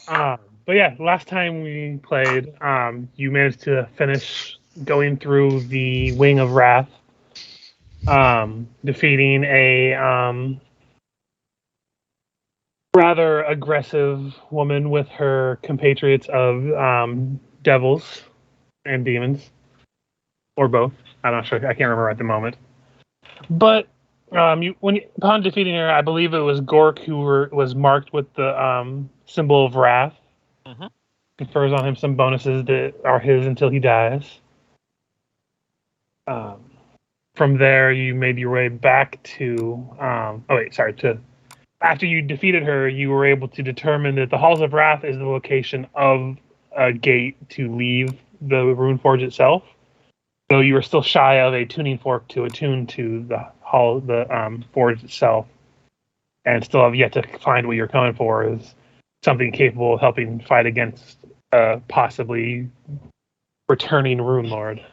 But yeah, last time we played, you managed to finish going through the Wing of Wrath, defeating a rather aggressive woman with her compatriots of devils and demons, or both. I'm not sure. I can't remember at the moment. But upon defeating her, I believe it was Gork who was marked with the symbol of wrath. Mm-hmm. Confers on him some bonuses that are his until he dies. Um, from there, you made your way back to. After you defeated her, you were able to determine that the Halls of Wrath is the location of a gate to leave the runeforge itself. So you were still shy of a tuning fork to attune to the forge itself, and still have yet to find what you're coming for is something capable of helping fight against possibly returning Rune Lord.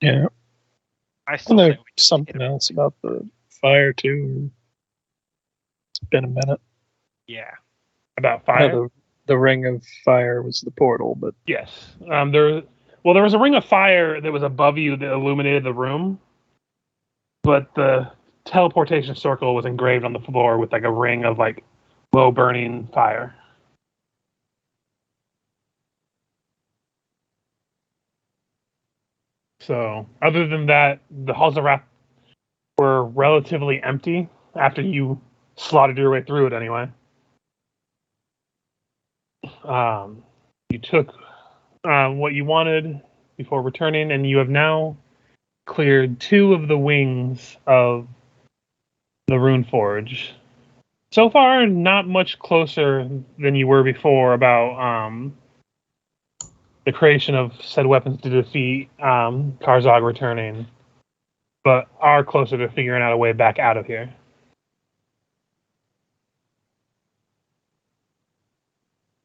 Yeah. I And still there's think we just something else about the fire too. It's been a minute. Yeah. About I fire? know the ring of fire was the portal, but Yes. There was a ring of fire that was above you that illuminated the room, but the teleportation circle was engraved on the floor with like a ring of like low burning fire. So, other than that, the halls of wrath were relatively empty after you slaughtered your way through it. Anyway, you took what you wanted before returning, and you have now cleared 2 of the wings of the Runeforge. So far, not much closer than you were before about the creation of said weapons to defeat Karzog returning, but are closer to figuring out a way back out of here.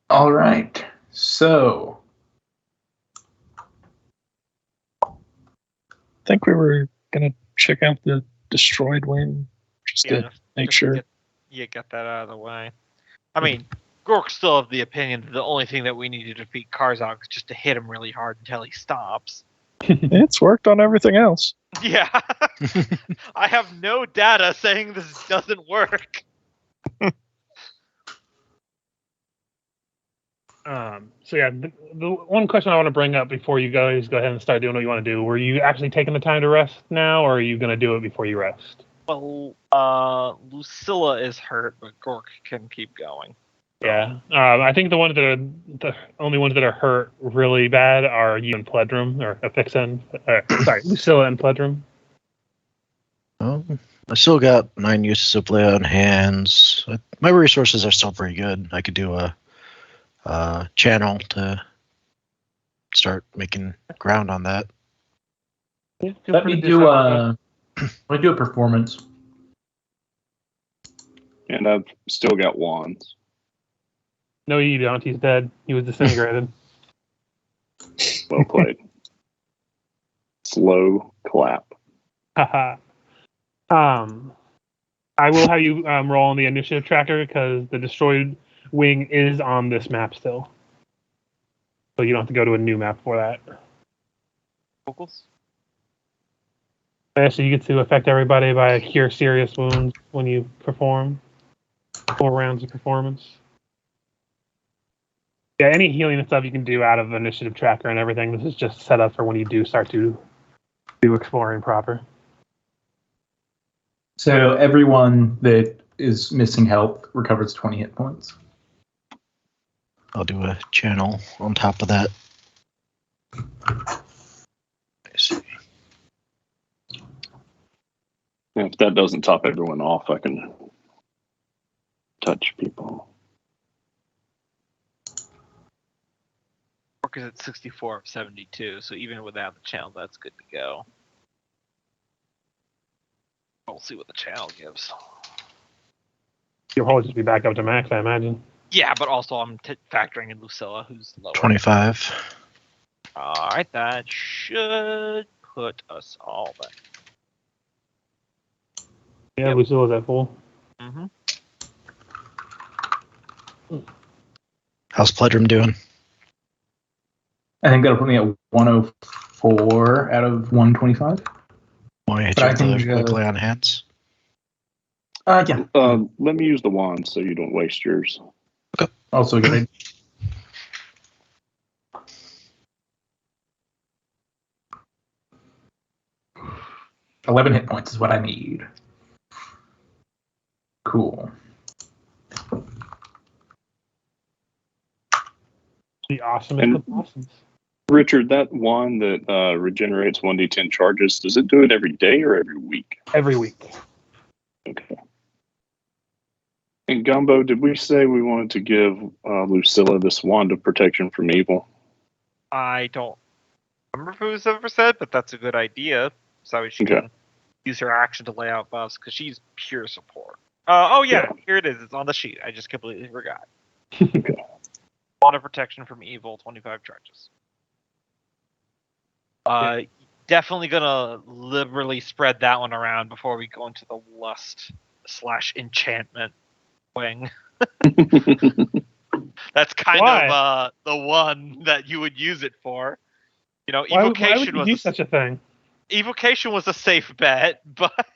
All right. So, I think we were gonna check out the destroyed wing just to make sure. Get that out of the way. I mean, Gork's still of the opinion that the only thing that we need to defeat Karzog is just to hit him really hard until he stops. It's worked on everything else. Yeah. I have no data saying this doesn't work. So yeah, the one question I want to bring up before you guys go ahead and start doing what you want to do, were you actually taking the time to rest now, or are you going to do it before you rest? Well, Lucilla is hurt, but Gork can keep going. Yeah, I think the only ones that are hurt really bad are you and Pledrum, or Affixen. Lucilla and Pledrum. I still got 9 uses of lay on hands. My resources are still pretty good. I could do a channel to start making ground on that. Yeah, let me do a performance. And I've still got wands. No, you don't. He's dead. He was disintegrated. Well played. Slow clap. Haha. I will have you roll on the initiative tracker because the destroyed wing is on this map still. So you don't have to go to a new map for that. Vocals? So you get to affect everybody by cure serious wounds when you perform. 4 rounds of performance. Yeah, any healing and stuff you can do out of the initiative tracker and everything. This is just set up for when you do start to do exploring proper. So everyone that is missing health recovers 20 hit points. I'll do a channel on top of that. Let's see. If that doesn't top everyone off, I can touch people. Gork is at 64 of 72, so even without the channel, that's good to go. We'll see what the channel gives. You'll probably just be back up to max, I imagine. Yeah, but also I'm factoring in Lucilla, who's lower. 25. Alright, that should put us all back. Yeah, Yep. Lucilla's at full. Mm-hmm. How's Pledrum doing? I think that'll put me at 104 out of 125. Want to hit But you I with can, a quick lay on hands? Yeah. Let me use the wand so you don't waste yours. Also a good idea. $11 hit points is what I need. Cool. The awesomest And- of awesomes. Richard, that wand that regenerates 1d10 charges, does it do it every day or every week? Every week. Okay. And Gumbo, did we say we wanted to give Lucilla this wand of protection from evil? I don't remember who's ever said, but that's a good idea. So she Okay. can use her action to lay out buffs because she's pure support. Oh yeah, here it is. It's on the sheet. I just completely forgot. Okay. Wand of protection from evil, 25 charges. Definitely gonna liberally spread that one around before we go into the lust/enchantment wing. That's kind of the one that you would use it for. You know, Why would evocation you do such a thing? Evocation was a safe bet, but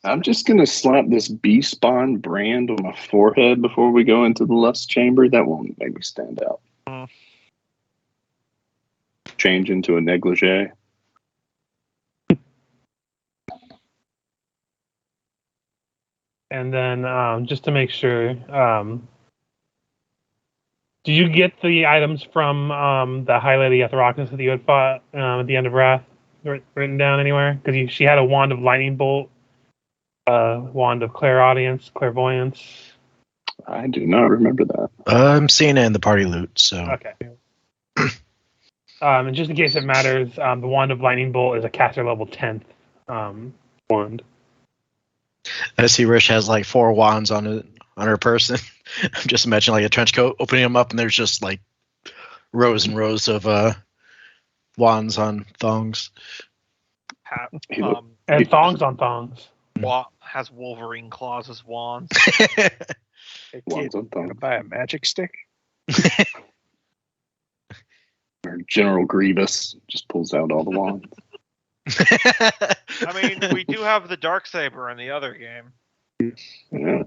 I'm just going to slap this B-Spawn brand on my forehead before we go into the lust chamber. That won't make me stand out. Change into a negligee. And then just to make sure, do you get the items from the High Lady Atherakis that you had fought at the end of Wrath written down anywhere? Because she had a wand of lightning bolt, wand of clairaudience, clairvoyance. I do not remember that. I'm seeing it in the party loot, so. Okay. And just in case it matters, the wand of lightning bolt is a caster level 10th wand. I see Rish has like 4 wands on her person. I'm just imagining like a trench coat, opening them up, and there's just like rows and rows of wands on thongs. And thongs on thongs. Has Wolverine claws as wands. Hey, Wands kid, on thongs. gonna buy a magic stick? Or General Grievous just pulls out all the wands. I mean, we do have the Darksaber in the other game. Yeah.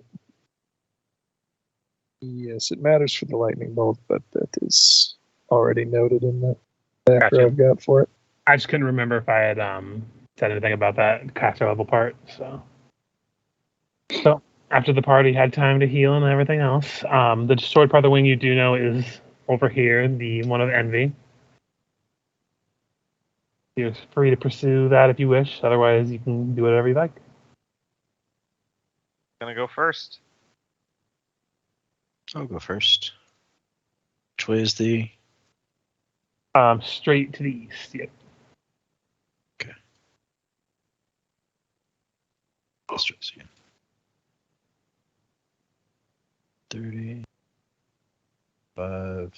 Yes, it matters for the lightning bolt, but that is already noted in the macro Gotcha. I've got for it. I just couldn't remember if I had said anything about that caster level part. So after the party had time to heal and everything else, the destroyed part of the wing you do know is over here, the one of envy. You're free to pursue that if you wish. Otherwise, you can do whatever you like. Gonna go first. I'll go first. Which way is the? Straight to the east. Yep. Let's try this again. 35.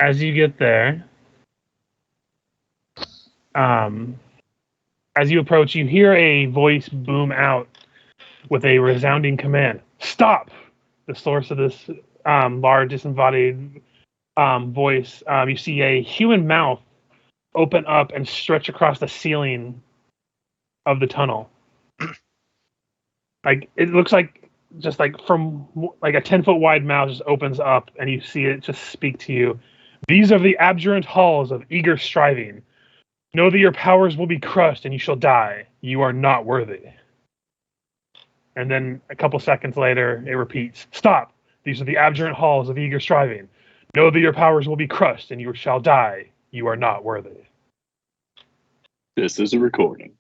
As you get there, as you approach, you hear a voice boom out with a resounding command. Stop! The source of this large disembodied voice, you see a human mouth open up and stretch across the ceiling of the tunnel. Like it looks like just like from like a 10-foot wide mouth just opens up and you see it just speak to you. These are the abjurant halls of eager striving. Know that your powers will be crushed and you shall die. You are not worthy. And then a couple seconds later, it repeats. Stop. These are the abjurant halls of eager striving. Know that your powers will be crushed and you shall die. You are not worthy. This is a recording.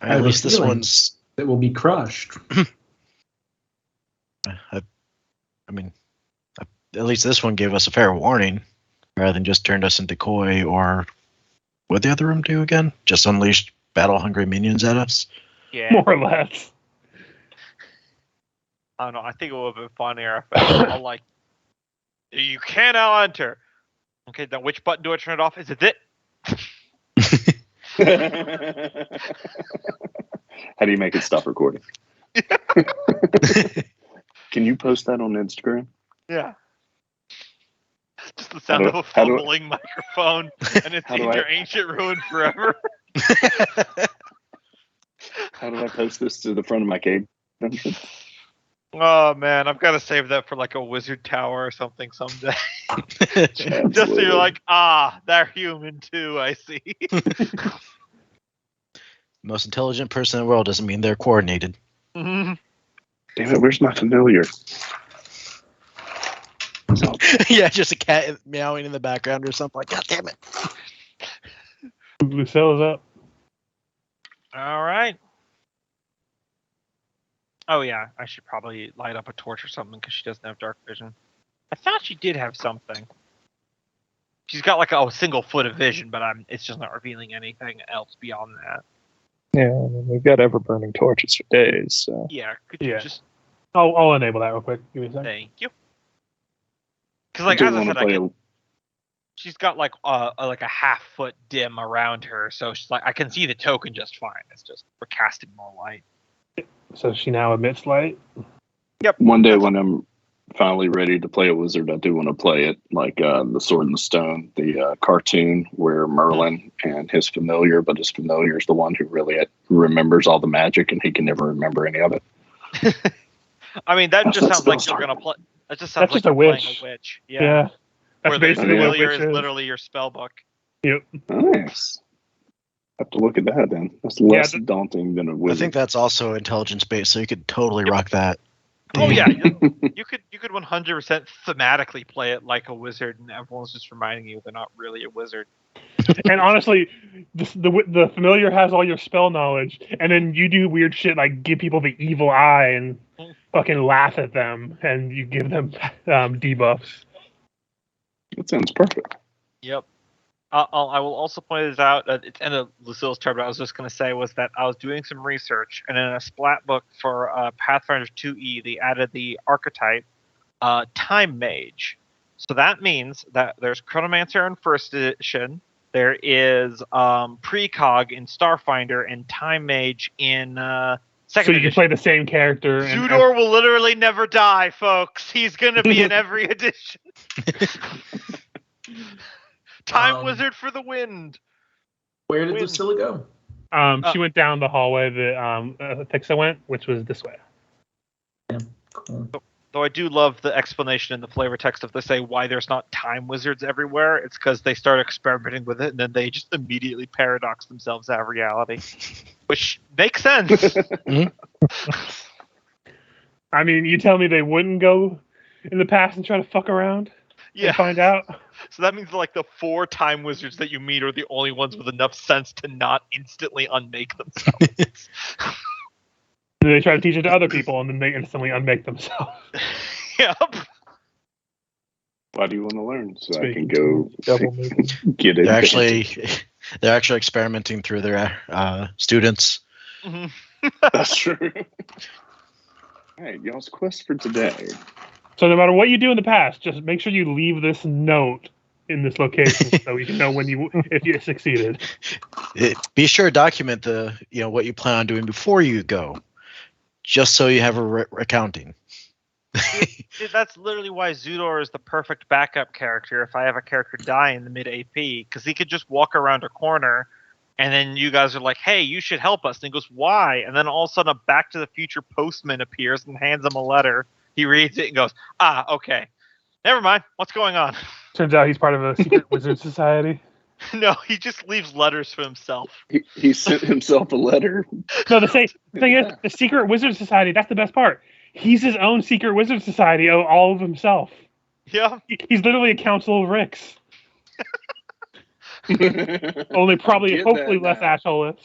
At least this one's. It will be crushed. I mean, at least this one gave us a fair warning, rather than just turned us into koi or what the other room do again? Just unleashed battle-hungry minions at us. Yeah. More or less. I don't know. I think it would have been funnier if I like, you can now enter. Okay, then which button do I turn it off? Is it it? How do you make it stop recording? Can you post that on Instagram? Yeah. Just the sound of a fumbling microphone, and it's in your ancient ruin forever. How do I post this to the front of my cave? Oh man, I've got to save that for like a wizard tower or something someday. Just so you're like, they're human too. I see. Most intelligent person in the world doesn't mean they're coordinated. Mm-hmm. Damn it, where's my familiar? Yeah, just a cat meowing in the background or something like. God damn it! Lucilla's up. All right. Oh yeah, I should probably light up a torch or something because she doesn't have dark vision. I thought she did have something. She's got like a single foot of vision, but it's just not revealing anything else beyond that. Yeah, I mean, we've got ever burning torches for days. So. Yeah, could you just? I'll enable that real quick. Give me a second. Thank you. Because like as I said, she's got like a half foot dim around her, so she's like I can see the token just fine. It's just we're casting more light. So she now emits light? Yep. One day when I'm finally ready to play a wizard, I do want to play it like the Sword in the Stone, the cartoon where Merlin and his familiar, but his familiar is the one who really remembers all the magic and he can never remember any of it. I mean, that just sounds like you're going to play. That just sounds like you're playing a witch. Yeah. Where the familiar is literally your spell book. Yep. Nice. Have to look at that then. That's less daunting than a wizard. I think that's also intelligence based, so you could totally rock that. Oh yeah, you could 100% thematically play it like a wizard, and everyone's just reminding you they're not really a wizard. And honestly, the familiar has all your spell knowledge, and then you do weird shit like give people the evil eye and fucking laugh at them, and you give them debuffs. That sounds perfect. Yep. I will also point this out. It's end of Lucilla's turn, but I was just going to say was that I was doing some research, and in a splat book for Pathfinder 2E, they added the archetype Time Mage. So that means that there's Chronomancer in first edition, there is Precog in Starfinder, and Time Mage in second edition. So you can play the same character. Zudor will literally never die, folks. He's going to be in every edition. Time Wizard for the wind. Where did Lucilla go? She went down the hallway that Thixa went, which was this way. Yeah, cool. Though I do love the explanation in the flavor text of they say why there's not time wizards everywhere. It's because they start experimenting with it and then they just immediately paradox themselves out of reality, which makes sense. I mean, you tell me they wouldn't go in the past and try to fuck around? Yeah. And find out? So that means like the 4 time wizards that you meet are the only ones with enough sense to not instantly unmake themselves. They try to teach it to other people and then they instantly unmake themselves. Yep. Why do you want to learn? So I can Speaking go get it. They're actually experimenting through their students. Mm-hmm. That's true. All right, y'all's quest for today. So no matter what you do in the past, just make sure you leave this note in this location so we can know if you succeeded. Be sure to document what you plan on doing before you go, just so you have a accounting. That's literally why Zudor is the perfect backup character if I have a character die in the mid AP, because he could just walk around a corner and then you guys are like, hey, you should help us. And he goes, why? And then all of a sudden a Back to the Future postman appears and hands him a letter. He reads it and goes, okay. Never mind. What's going on? Turns out he's part of a secret wizard society. No, he just leaves letters for himself. He sent himself a letter. No, the thing is, the secret wizard society, that's the best part. He's his own secret wizard society, all of himself. Yeah. He's literally a council of Ricks. Only probably, hopefully, less assholeless.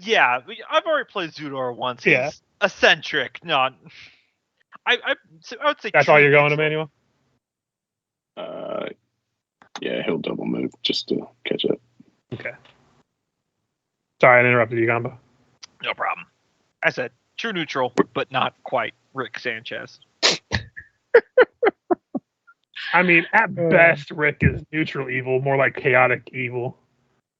Yeah, I've already played Zudor once. Yeah. He's eccentric, not... I would say that's all you're going, Emmanuel? Yeah, he'll double move just to catch up. Okay. Sorry, I interrupted you, Gamba. No problem. I said true neutral, but not quite Rick Sanchez. I mean, at best, Rick is neutral evil, more like chaotic evil.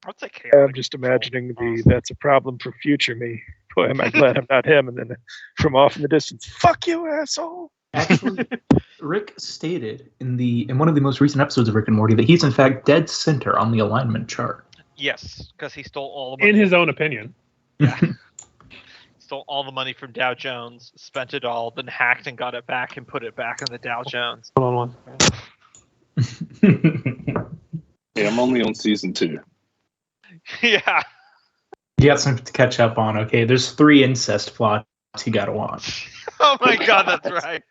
I'd say chaotic. I'm just imagining that's a problem for future me, Boy, am I glad I'm not him. And then from off in the distance, fuck you, asshole. Actually, Rick stated in one of the most recent episodes of Rick and Morty that he's in fact dead center on the alignment chart. Yes, because he stole all the money. In his own opinion. Yeah. Stole all the money from Dow Jones, spent it all, then hacked and got it back and put it back in the Dow Jones. Hold on one second. Yeah, I'm only on season 2. Yeah. You got something to catch up on, okay? There's 3 incest plots you gotta watch. Oh my god, that's right.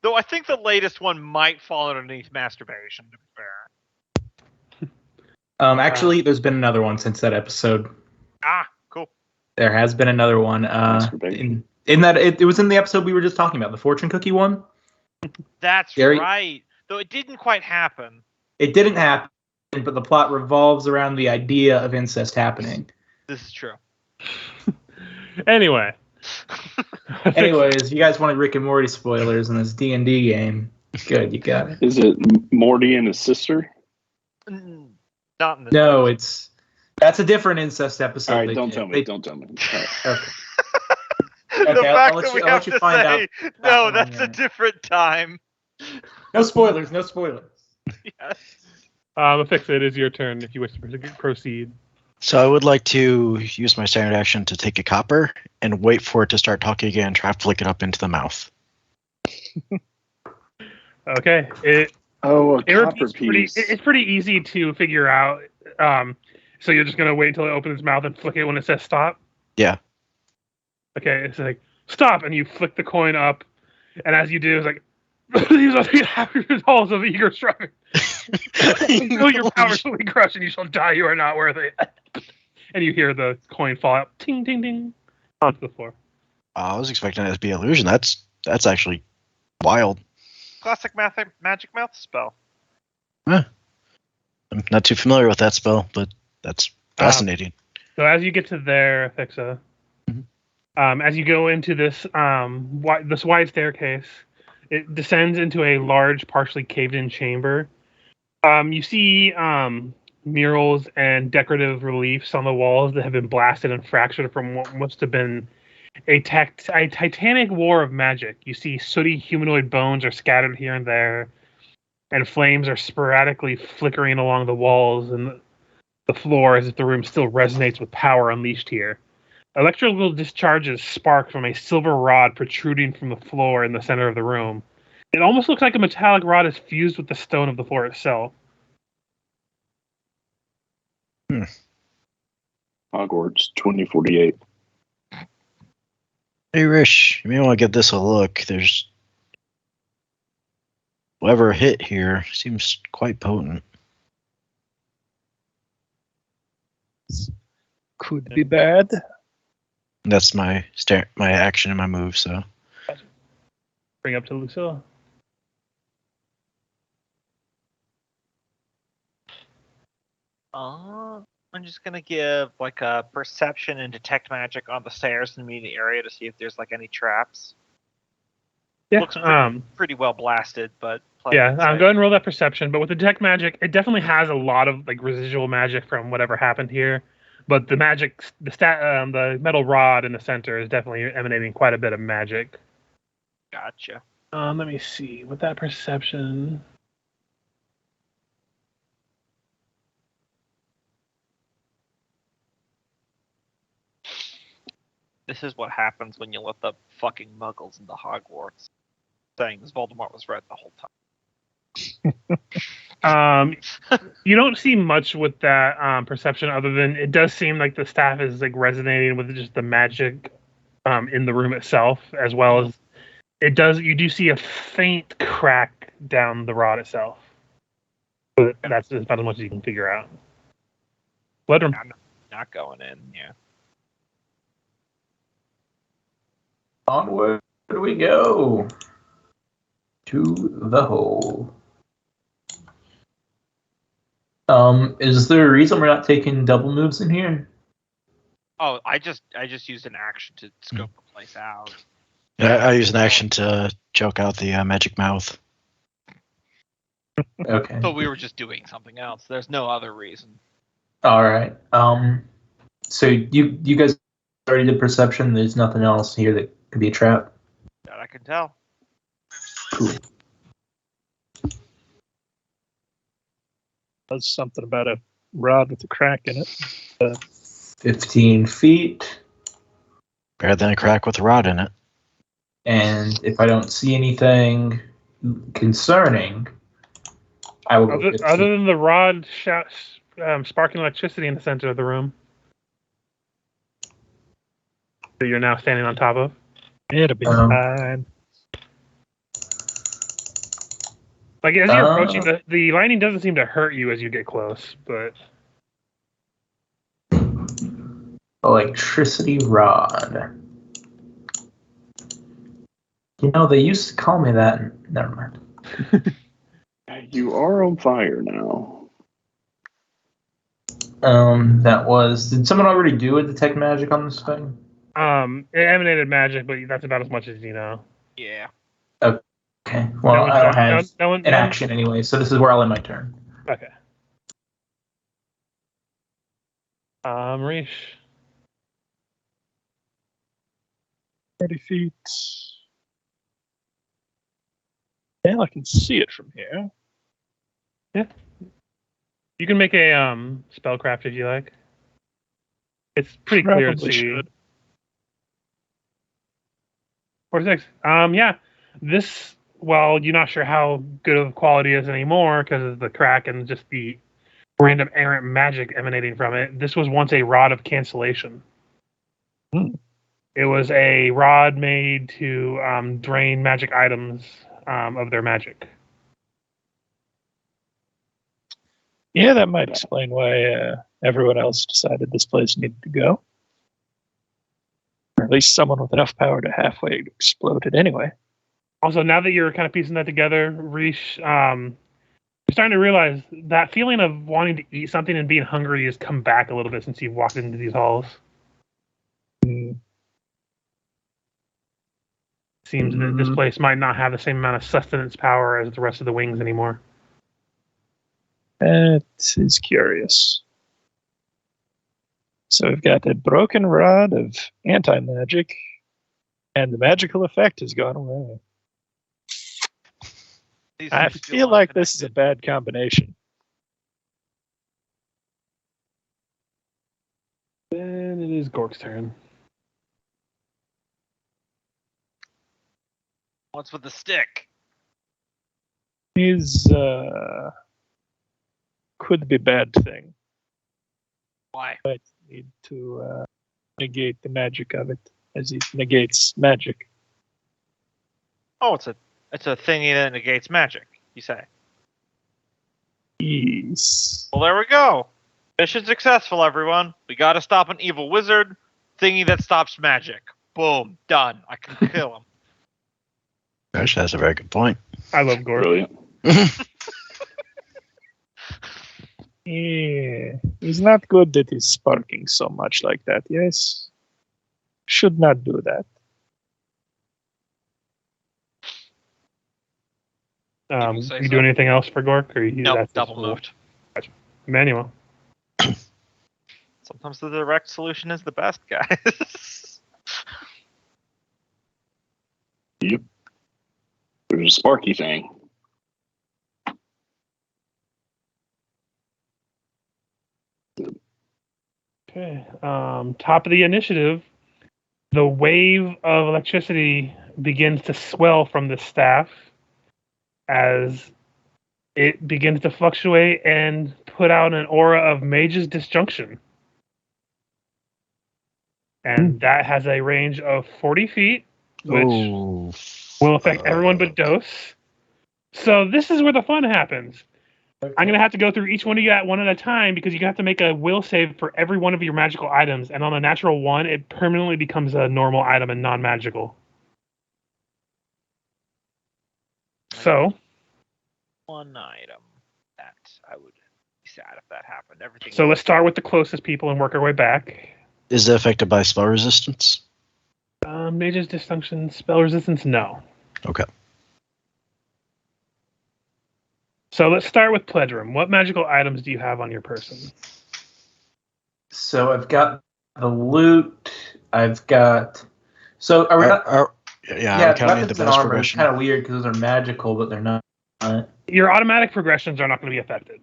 Though I think the latest one might fall underneath masturbation, to be fair. Actually, there's been another one since that episode. Ah, cool. There has been another one. Masturbation. In that it was in the episode we were just talking about, the fortune cookie one. That's Gary- right. Though it didn't quite happen. It didn't happen, but the plot revolves around the idea of incest happening. This is true. Anyway. Anyways, you guys wanted Rick and Morty spoilers in this D&D game. Good, you got it. Is it Morty and his sister? Not in this. No, that's a different incest episode. All right, they don't did. tell me. Don't tell me. All right. Okay. The Okay, fact I'll that we let have you to find say, out no, one that's a minute. different time. No spoilers, no spoilers. Yes. Affix, it is your turn if you wish to proceed. So I would like to use my standard action to take a copper and wait for it to start talking again and try to flick it up into the mouth. Okay. It Oh, a it copper repeats piece. it's pretty easy to figure out. So you're just gonna wait until it opens its mouth and flick it when it says stop? Yeah. Okay, it's like stop, and you flick the coin up, and as you do, it's like these are the happy results of eager striving. Until your powers will be crushed, and you shall die. You are not worthy. And you hear the coin fall out, ting, ting, ting, onto the floor. I was expecting it to be illusion. That's actually wild. Classic magic mouth spell. I'm not too familiar with that spell, but that's fascinating. So as you get to there, Fixa, as you go into this this wide staircase, it descends into a large, partially caved-in chamber. You see murals and decorative reliefs on the walls that have been blasted and fractured from what must have been a titanic war of magic. You see sooty humanoid bones are scattered here and there, and flames are sporadically flickering along the walls and the floor as if the room still resonates with power unleashed here. Electrical discharges spark from a silver rod protruding from the floor in the center of the room. It almost looks like a metallic rod is fused with the stone of the floor itself. Hogwarts 2048. Hey, Rish, you may want to give this a look. There's whatever hit here seems quite potent. Could be bad. That's my action and my move. So Bring up to Lucilla. I'm just gonna give like a perception and detect magic on the stairs in the immediate area to see if there's like any traps. Yeah. Looks pretty well blasted, but Yeah, go ahead and roll that perception. But with the detect magic, it definitely has a lot of like residual magic from whatever happened here. But the magic, the metal rod in the center is definitely emanating quite a bit of magic. Gotcha. Let me see. With that perception, This is what happens when you let the fucking muggles into Hogwarts. Saying this Voldemort was right the whole time. you don't see much with that perception, other than it does seem like the staff is like resonating with just the magic in the room itself, as well as it does. You do see a faint crack down the rod itself. But that's about as much as you can figure out. Bloodroom. I'm not going in. Yeah. Onward we go. To the hole. Is there a reason we're not taking double moves in here? Oh, I just used an action to scope the place out. I use an action to choke out the magic mouth. Okay. But we were just doing something else. There's no other reason. All right. So you guys already did perception. There's nothing else here that could be a trap. That I can tell. Cool. There's something about a rod with a crack in it. 15 feet. Better than a crack with a rod in it. And if I don't see anything concerning, I will go 15. Other than the rod sparking electricity in the center of the room that you're now standing on top of. It'll be fine. Like as you're approaching, the lightning doesn't seem to hurt you as you get close, but Electricity rod. You know, they used to call me that. Never mind. You are on fire now. That was. Did someone already do a detect magic on this thing? it emanated magic, but that's about as much as you know. Yeah. Okay. Well, I don't have no an action anyway, so this is where I'll end my turn. Okay. Reesh. 30 feet. Yeah, I can see it from here. Yeah. You can make a spellcraft if you like. It's pretty clear to Probably see. should. 46. Yeah. This, well, you're not sure how good of quality it is anymore because of the crack and just the random errant magic emanating from it. This was once a rod of cancellation. It was a rod made to drain magic items of their magic. Yeah, that might explain why everyone else decided this place needed to go. Or at least someone with enough power to halfway explode it anyway. Also, now that you're kind of piecing that together, Reesh, you're starting to realize that feeling of wanting to eat something and being hungry has come back a little bit since you've walked into these halls. Seems that this place might not have the same amount of sustenance power as the rest of the wings anymore. That is curious. So we've got a broken rod of anti-magic, and the magical effect has gone away. I feel like this is a bad combination. Then it is Gork's turn. What's with the stick? Is could be bad thing. Why? But need to negate the magic of it, as it negates magic. Oh, it's a thingy that negates magic, you say. Yes. Well, there we go. Mission successful, everyone. We gotta stop an evil wizard. Thingy that stops magic. Boom. Done. I can kill him. Gosh, that's a very good point. I love Gork. Brilliant. Yeah, it's not good that he's sparking so much like that. Yes, should not do that. You do anything else for Gork, or you? Nope, That's double moved. Gotcha. Emmanuel. Sometimes the direct solution is the best, guys. Yep. There's a sparky thing. Okay. Top of the initiative, the wave of electricity begins to swell from the staff as it begins to fluctuate and put out an aura of Mage's Disjunction. And that has a range of 40 feet, which will affect everyone but Dose. So this is where the fun happens. Okay. I'm going to have to go through each one of you one at a time because you have to make a will save for every one of your magical items. And on a natural one, it permanently becomes a normal item and non-magical. So, one item that I would be sad if that happened. Everything. So let's start with the closest people and work our way back. Is it affected by spell resistance? Mage's Disjunction, spell resistance, no. Okay. So let's start with Pledrum. What magical items do you have on your person? So I've got the loot I've got. So are we not? Yeah, I'm counting the weapons and bonus armor is progression. kind of weird because those are magical, but they're not. Your automatic progressions are not going to be affected.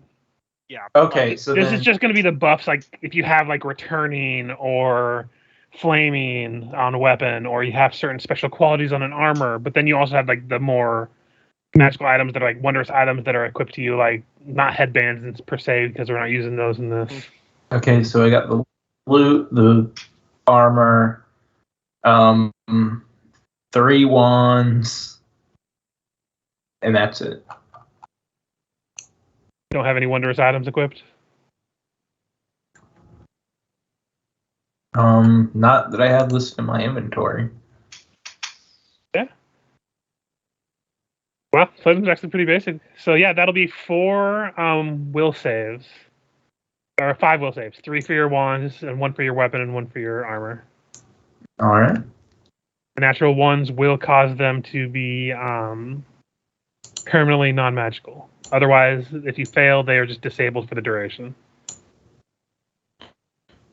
Yeah. Okay, so This then is just going to be the buffs, like if you have like returning or flaming on a weapon, or you have certain special qualities on an armor, but then you also have like the more magical items that are like wondrous items that are equipped to you, like not headbands per se, because we're not using those in this. okay, so I got the loot, the armor, 3 wands, and that's it. Don't have any wondrous items equipped. Not that I have listed in my inventory. Well, Sledge's actually pretty basic. So yeah, that'll be 4 will saves. Or 5 will saves. 3 for your wands, and 1 for your weapon, and 1 for your armor. All right. The natural ones will cause them to be permanently non-magical. Otherwise, if you fail, they are just disabled for the duration.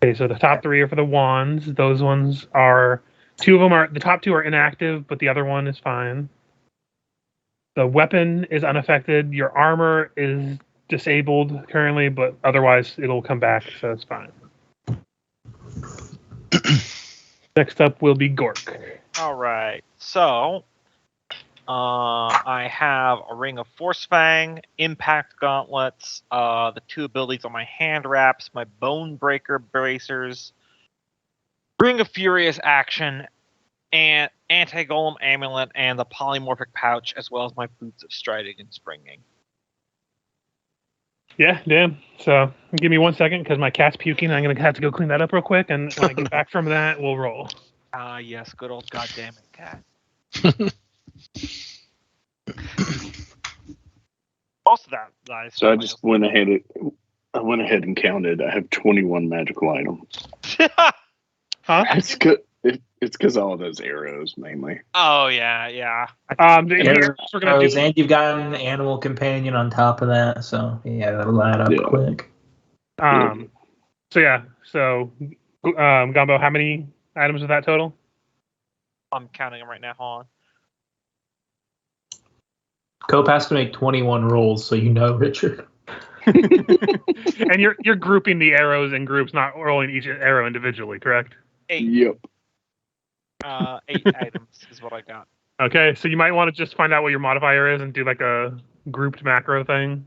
Okay, so the top 3 are for the wands. Those ones are... 2 of them are... The top 2 are inactive, but the other one is fine. The weapon is unaffected. Your armor is disabled currently, but otherwise it'll come back, so it's fine. Next up will be Gork. All right. So, I have a Ring of Force Fang, Impact Gauntlets, the 2 abilities on my hand wraps, my Bone Breaker bracers, Ring of Furious Action, and Anti-Golem Amulet, and the Polymorphic Pouch, as well as my Boots of Striding and Springing. Yeah, damn. So give me 1 second because my cat's puking. I'm going to have to go clean that up real quick, and when I get back from that, we'll roll. Ah, yes, good old goddamn it, cat. Most of that lies. So I just went ahead and counted. I have 21 magical items. Huh? It's good. It's because all of those arrows mainly. Oh yeah. We're gonna do. And you've got an animal companion on top of that, so yeah, that'll add up quick. So Gumbo, how many items is that total? I'm counting them right now. Hold on. Cope has to make 21 rolls, so you know, Richard. And you're grouping the arrows in groups, not rolling each arrow individually, correct? 8. Yep. 8 items is what I got. Okay, so you might want to just find out what your modifier is and do like a grouped macro thing,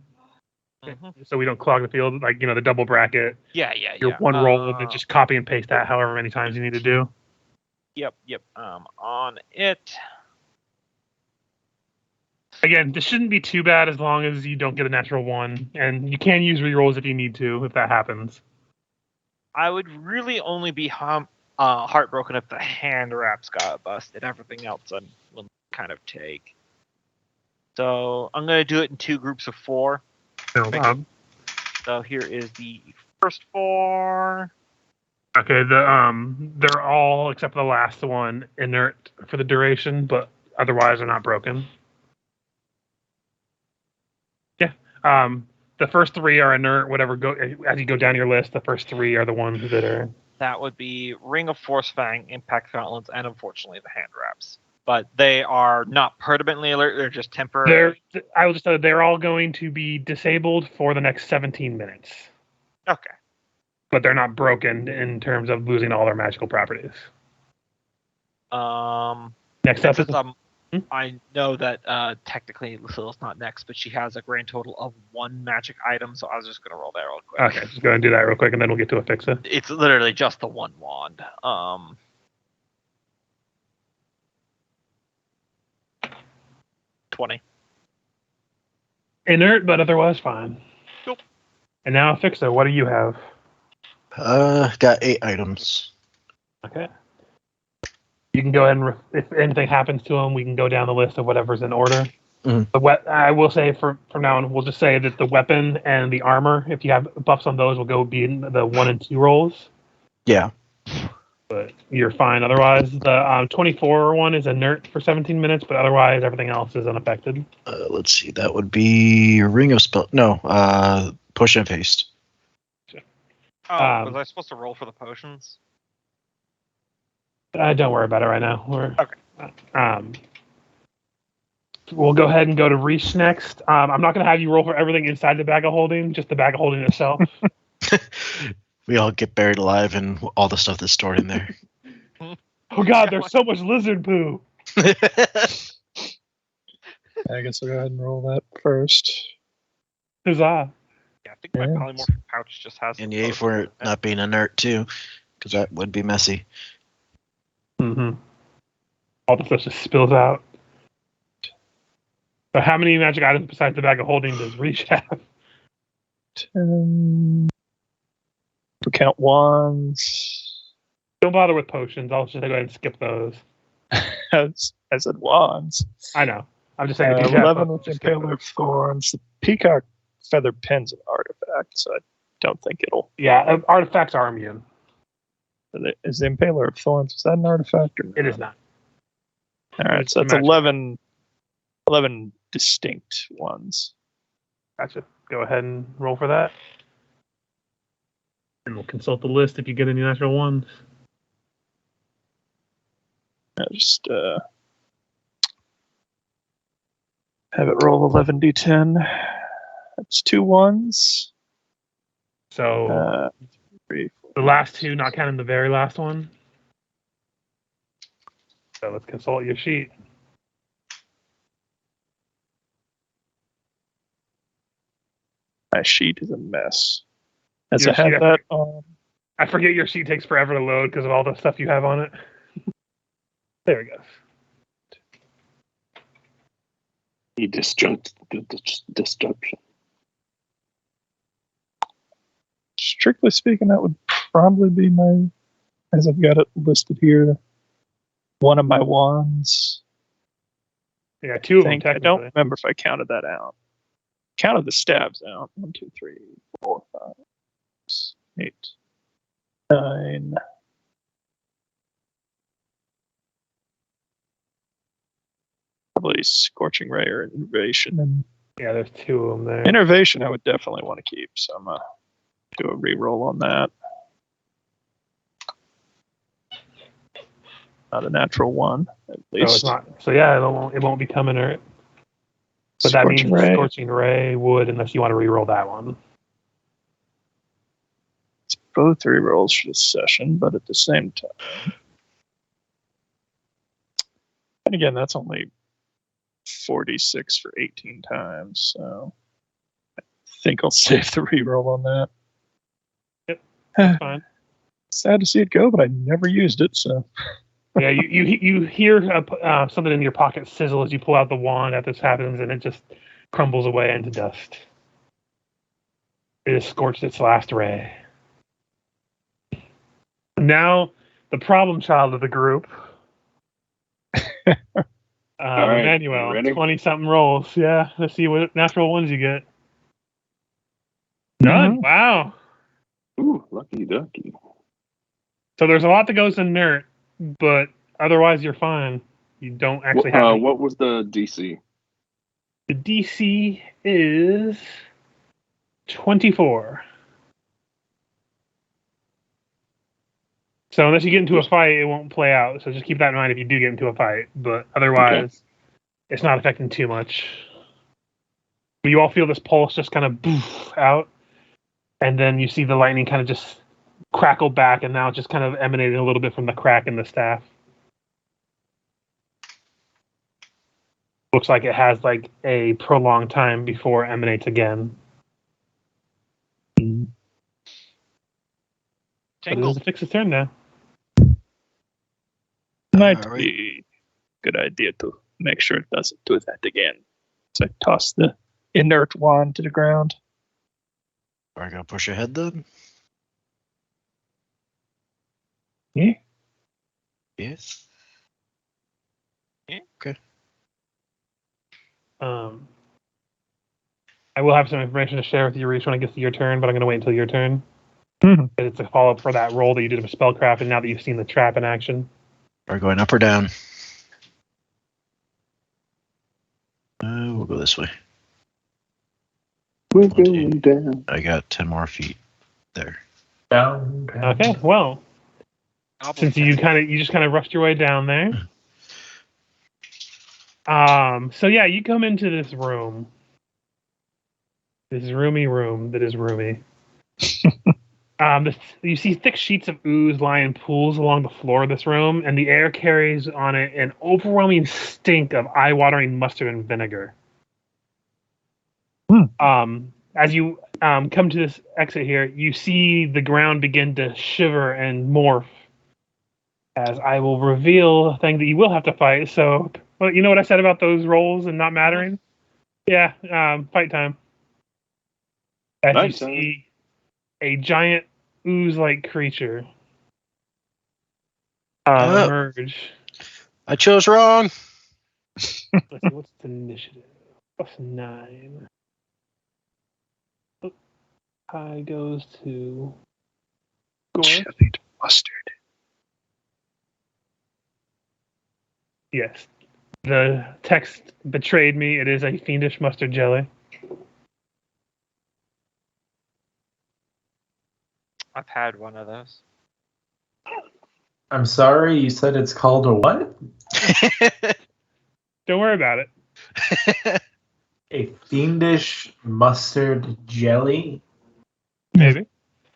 so we don't clog the field, like the double bracket. Yeah. Your one roll, and then just copy and paste that however many times you need to do. Yep. On it. Again, this shouldn't be too bad as long as you don't get a natural 1, and you can use rerolls if you need to, if that happens. I would really only be heartbroken if the hand wraps got busted. Everything else I will kind of take. So I'm going to do it in 2 groups of 4. No problem. So here is the first 4. Okay, they're all except for the last one inert for the duration, but otherwise they're not broken. Yeah. The first 3 are inert. As you go down your list, the first 3 are the ones that are. That would be Ring of Force Fang, Impact Gauntlets, and unfortunately the hand wraps. But they are not permanently alert; they're just temporary. I will just say they're all going to be disabled for the next 17 minutes. Okay. But they're not broken in terms of losing all their magical properties. Next up is I know that technically Lucille's not next, but she has a grand total of 1 magic item, so I was just going to roll that real quick. Okay, just go and do that real quick, and then we'll get to a fix-it. It's literally just the 1 wand. 20. Inert, but otherwise fine. Cool. And now a fix-it. What do you have? Got 8 items. Okay. You can go ahead and, if anything happens to them, we can go down the list of whatever's in order. But I will say from now on, we'll just say that the weapon and the armor, if you have buffs on those, will go be in the 1 and 2 rolls. Yeah. But you're fine. Otherwise, the 24 one is inert for 17 minutes, but otherwise everything else is unaffected. Let's see. That would be Ring of Spell. No, Push and Paste. Was I supposed to roll for the potions? Don't worry about it right now. Okay. We'll go ahead and go to Reach next. I'm not going to have you roll for everything inside the bag of holding, just the bag of holding itself. We all get buried alive in all the stuff that's stored in there. Oh God, there's so much lizard poo. I guess I'll go ahead and roll that first. Huzzah. Yeah, I think my Yeah. polymorph pouch just has. And some yay photos for in it not being inert too, because that would be messy. Mm-hmm. All the stuff just spills out. So how many magic items besides the bag of holding does Reach have? 10. We count wands. Don't bother with potions. I'll just go ahead and skip those. I said wands. I know. I'm just saying. If you have 11 with potions, skip Impaler those. of Thorns. The Peacock Feather Pen's an artifact, so I don't think it'll. Yeah, artifacts are immune. Is the Impaler of Thorns, is that an artifact? Or It is not. All right, It's so a that's magic. 11 distinct ones. Gotcha. Go ahead and roll for that. And we'll consult the list if you get any natural ones. I'll just have it roll 11d10. That's 2 ones. So 3, 4. the last two, not counting the very last one. So let's consult your sheet. My sheet is a mess. As Your I have sheet, that on. I forget your sheet takes forever to load because of all the stuff you have on it. There it goes. He disjunct the disjunction. Strictly speaking, that would probably be my, as I've got it listed here, one of my wands. Yeah, two of them I technically. don't remember if I counted that out. Counted the stabs out. 1, 2, 3, 4, 5, 6, 8, 9. Probably Scorching Ray or Innervation. And Yeah, there's two of them there. Innervation I would definitely want to keep, so I'm going to do a reroll on that. Not a natural one, at So least. it's not. So yeah, it won't become inert. But that means Scorching Ray. Scorching Ray would, unless you want to reroll that one. It's both rerolls for this session, but at the same time. And again, that's only 46 for 18 times, so I think I'll save the reroll on that. Yep, that's fine. Sad to see it go, but I never used it, so. Yeah, you hear something in your pocket sizzle as you pull out the wand after this happens, and it just crumbles away into dust. It has scorched its last ray. Now, the problem child of the group, right, Emmanuel, ready? 20-something rolls. Yeah, let's see what natural ones you get. None. Mhm. Wow. Ooh, lucky ducky. So there's a lot that goes in inert, but otherwise you're fine. You don't actually have any. What was the DC? The DC is 24. So unless you get into a fight, it won't play out. So just keep that in mind if you do get into a fight. But otherwise, It's not affecting too much. You all feel this pulse just kind of boof out, and then you see the lightning kind of just crackle back, and now it's just kind of emanating a little bit from the crack in the staff. Looks like it has like a prolonged time before it emanates again. But it Tingle. is a fix its turn now. Might Alright. be a good idea to make sure it doesn't do that again. So I toss the inert wand to the ground. Are you gonna push ahead then? Yeah. Yes. I will have some information to share with you, Reese, when it gets to your turn, but I'm going to wait until your turn. Mhm. It's a follow-up for that roll that you did with Spellcraft, and now that you've seen the trap in action. Are we going up or down? We'll go this way. We're 20. going down. I got 10 more feet there. Down. Okay, well, Goblin since you Cat. just kind of rushed your way down there. So yeah, you come into this room. This roomy room that is roomy. You see thick sheets of ooze lie in pools along the floor of this room, and the air carries on it an overwhelming stink of eye-watering mustard and vinegar. As you come to this exit here, you see the ground begin to shiver and morph. As I will reveal a thing that you will have to fight. So, well, you know what I said about those rolls and not mattering? Yeah, fight time. As you Night time. see a giant ooze-like creature emerge. I chose wrong. Let's see, what's the initiative? +9. High goes to Gore. Jellied mustard. Yes. The text betrayed me. It is a fiendish mustard jelly. I've had one of those. I'm sorry, you said it's called a what? Don't worry about it. A fiendish mustard jelly? Maybe.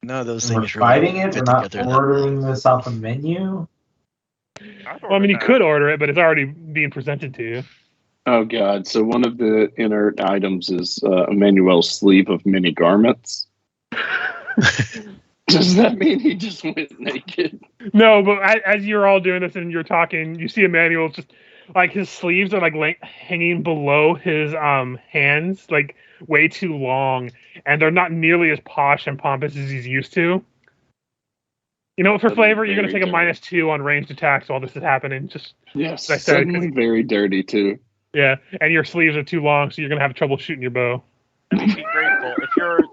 No, those And we're things really fighting it? We're fit not together. ordering this off a menu? Well, I mean, you could order it, but it's already being presented to you. Oh God! So one of the inert items is Emmanuel's sleeve of many garments. Does that mean he just went naked? No, but as you're all doing this and you're talking, you see Emmanuel just like his sleeves are like hanging below his hands, like way too long, and they're not nearly as posh and pompous as he's used to. You know what? For That'd be flavor, you're gonna very take a dirty. -2 on ranged attacks while this is happening. Just Yes, I said, suddenly very dirty too. yeah, and your sleeves are too long, so you're gonna have trouble shooting your bow. I mean, be grateful.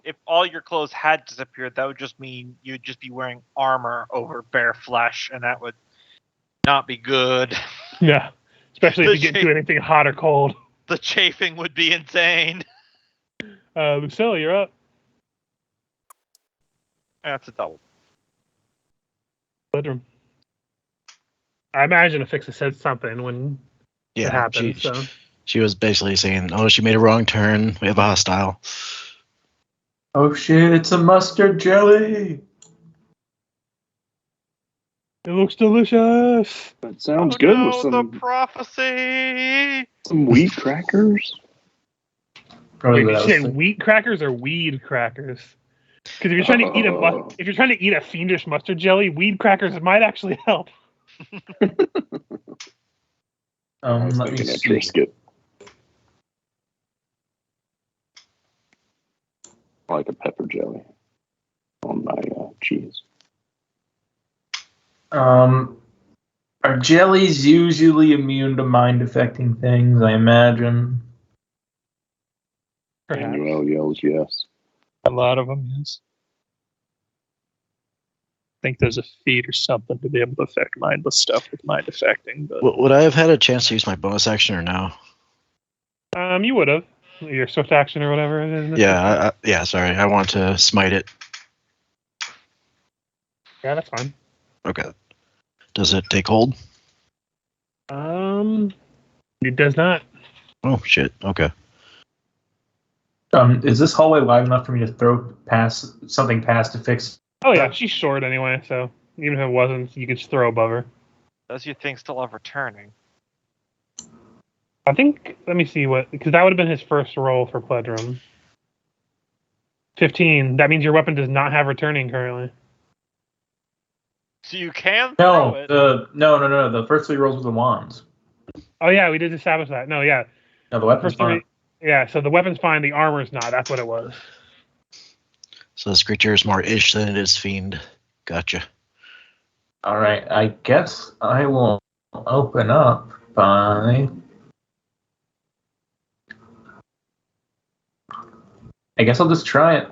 If all your clothes had disappeared, that would just mean you'd just be wearing armor over bare flesh, and that would not be good. Yeah, especially if you get into anything hot or cold. The chafing would be insane. Lucille, you're up. That's a double. Bedroom. I imagine Afixa said something when it Yeah, happened. So she was basically saying, "Oh, she made a wrong turn. We have a hostile." Oh shit, it's a mustard jelly! it looks delicious. That sounds good with The some prophecy. wheat crackers. Probably Wait, what I did was you say thinking. wheat crackers or weed crackers? Because if you're trying to eat a fiendish mustard jelly, weed crackers might actually help. I was Let me thinking a see. Triscuit. Like a pepper jelly on my cheese. Are jellies usually immune to mind-affecting things, I imagine? Perhaps. Emmanuel yells yes. A lot of them, yes. I think there's a feat or something to be able to affect mindless stuff with mind affecting, but Would I have had a chance to use my bonus action or no? You would have your swift action or whatever it is. Yeah, Sorry, I want to smite it. Yeah, that's fine. Okay. Does it take hold? It does not. Oh shit. Okay. Is this hallway wide enough for me to throw something past to fix? Oh yeah, she's short anyway, so even if it wasn't, you could just throw above her. Does your thing still have returning? I think. Let me see because that would have been his first roll for Pledrum. 15. That means your weapon does not have returning currently. So you can throw it. No. The first 3 rolls with the wands. Oh yeah, we did establish that. No, yeah. No, the weapon's First 3. fine. Yeah, so the weapon's fine. The armor's not. That's what it was. So this creature is more ish than it is fiend. Gotcha. All right, I guess I will open up by. I guess I'll just try it.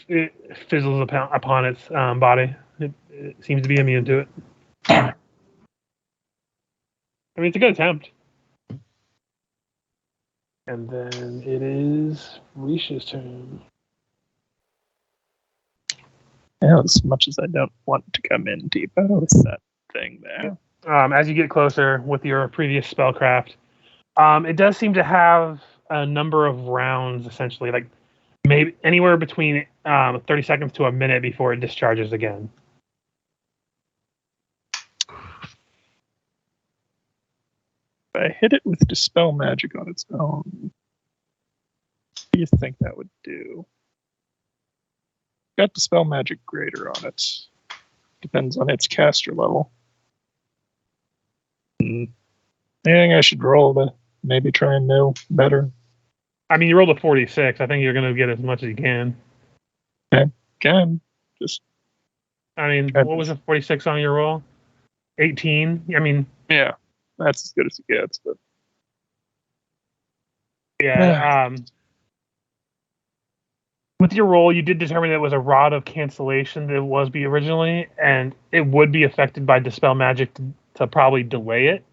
It fizzles upon its body. It seems to be immune to it. Damn it. I mean, it's a good attempt. And then it is Risha's turn. Yeah, as much as I don't want to come in deeper with that thing there. As you get closer with your previous spellcraft, it does seem to have a number of rounds, essentially, like maybe anywhere between 30 seconds to a minute before it discharges again. If I hit it with Dispel Magic on its own, what do you think that would do? Got Dispel Magic Greater on it. Depends on its caster level. I think I should roll to maybe try and know better. I mean, you rolled a 46. I think you're going to get as much as you can. Can. Just, I mean, Okay. what was a 46 on your roll? 18? I mean, yeah, that's as good as it gets. But yeah. With your roll, you did determine it was a Rod of Cancellation that it was be originally, and it would be affected by Dispel Magic to probably delay it.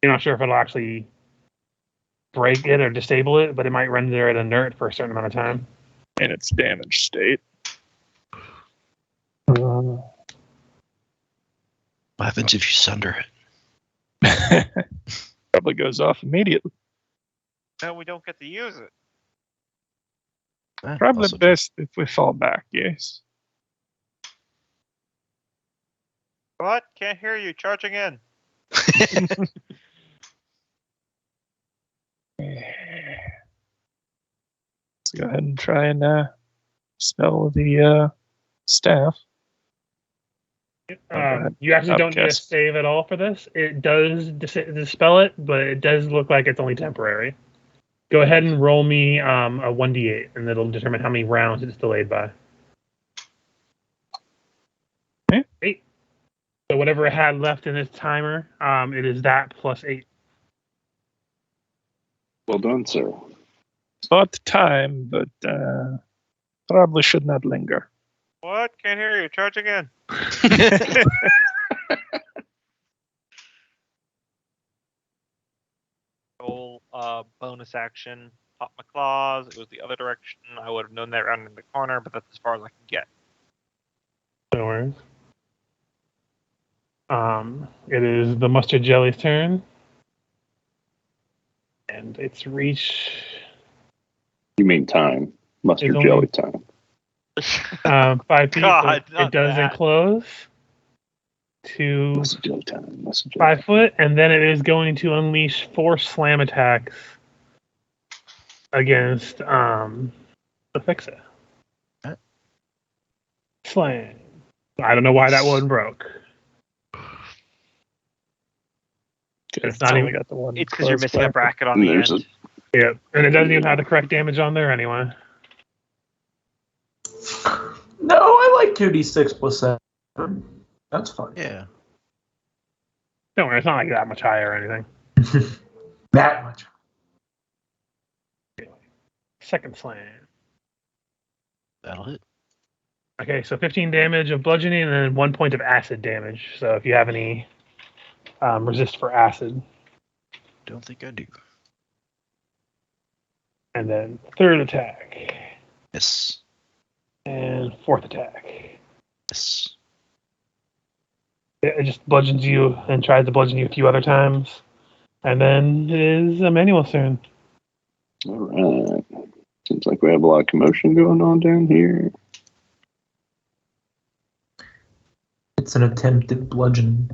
You're not sure if it'll actually break it or disable it, but it might render it inert for a certain amount of time. in its damaged state. What happens if you sunder it? Probably goes off immediately. No, we don't get to use it. Probably Also- best if we fall back, yes. What? Can't hear you. Charging in. Let's go ahead and try and spell the staff. You actually don't need a Outcast. save at all for this. It does dispel it, but it does look like it's only temporary. Go ahead and roll me a 1d8, and it'll determine how many rounds it's delayed by. Okay. 8. So whatever it had left in its timer, it is that plus 8. Well done, sir. About time, but probably should not linger. What? Can't hear you. Charging in. Roll bonus action. Pop my claws. It was the other direction. I would have known that round in the corner, but that's as far as I can get. No worries. It is the Mustard Jelly's turn. And its reach, You mean time. Mustard It's only- jelly time. 5 feet. God, so not it does that. enclose to Mustard jelly time. Mustard jelly 5 foot, and then it is going to unleash 4 slam attacks against the Fixer. Huh? Slam. I don't know why that one broke. It's not only even- got the one. It's because you're close missing a bracket. bracket on the There's end. Yep. And it doesn't even have the correct damage on there anyway. No, I like 2d6 plus 7. That's fun. Yeah. Don't worry, it's not like that much higher or anything. That much. Second slam. That'll hit. Okay, so 15 damage of bludgeoning and then 1 point of acid damage. So if you have any resist for acid. Don't think I do. And then third attack. Yes. And fourth attack. Yes. It just bludgeons you and tries to bludgeon you a few other times. And then it is Emmanuel's turn. All right. Seems like we have a lot of commotion going on down here. It's an attempted bludgeon.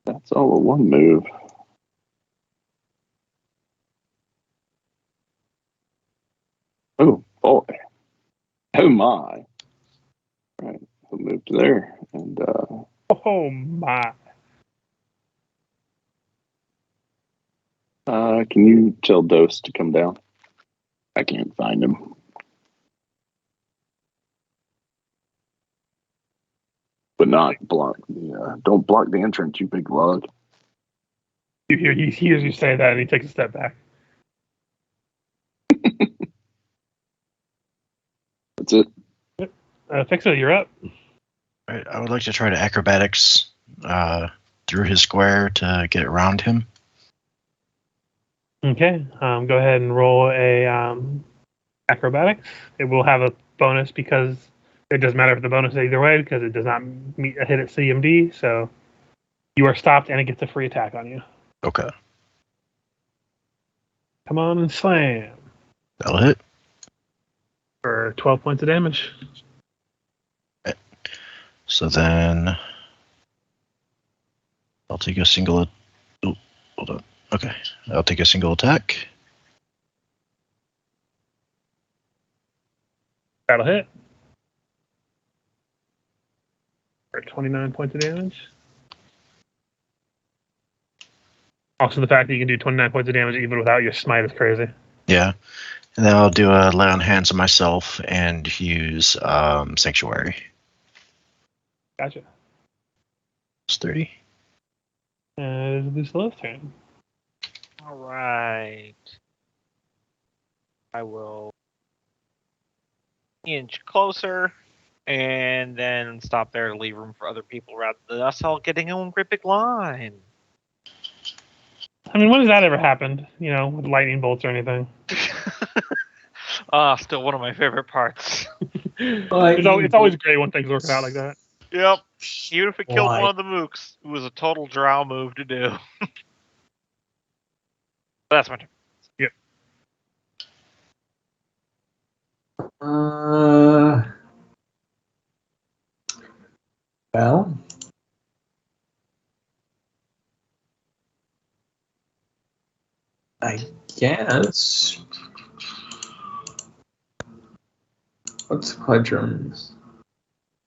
That's all a one move. Oh boy. Oh my. All right. We'll move to there. And Oh my. can you tell Dose to come down? I can't find him. But not block the don't block the entrance, you big lug. He hears you say that and he takes a step back. That's it. Fixer, you're up. All right. I would like to try to acrobatics to through his square to get around him. Okay. Go ahead and roll a acrobatics. It will have a bonus because it doesn't matter if the bonus is either way because it does not meet a hit at CMD. So you are stopped and it gets a free attack on you. Okay. Come on and slam That'll hit. for 12 points of damage. So then I'll take a single. Oh, hold on. Okay. I'll take a single attack. That'll hit for 29 points of damage. Also, the fact that you can do 29 points of damage even without your smite is crazy. Yeah. And then I'll do a lay on hands on myself and use Sanctuary. Gotcha. It's 30. And it's Lucilla's turn. All right. I will inch closer and then stop there to leave room for other people rather than us all getting in one great big line. I mean, when has that ever happened? You know, with lightning bolts or anything? Still one of my favorite parts. It's always great when things work out like that. Yep. Even if it killed Why? one of the mooks, it was a total drow move to do. That's my turn. Well, I guess. What's quadrants?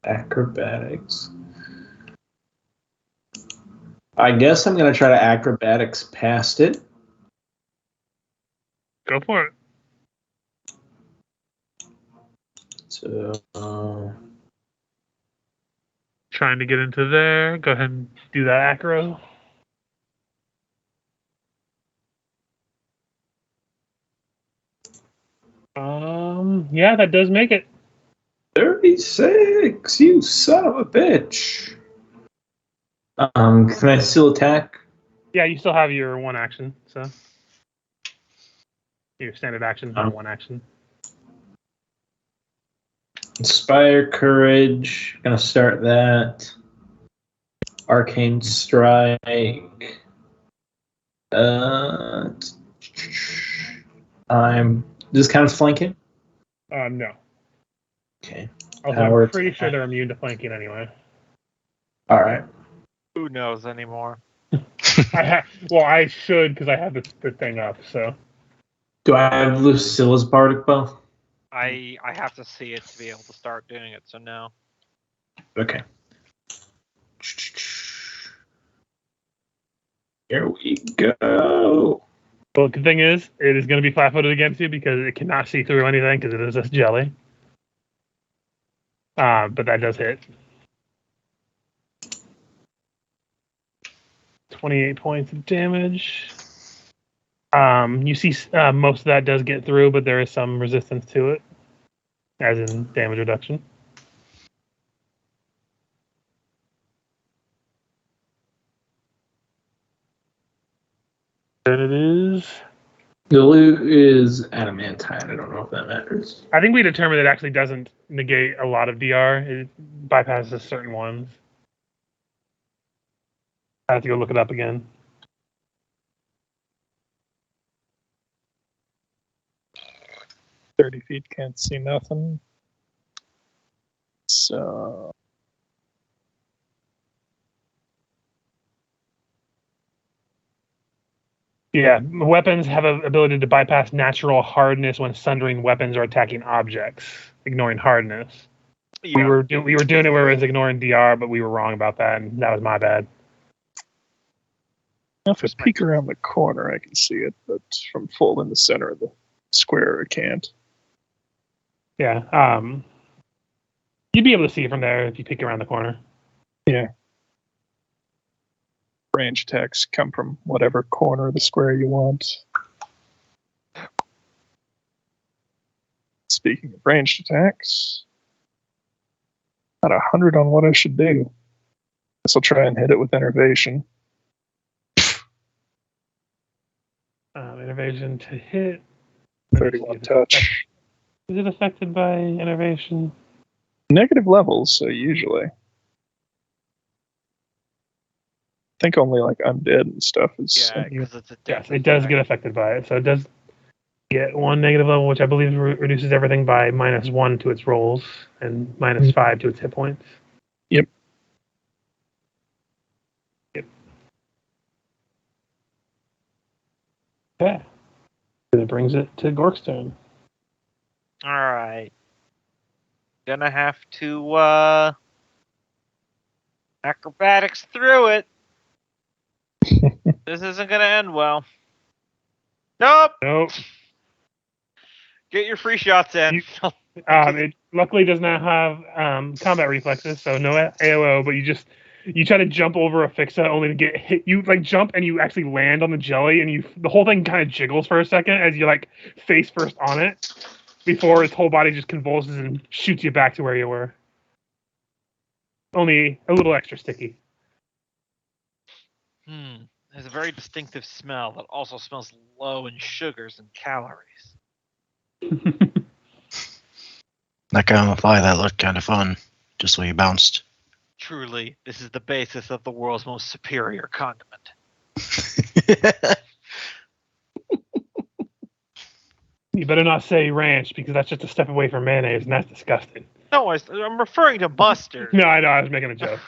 Acrobatics. I guess I'm gonna try to acrobatics past it. Go for it. So Trying to get into there. Go ahead and do that acro. Yeah, that does make it. 36, you son of a bitch. Can I still attack? Yeah, you still have your one action, so your standard action, not one action. Inspire Courage. Gonna start that. Arcane Strike. I'm just kind of flanking. No. Okay. Also, Power I'm pretty sure attack. they're immune to flanking anyway. All right. Who knows anymore? Well, I should because I have the thing up. So Do I have Lucilla's Bardic Bow? I have to see it to be able to start doing it, so no. Okay. Here we go. well, the thing is, it is going to be flat-footed against you because it cannot see through anything because it is just jelly. But that does hit. 28 points of damage. You see most of that does get through, but there is some resistance to it, as in damage reduction. There it is. The loot is adamantine. I don't know if that matters. I think we determined it actually doesn't negate a lot of DR. It bypasses certain ones. I have to go look it up again. "30 feet, can't see nothing." So Yeah, weapons have an ability to bypass natural hardness when sundering weapons or attacking objects, ignoring hardness. Yeah. We were doing it where it was ignoring DR, but we were wrong about that, and that was my bad. if I peek around the corner, I can see it, but from full in the center of the square, I can't. Yeah, you'd be able to see it from there if you peek around the corner. Yeah. Range attacks come from whatever corner of the square you want. Speaking of ranged attacks, not 100 on what I should do. This will try and hit it with Innervation. Innervation to hit. Let me see 31 if it's touch. Is it affected by innervation? Negative levels, so usually. I think only like undead and stuff is. Yeah, because it's a Yes, different it does thing. get affected by it. So it does get 1 negative level, which I believe reduces everything by -1 to its rolls and -5 to its hit points. Yep. Okay. And it brings it to Gork's turn. All right. Gonna have to acrobatics through it. This isn't gonna end well. Nope. Nope. Get your free shots in. It luckily does not have combat reflexes, so no AOO. But you try to jump over a fixa only to get hit. You like jump and you actually land on the jelly, and the whole thing kind of jiggles for a second as you like face first on it before its whole body just convulses and shoots you back to where you were. Only a little extra sticky. There's a very distinctive smell that also smells low in sugars and calories. That guy on the fly, that looked kind of fun. Just the way he bounced. Truly, this is the basis of the world's most superior condiment. You better not say ranch because that's just a step away from mayonnaise, and that's disgusting. No, I'm referring to mustard. No, I know. I was making a joke.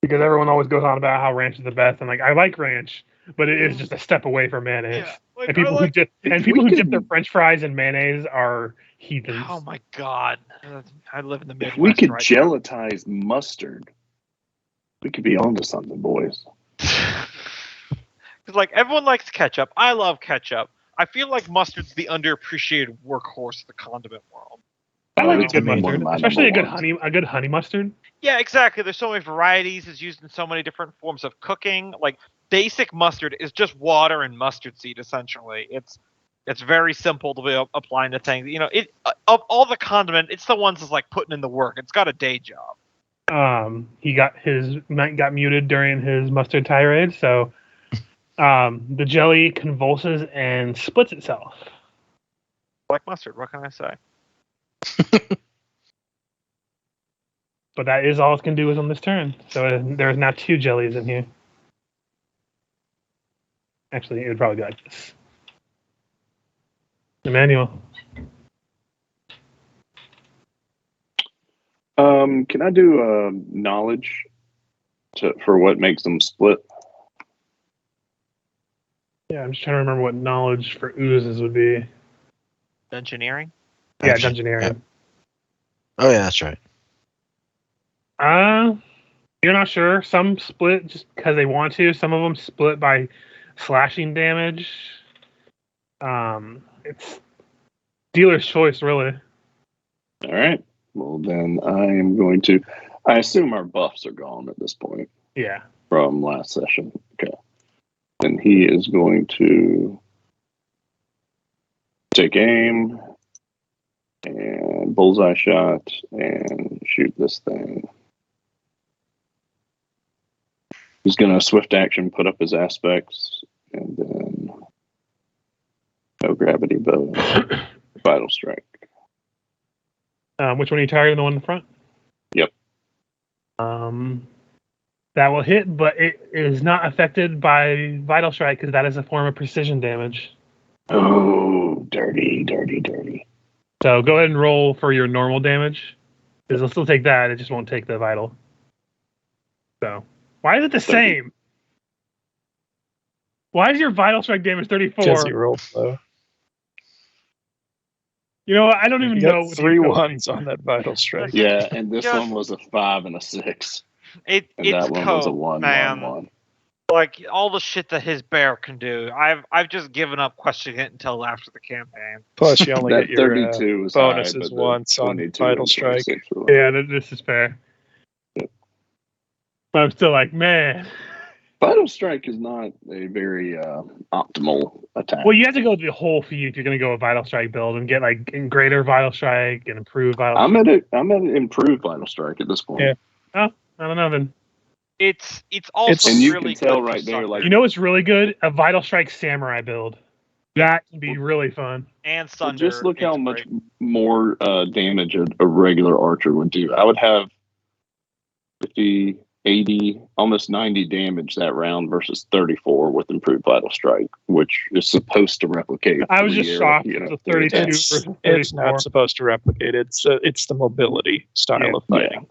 Because everyone always goes on about how ranch is the best, and like I like ranch, but it is just a step away from mayonnaise. Yeah, like, And people who dip their French fries in mayonnaise are heathens. Oh my god! I live in the Midwest. If we could right gelatize mustard, we could be onto something, boys. Because like everyone likes ketchup. I love ketchup. I feel like mustard's the underappreciated workhorse of the condiment world. I like a It's good one of mustard, my especially a number good honey mustard. Yeah, exactly. There's so many varieties. It's used in so many different forms of cooking. Like basic mustard is just water and mustard seed. Essentially, it's very simple to be applying to things. You know, of all the condiment, it's the ones that's like putting in the work. It's got a day job. He got muted during his mustard tirade, so the jelly convulses and splits itself. Like mustard. What can I say? But that is all it can do is on this turn. So there's now 2 jellies in here. Actually, it would probably be like this. Emmanuel. Can I do knowledge for what makes them split? Yeah, I'm just trying to remember what knowledge for oozes would be. Dungeoneering? Yeah, dungeoneering. Yep. Oh yeah, that's right. You're not sure. Some split just because they want to. Some of them split by slashing damage. It's dealer's choice, really. All right. Well, then I am going to. I assume our buffs are gone at this point Yeah. from last session. Okay. And he is going to take aim and bullseye shot and shoot this thing. He's going to swift action, put up his aspects, and then no gravity bow, vital strike. Which one are you targeting? The one in the front? Yep. That will hit, but it is not affected by vital strike because that is a form of precision damage. Oh, dirty, dirty, dirty. So go ahead and roll for your normal damage. Because it'll still take that. It just won't take the vital. So why is it the same? Why is your vital strike damage 34? Because he rolled low. You know what? I don't even You got know. 3 ones on that vital strike. Yeah, and this Just- one was a 5 and a 6. And And it's that one code, was a 1, man. 1, 1. Like all the shit that his bear can do. I've just given up questioning it until after the campaign. Plus, you only That get your 32 was bonuses high, but the once on 22 vital and strike. 26 were low. Yeah, this is fair. But I'm still like, man. Vital strike is not a very optimal attack. Well, you have to go the whole feat if you're going to go a vital strike build and get like greater vital strike and improved vital. I'm at improved vital strike at this point. Yeah. I don't know then. It's also And you really can tell good for right there, Sunder like- You know what's really good? A Vital Strike Samurai build. That can be really fun. and Well, Sunder. just look how it's much great. more damage a regular archer would do. I would have 50, 80, almost 90 damage that round versus 34 with improved vital strike, which is supposed to replicate. I was just 3 shocked. You know, The 3 32 attacks. versus It's 34. not supposed to replicate. It's the mobility style of fighting.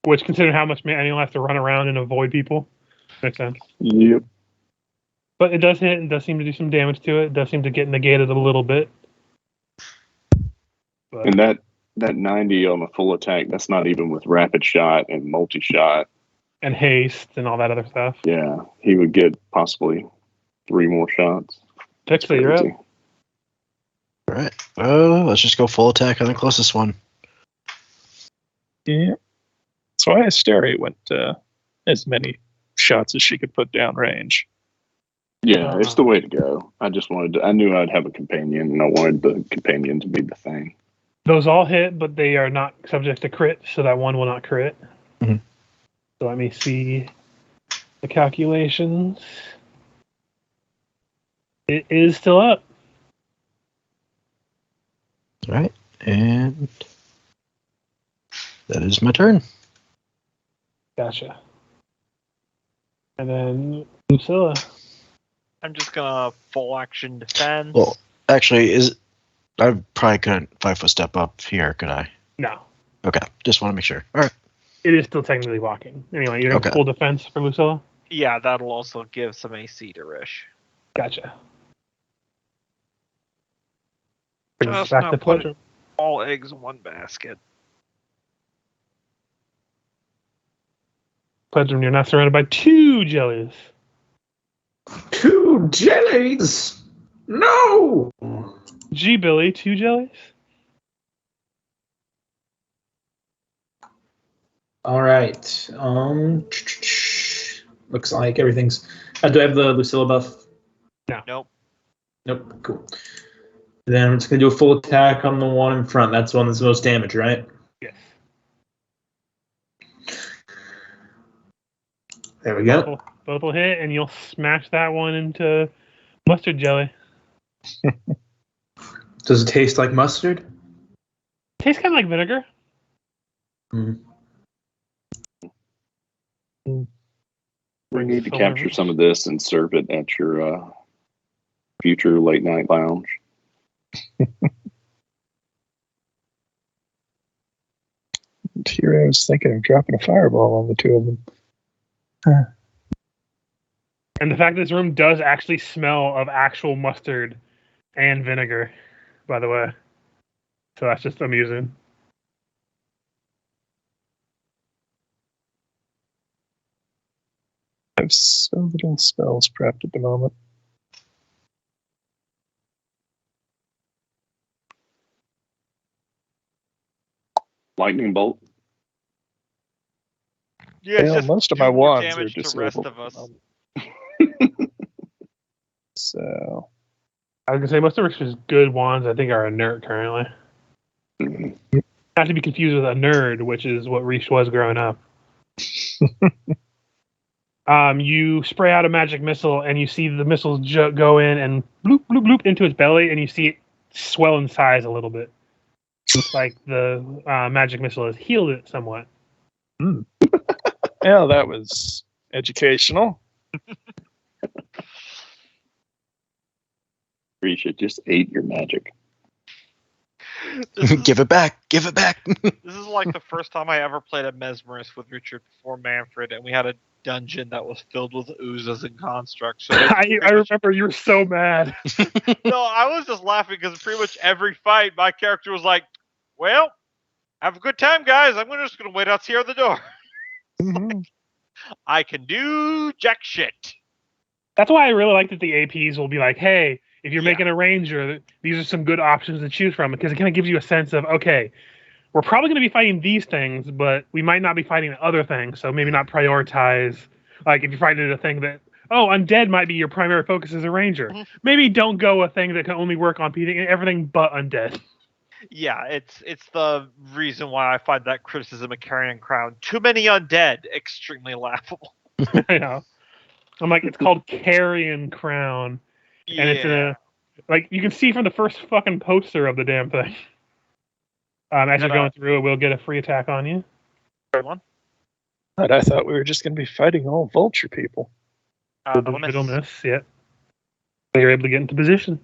Which, considering how much manual has to run around and avoid people, makes sense. Yep. But it does hit and does seem to do some damage to it. It does seem to get negated a little bit. But And that 90 on a full attack, that's not even with rapid shot and multi shot. and haste and all that other stuff. Yeah, he would get possibly 3 more shots. Pixie, you're up. Crazy. All right. Oh, let's just go full attack on the closest one. Yeah. That's why Asteria went as many shots as she could put down range. Yeah, it's the way to go. I just wanted to, I knew I'd have a companion, and I wanted the companion to be the thing. Those all hit, but they are not subject to crit, so that one will not crit. Mhm. So let me see the calculations. It is still up. All right. And that is my turn. Gotcha. And then Lucilla. I'm just gonna full action defense. Well, actually, I probably couldn't 5-foot step up here, could I? No. Okay. Just want to make sure. All right. It is still technically walking. Anyway, you're going Okay. full defense for Lucilla? Yeah, that'll also give some AC to Rish. Gotcha. Brings us Just back not to put Pledrum. All eggs in one basket. Pledrum, you're now surrounded by 2 jellies. 2 jellies! No! Gee, Billy, 2 jellies? All right. Looks like everything's. Do I have the Lucilla buff? Nope. Nope. Cool. Then I'm just gonna do a full attack on the one in front. That's the one that's the most damage, right? Yes. There we go. Both will hit, and you'll smash that one into mustard jelly. Does it taste like mustard? Tastes kind of like vinegar. Mm. We need to capture some of this and serve it at your future late night lounge. Here I was thinking of dropping a fireball on the 2 of them. And the fact that this room does actually smell of actual mustard and vinegar, by the way. So that's just amusing. I have so little spells prepped at the moment. Lightning bolt. Yeah, it's Well, just most of do my more wands are damage to the rest disabled of us. at the moment. So I was going to say, most of Rick's good wands, I think, are inert currently. Mhm. Not to be confused with a nerd, which is what Reese was growing up. You spray out a magic missile, and you see the missiles go in and bloop, bloop, bloop into its belly, and you see it swell in size a little bit. Looks like the magic missile has healed it somewhat. yeah, that was educational. Risha just ate your magic. This is, Give it back. Give it back. this is like the first time I ever played a Mesmerist with Richard before Manfred, and we had a dungeon that was filled with oozes and constructs. So I remember you were so mad. no, I was just laughing because pretty much every fight, my character was like, "Well, have a good time, guys. I'm just going to wait out here at the door. Mhm. I can do jack shit." That's why I really like that the APs will be like, hey, if you're Yeah. making a ranger, these are some good options to choose from, because it kind of gives you a sense of, okay, we're probably going to be fighting these things, but we might not be fighting other things, so maybe not prioritize. Like, if you're fighting a thing that, oh, undead might be your primary focus as a ranger. Mhm. Maybe don't go a thing that can only work on beating everything but undead. Yeah, it's the reason why I find that criticism of Carrion Crown, too many undead, extremely laughable. I know. I'm like, it's called Carrion Crown, and it's in a like you can see from the first fucking poster of the damn thing. As you're going through it, we'll get a free attack on you. Third one. But I thought we were just going to be fighting all vulture people. It'll miss. Yep. You're able to get into position.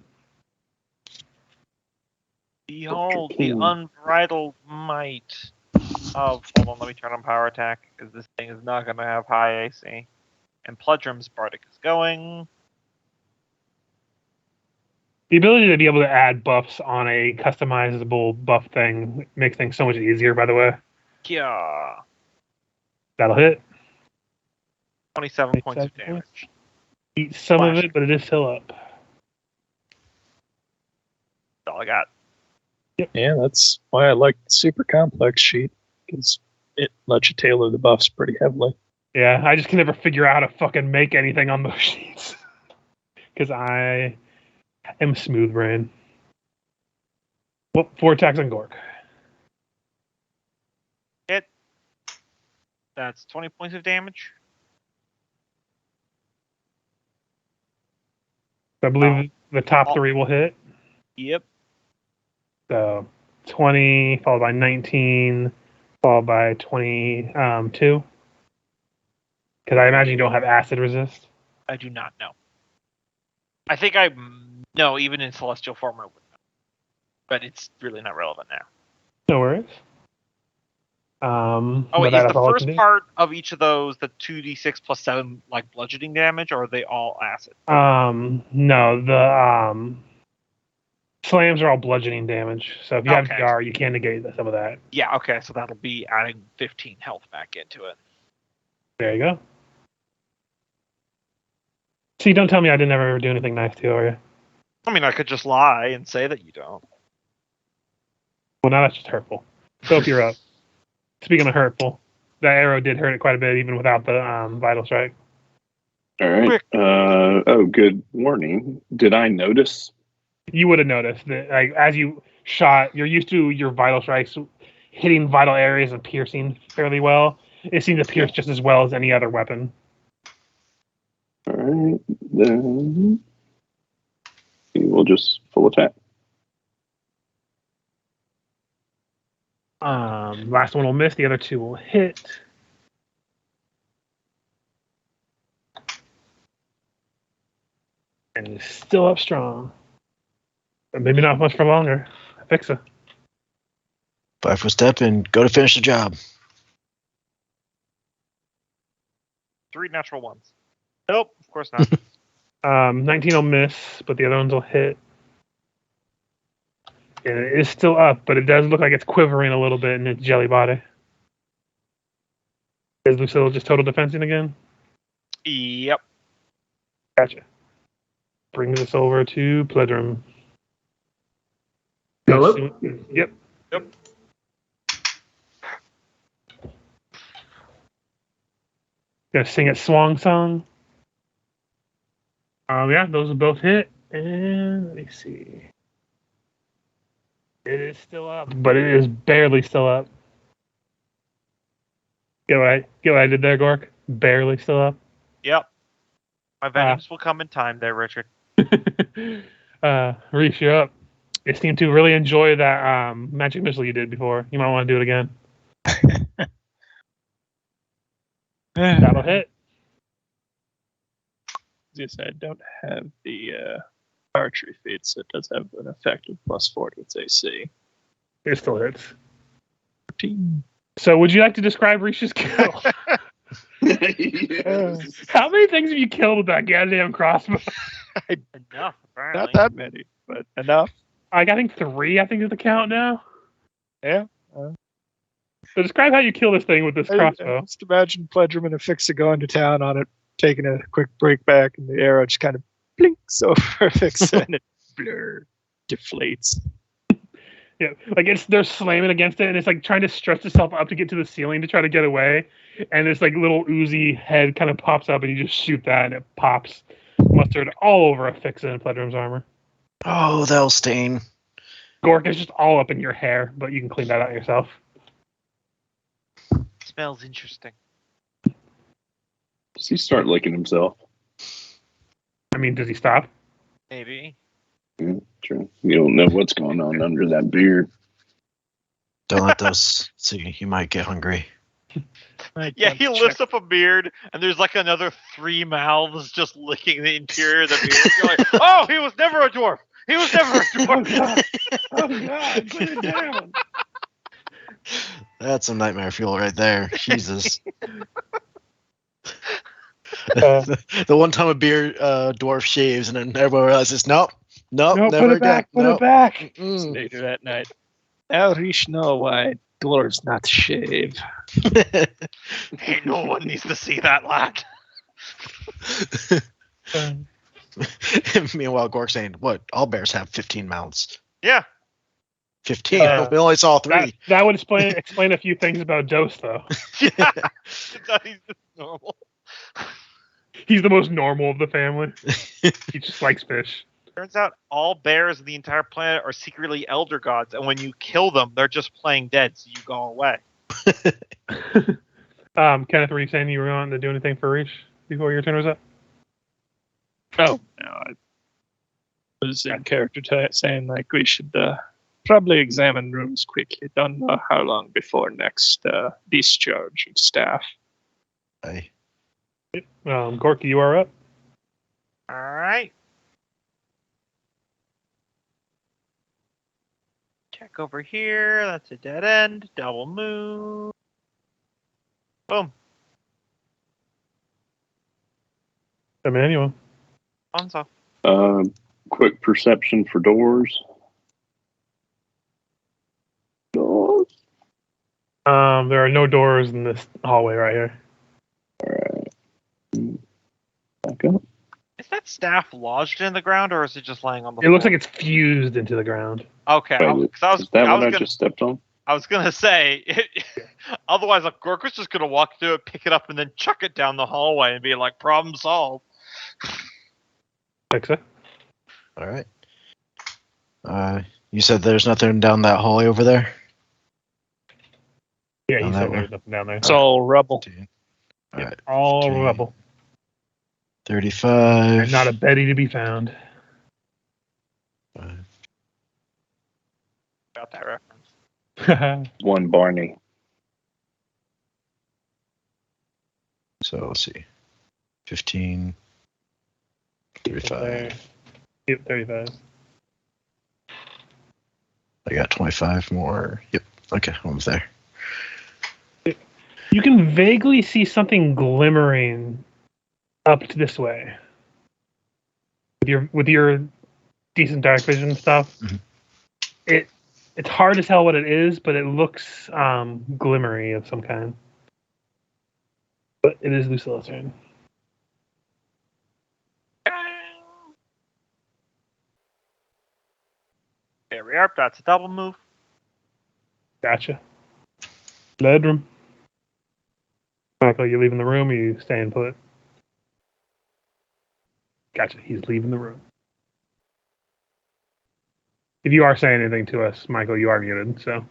Behold the unbridled might of. Hold on, let me turn on power attack because this thing is not going to have high AC. And Pledrum's Bardic is going. The ability to be able to add buffs on a customizable buff thing makes things so much easier, by the way. Yeah. That'll hit. 27 points of damage. Eat some of it, but it is still up. That's all I got. Yep. Yeah, that's why I like the super complex sheet, because it lets you tailor the buffs pretty heavily. Yeah, I just can never figure out how to fucking make anything on those sheets. Because I am smooth brain. Well, 4 attacks on Gork. Hit. That's 20 points of damage. I believe the top 3 will hit. Yep. So 20 followed by 19 followed by 22. Because I imagine you don't have acid resist. I do not know. I think I know even in celestial form I would know. But it's really not relevant now. No worries. Wait, is the first part of each of those the 2d6 plus 7 like bludgeoning damage, or are they all acid? No, the slams are all bludgeoning damage. So if you have DR, you can negate some of that. Yeah, okay, so that'll be adding 15 health back into it. There you go. See, don't tell me I didn't ever do anything nice to you, are you? I mean, I could just lie and say that you don't. Well, now that's just hurtful. Soap, you're up. Speaking of hurtful, that arrow did hurt it quite a bit, even without the vital strike. All right. Good morning. Did I notice? You would have noticed that, like, as you shot, you're used to your vital strikes hitting vital areas and piercing fairly well. It seemed to pierce just as well as any other weapon. All right, then we'll just full attack. Last one will miss. The other 2 will hit. And it's still up strong. But maybe not much for longer. Fixa. 5-foot step and go to finish the job. 3 natural ones. Nope, of course not. 19 will miss, but the other ones will hit. And it is still up, but it does look like it's quivering a little bit in its jelly body. Is Lucille just total defensing again? Yep. Gotcha. Bring this over to Pledrum. Hello? Yep. Gonna sing its swan song. Yeah, those will both hit. And let me see. It is still up, but it is barely still up. Get what I did there, Gork? Barely still up. Yep. My vengeance will come in time there, Richard. Reese, you're up. You seem to really enjoy that magic missile you did before. You might want to do it again. That'll hit. Yes, I don't have the archery feat, so it does have an effect of +4 to its AC. It still hits. 14. So, would you like to describe Reese's kill? Yes. How many things have you killed with that goddamn crossbow? Enough, apparently. Not that many, but enough. I think 3. I think is the count now. Yeah. So, describe how you kill this thing with this crossbow. Just imagine Pledrum and Afixa going to town on it, taking a quick break back, and the arrow just kind of blinks over Afixa, and it blur deflates. Yeah, like they're slamming against it, and it's like trying to stretch itself up to get to the ceiling to try to get away, and this like little oozy head kind of pops up, and you just shoot that, and it pops mustard all over Afixa and Pledrum's armor. Oh, that'll stain. Gork is just all up in your hair, but you can clean that out yourself. Smells interesting. Does he start licking himself? I mean, does he stop? Maybe. Yeah, true. You don't know what's going on under that beard. Don't let those see. You might get hungry. Yeah, he lifts up a beard, and there's like another 3 mouths just licking the interior of the beard. You're like, oh, he was never a dwarf. He was never a dwarf. Oh God, put it down. That's some nightmare fuel right there. Jesus. Uh, The one time a beer dwarf shaves, and then everyone realizes, nope, no, never put it again. back. Put Nope. it back. Mm-mm. Later that night. Now Rish know why dwarves not shave. Hey, no one needs to see that, lad. Meanwhile, Gork saying, "What? All bears have 15 mouths. Yeah. 15. We only saw 3. That would explain a few things about Dose, though. Yeah. He's just normal. He's the most normal of the family. He just likes fish. Turns out all bears on the entire planet are secretly elder gods, and when you kill them, they're just playing dead, so you go away. Kenneth, were you saying you were going to do anything for Reach before your turn was up? No, I was in character saying like we should probably examine rooms quickly. Don't know how long before next discharge of staff. Hey. Gorky, you are up. All right. Check over here. That's a dead end. Double move. Boom. Emmanuel. Onzo. Quick perception for doors. Doors. There are no doors in this hallway right here. Back up. Is that staff lodged in the ground, or is it just laying on the It floor? looks like it's fused into the ground. Okay. Wait, is that what I just stepped on? I was gonna say, otherwise, like, Gork was just gonna walk through it, pick it up, and then chuck it down the hallway and be like, problem solved. Alexa? All right. You said there's nothing down that hallway over there? Yeah, he Down said that there's way. nothing down there. It's all rubble. 15. All Yep, right. all 15, rubble. 35. And not a Betty to be found. Got that reference. One Barney. So let's see. 15. 35. There. Yep, 35. I got 25 more. Yep. Okay, almost there. You can vaguely see something glimmering up this way. With your decent dark vision stuff, Mhm. it's hard to tell what it is, but it looks glimmery of some kind. But it is Lucilla's turn. There we are. That's a double move. Gotcha. Bedroom. Michael, you leaving the room or you staying put? Gotcha. He's leaving the room. If you are saying anything to us, Michael, you are muted, so.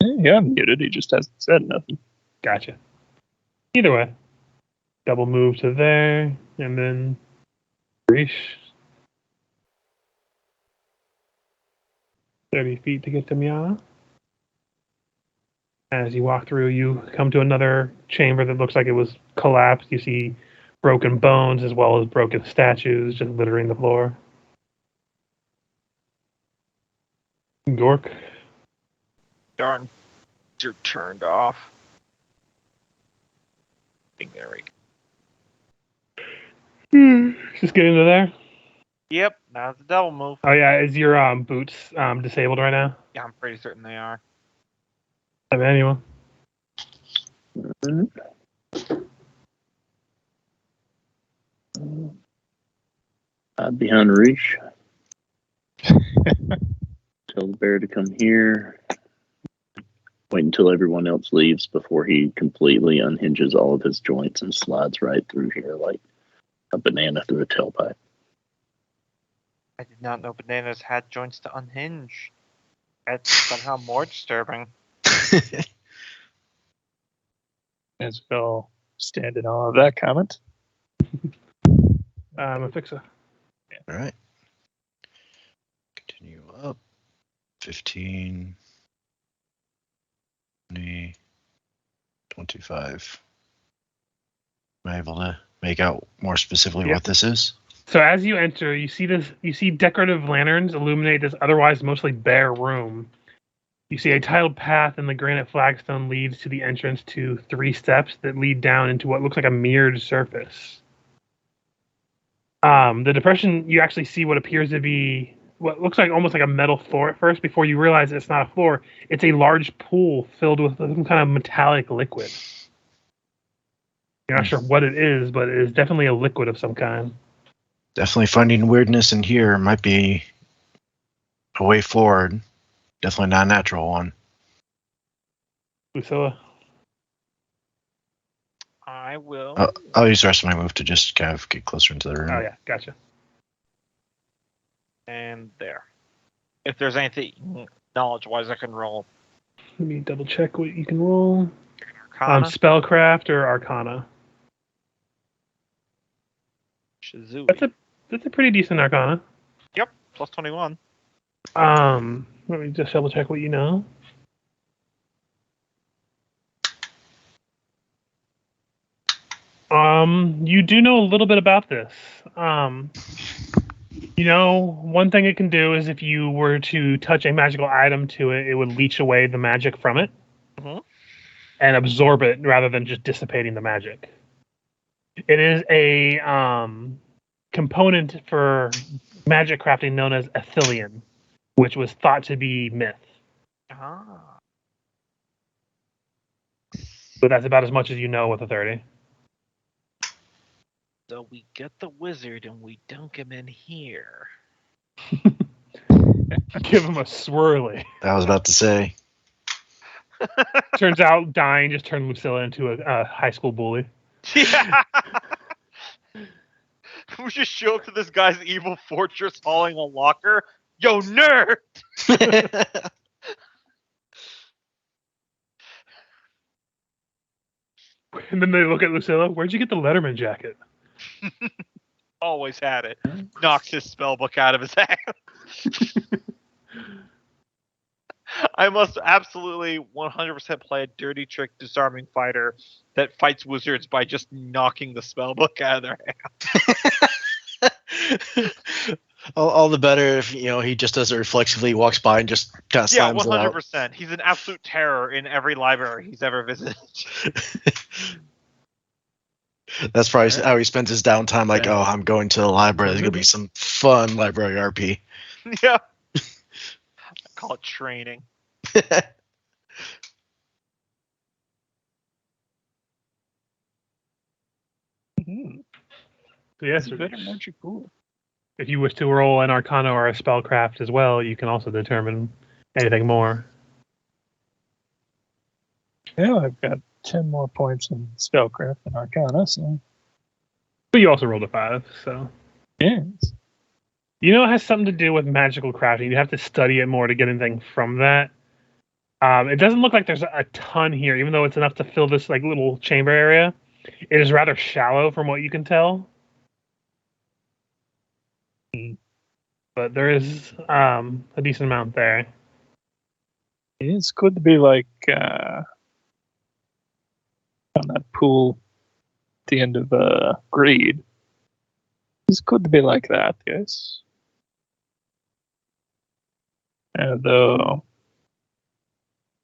Yeah, I'm muted. He just hasn't said nothing. Gotcha. Either way. Double move to there, and then Reach. 30 feet to get to Miana. As you walk through, you come to another chamber that looks like it was collapsed. You see broken bones as well as broken statues just littering the floor. Gork. Darn. You're turned off. There we go. Just get into there. Yep, now's the double move. Oh yeah, is your boots disabled right now? Yeah, I'm pretty certain they are. Emmanuel. Behind Reach. Tell the bear to come here. Wait until everyone else leaves before he completely unhinges all of his joints and slides right through here like a banana through a tailpipe. I did not know bananas had joints to unhinge. That's somehow more disturbing. As we all stand in awe of that comment. I'm a fixer. All right. Continue up. 15, 20, 25. Am I able to make out more specifically Yep. what this is? So as you enter, you see decorative lanterns illuminate this otherwise mostly bare room. You see a tiled path and the granite flagstone leads to the entrance to 3 steps that lead down into what looks like a mirrored surface. The depression, you actually see what appears to be what looks like almost like a metal floor at first before you realize it's not a floor. It's a large pool filled with some kind of metallic liquid. You're not sure what it is, but it is definitely a liquid of some kind. Definitely finding weirdness in here might be a way forward. Definitely not a natural one. Lucilla? I will. I'll use the rest of my move to just kind of get closer into the room. Oh, yeah, gotcha. And there. If there's anything knowledge-wise I can roll. Let me double check what you can roll. Arcana. Spellcraft or Arcana. Shazooey. That's a pretty decent Arcana. Yep, plus 21. Let me just double check what you know. You do know a little bit about this. You know, one thing it can do is if you were to touch a magical item to it, it would leech away the magic from it and absorb it rather than just dissipating the magic. It is a component for magic crafting known as Athelion, which was thought to be myth. Ah. But that's about as much as you know with a 30. So we get the wizard and we dunk him in here. Give him a swirly. I was about to say. Turns out dying just turned Lucilla into a high school bully. Yeah. We just show up to this guy's evil fortress hauling a locker. Yo, nerd! And then they look at Lucilla. Where'd you get the Letterman jacket? Always had it. Knocks his spellbook out of his hand. I must absolutely 100% play a dirty trick disarming fighter that fights wizards by just knocking the spellbook out of their hand. all the better if he just does it reflexively, walks by and just kind of slams it out. 100%. He's an absolute terror in every library he's ever visited. That's probably how he spends his downtime. Like, oh, I'm going to the library. There's gonna be some fun library RP. Yeah. I call it training. So yes, It's a better magic pool. if you wish to roll an Arcana or a Spellcraft as well, you can also determine anything more. Yeah, I've got 10 more points in spellcraft and Arcana, so But you also rolled a 5, so. yes. You know, it has something to do with magical crafting. You have to study it more to get anything from that. It doesn't look like there's a ton here, even though it's enough to fill this like little chamber area. It is rather shallow from what you can tell. But there is a decent amount there. It's good to be like on that pool at the end of Greed. It's good to be like that, yes. Though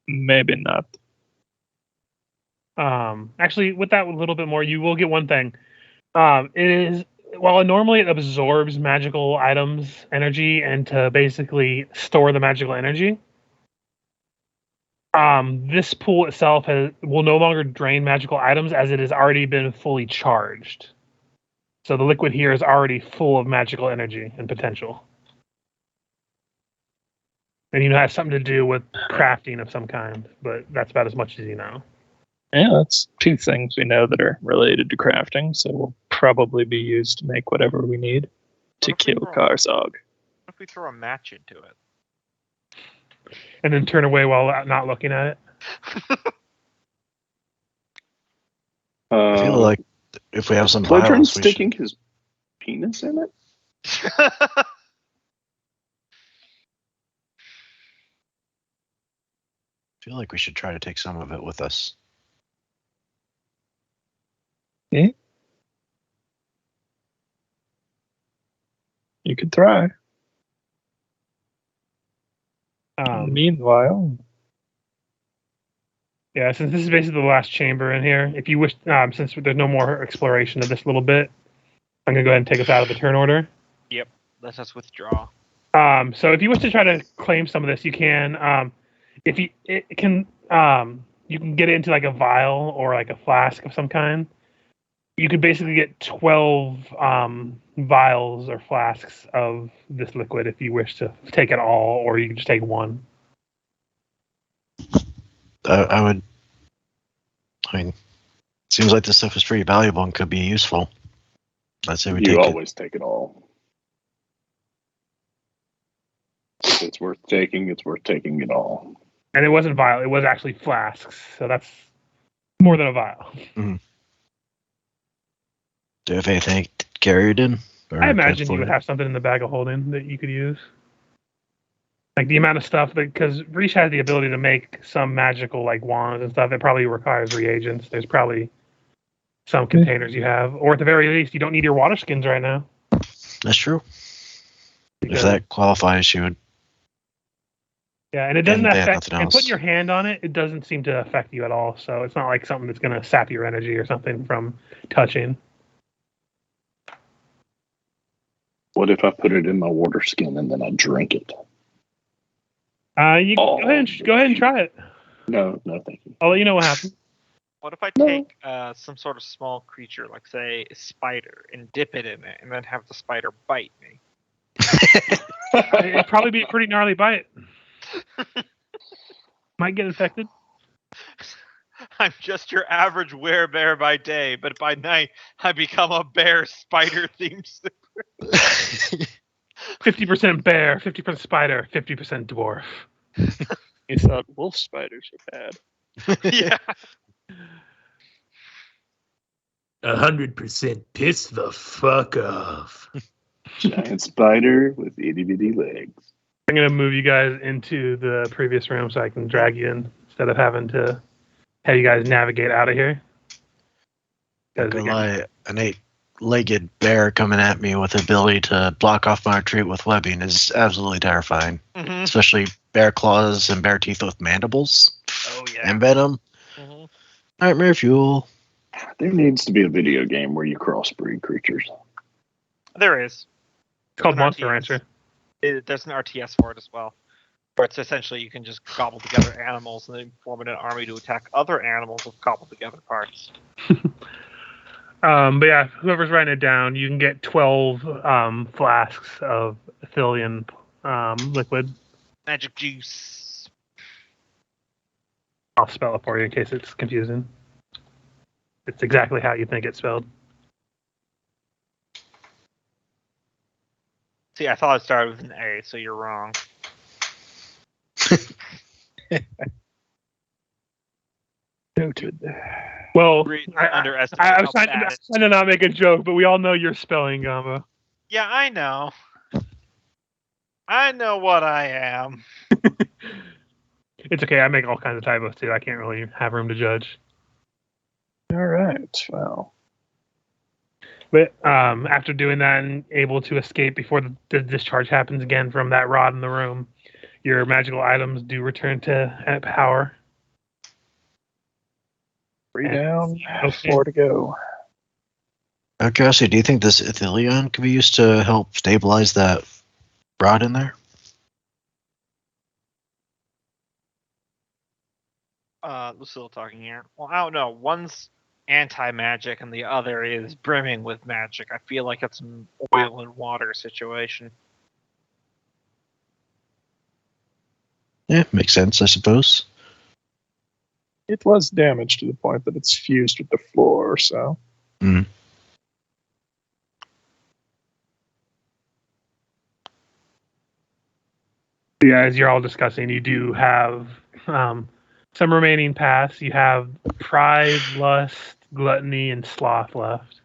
maybe not. Actually, with that a little bit more, you will get one thing. It is while normally it absorbs magical items energy and to basically store the magical energy. This pool itself will no longer drain magical items as it has already been fully charged. So the liquid here is already full of magical energy and potential. And it has something to do with crafting of some kind, but that's about as much as you know. Yeah, that's 2 things we know that are related to crafting, so we'll probably be used to make whatever we need to kill Karzog. if we throw a match into it? And then turn away while not looking at it. I feel like if we have some Pledrin violence, we sticking should. his penis in it? I feel like we should try to take some of it with us. You could try. Meanwhile, Yeah, since this is basically the last chamber in here, if you wish, since there's no more exploration of this little bit, I'm gonna go ahead and take us out of the turn order. Let's just withdraw. So if you wish to try to claim some of this, you can. If you you can get it into like a vial or like a flask of some kind. You could basically get 12 vials or flasks of this liquid if you wish to take it all, or you can just take one. I would. I mean, seems like this stuff is pretty valuable and could be useful. I'd say we You take always take it all. If it's worth taking, it's worth taking it all. And it wasn't vial; it was actually flasks. So that's more than a vial. it. Do you have anything carried in? Or I imagine you transported? would have something in the bag of holding that you could use. Like the amount of stuff that, because Reach has the ability to make some magical like wands and stuff. It probably requires reagents. There's probably some containers you have, or at the very least, you don't need your water skins right now. That's true. Because, If that qualifies, you would. yeah, and it doesn't and they have affect. nothing And else. putting your hand on it, it doesn't seem to affect you at all. So it's not like something that's going to sap your energy or something from touching. What if I put it in my water skin and then I drink it? You go ahead and try it. No, thank you. I'll let you know what happens. What if I take some sort of small creature, like say a spider, and dip it in it, and then have the spider bite me? It'd probably be a pretty gnarly bite. Might get infected. I'm just your average werebear by day, but by night I become a bear spider themed. 50% bear, 50% spider, 50% dwarf. you thought wolf spiders are bad. Yeah. 100% piss the fuck off. Giant spider with itty bitty legs. I'm going to move you guys into the previous room so I can drag you in instead of having to have you guys navigate out of here. Not gonna lie, an 8-legged bear coming at me with the ability to block off my retreat with webbing is absolutely terrifying. Mm-hmm. Especially bear claws and bear teeth with mandibles Oh yeah. and venom. Mm-hmm. Nightmare fuel. There needs to be a video game where you crossbreed creatures. There is. It's called An Monster RTS. Rancher. There's an RTS for it as well. Where it's essentially you can just gobble together animals and then form an army to attack other animals with cobbled together parts. But yeah, whoever's writing it down, you can get 12 flasks of Athelian liquid. Magic juice. I'll spell it for you in case it's confusing. It's exactly how you think it's spelled. See, I thought it started with an A, so you're wrong. Noted. Well, Greatly I underestimate was how trying bad it- to not make a joke, but we all know you're spelling, Gamba. Yeah, I know. I know what I am. It's okay. I make all kinds of typos too. I can't really have room to judge. All right. Well, But after doing that and able to escape before the discharge happens again from that rod in the room, your magical items do return to power. 3 down, Okay. 4 to go. Out of curiosity, do you think this Ithilion could be used to help stabilize that rod in there? Lucille talking here. Well, I don't know. One's anti-magic and the other is brimming with magic. I feel like it's an oil and water situation. Yeah, makes sense, I suppose. It was damaged to the point that it's fused with the floor, so. Mm. Yeah, as you're all discussing, you do have some remaining paths. You have pride, lust, gluttony, and sloth left.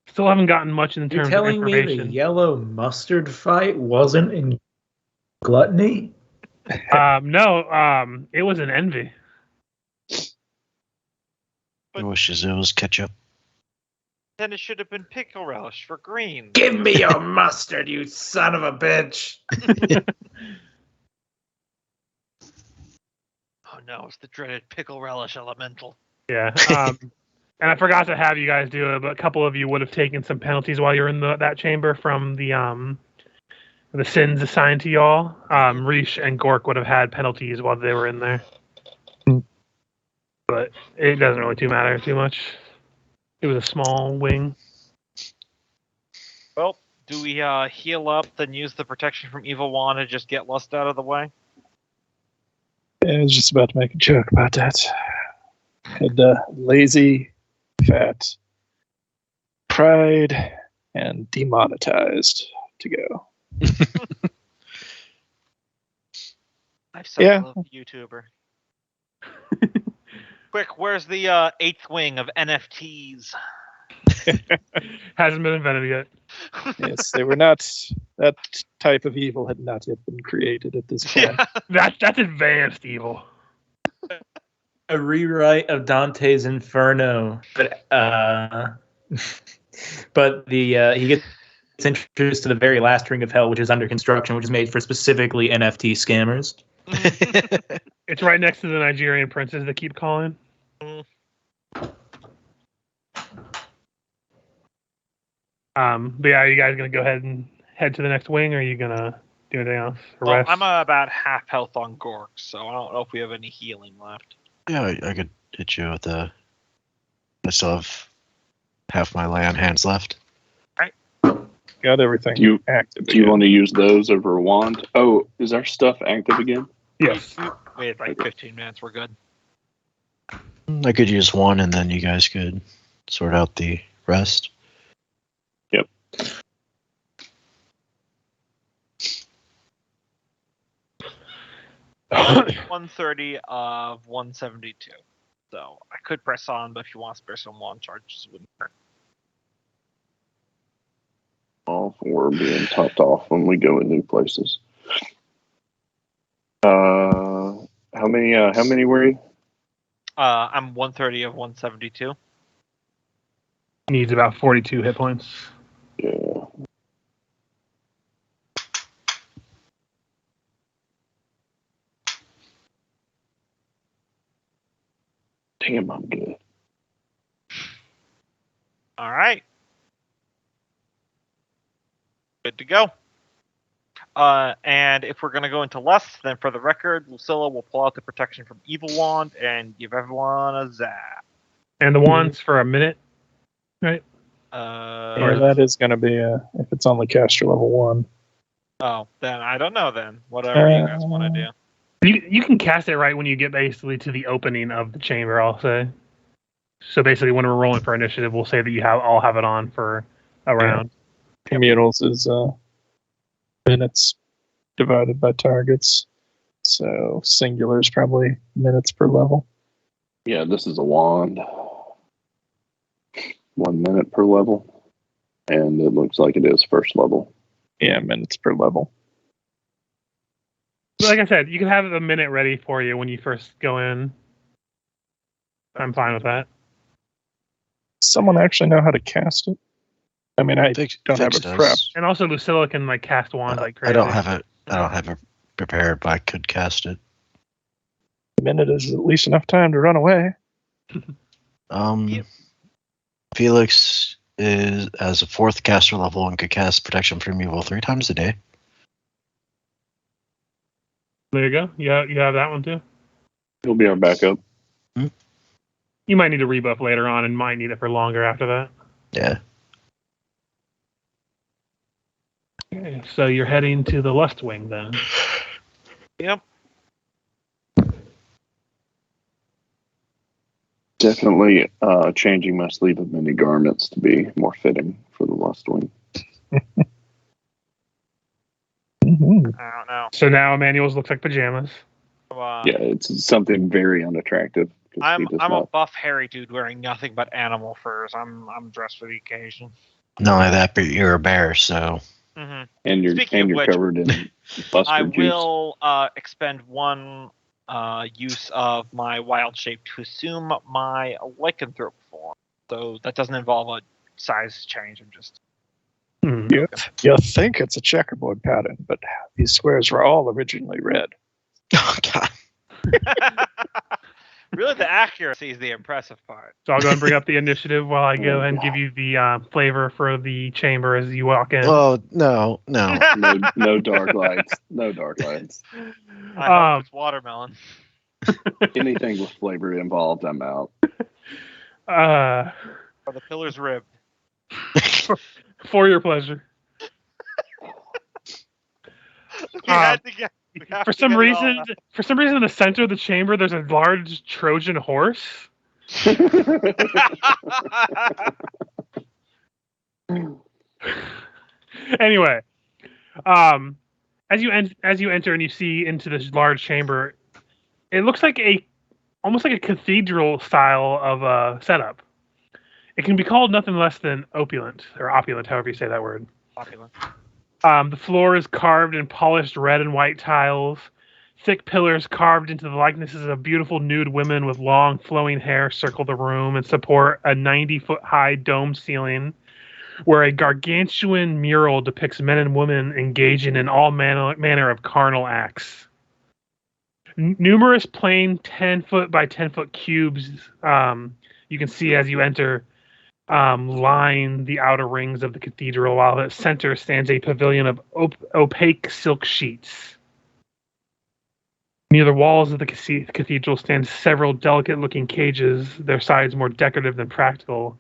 Still haven't gotten much in You're terms of telling me the information. yellow mustard fight wasn't in gluttony? No, it was an envy. I wishes it was ketchup. Then it should have been pickle relish for green. Give me your mustard, you son of a bitch! Oh no, it's the dreaded pickle relish elemental. Yeah. And I forgot to have you guys do it, but a couple of you would have taken some penalties while you're in that chamber from the sins assigned to y'all. Reesh and Gork would have had penalties while they were in there. But it doesn't really matter too much. It was a small wing. Well, do we heal up, then use the protection from evil wand and just get lust out of the way? I was just about to make a joke about that. Had lazy, fat, pride, and demonetized to go. I've such Yeah. a love YouTuber. Quick, where's the eighth wing of NFTs? Hasn't been invented yet. Yes, they were not. That type of evil had not yet been created at this point. That's advanced evil. A rewrite of Dante's Inferno, but he gets introduced to the very last ring of hell, which is under construction, which is made for specifically NFT scammers. It's right next to the Nigerian princes that keep calling. But yeah, are you guys gonna go ahead and head to the next wing, or are you gonna do anything else? Well, Rest? I'm about half health on Gork, so I don't know if we have any healing left. Yeah, I could hit you with I still have half my lay on hands left. Got everything Do you- active. Do you again. want to use those over wand? Oh, is our stuff active again? Yes. We had like 15 minutes, we're good. I could use one, and then you guys could sort out the rest. Yep. So 130 of 172. So I could press on, but if you want to spare some wand charges, it wouldn't hurt. Off or being topped off when we go in new places. How many were you? I'm 130 of 172. Needs about 42 hit points. Yeah. Damn, I'm good. All right. Good to go. And if we're going to go into lust, then for the record, Lucilla will pull out the protection from Evil Wand and give everyone a zap. And the wands for a minute, right? Yeah, that is going to be if it's only caster level 1. Oh, then I don't know then. Whatever you guys want to do. You can cast it right when you get basically to the opening of the chamber, I'll say. So basically, when we're rolling for initiative, we'll say that you all have it on for a round. Communals is minutes divided by targets. So singular is probably minutes per level. Yeah, this is a wand. 1 minute per level. And it looks like it is first level. Yeah, minutes per level. Like I said, you can have a minute ready for you when you first go in. I'm fine with that. Someone actually know how to cast it? I mean, I Vix don't have Vix it does. prepped. And also, Lucilla can cast wands like crazy. I don't have it prepared, but I could cast it. A minute is at least enough time to run away. Yep. Felix is as a 4th caster level and could cast protection from evil 3 times a day. There you go. You have that one too. He'll be our backup. You might need a rebuff later on, and might need it for longer after that. Yeah. Okay, so you're heading to the lust wing then. Yep. Definitely changing my sleeve of many garments to be more fitting for the lust wing. I don't know. So now Emmanuel's looks like pajamas. Yeah, it's something very unattractive. 'cause I'm he does a not- buff hairy dude wearing nothing but animal furs. I'm dressed for the occasion. Not only that, but you're a bear, so Hmm and you're Speaking of which, covered in buster I juice. will expend one use of my wild shape to assume my lycanthrope form. So that doesn't involve a size change. I'm just Hmm. You think it's a checkerboard pattern, but these squares were all originally red. oh god. really the accuracy is the impressive part. So I'll go and bring up the initiative while I go and give you the flavor for the chamber as you walk in. Oh no. No dark lights. No dark lights. I hope it's watermelon. Anything with flavor involved, I'm out. Uh, Or the pillar's rib. for your pleasure. We had to get. we have For to some get it all reason, out. in the center of the chamber, there's a large Trojan horse. Anyway, as you enter and you see into this large chamber, it looks like almost like a cathedral style of setup. It can be called nothing less than opulent, however you say that word. Opulent. The floor is carved in polished red and white tiles. Thick pillars carved into the likenesses of beautiful nude women with long flowing hair circle the room and support a 90-foot high dome ceiling where a gargantuan mural depicts men and women engaging in all manner of carnal acts. Numerous plain 10-foot by 10-foot cubes you can see as you enter line the outer rings of the cathedral, while at the center stands a pavilion of opaque silk sheets. Near the walls of the cathedral stand several delicate-looking cages, their sides more decorative than practical.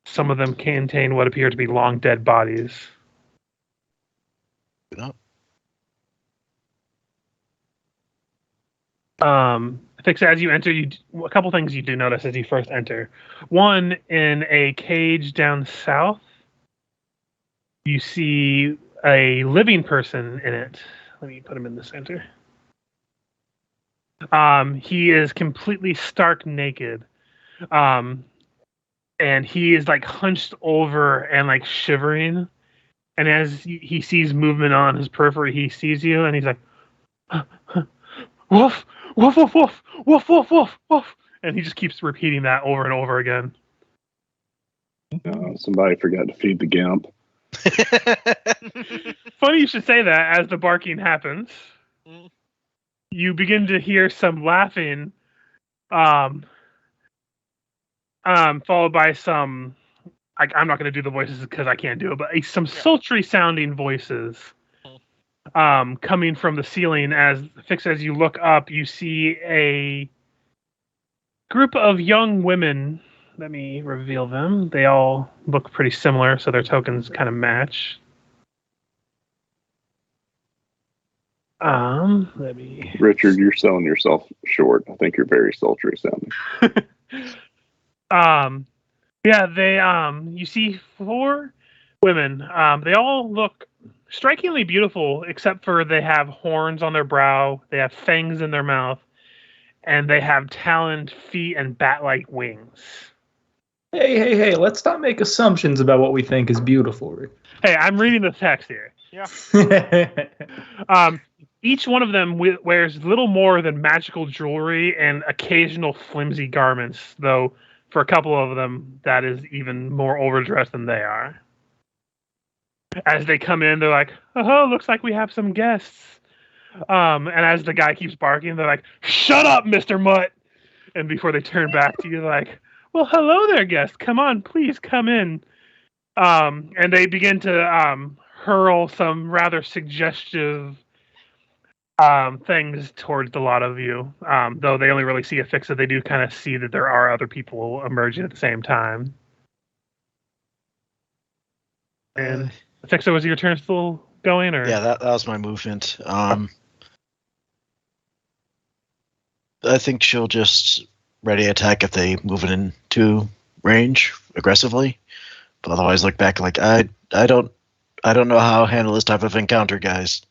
Some of them contain what appear to be long-dead bodies. Fix, as you enter, a couple things you do notice as you first enter. One, in a cage down south, you see a living person in it. Let me put him in the center. He is completely stark naked. And he is like hunched over and like shivering. And as he sees movement on his periphery, he sees you and he's like, woof, woof, woof, woof, woof, woof, woof, woof. And he just keeps repeating that over and over again. Somebody forgot to feed the gimp. Funny you should say that. As the barking happens, you begin to hear some laughing, followed by some. I'm not going to do the voices because I can't do it, but some sultry sounding voices coming from the ceiling. As you look up, you see a group of young women. Let me reveal them. They all look pretty similar, so their tokens kind of match. Let me. Richard, you're selling yourself short. I think you're very sultry sounding. Yeah, they you see 4 women. They all look strikingly beautiful, except for they have horns on their brow, they have fangs in their mouth, and they have taloned feet and bat-like wings. Hey, let's not make assumptions about what we think is beautiful, Rick. Hey, I'm reading the text here. Yeah. Each one of them wears little more than magical jewelry and occasional flimsy garments, though for a couple of them, that is even more overdressed than they are. As they come in, they're like, oh, looks like we have some guests. And as the guy keeps barking, they're like, shut up, Mr. Mutt! And before they turn back to you, they're like, well, hello there, guest. Come on, please come in. And they begin to hurl some rather suggestive things towards the lot of you. Though they only really see Affixa, they do kind of see that there are other people emerging at the same time. And Affixa, was your turn still going? Or Yeah, that was my movement. I think she'll just ready attack if they move it into range aggressively. But otherwise look back like I don't know how to handle this type of encounter, guys.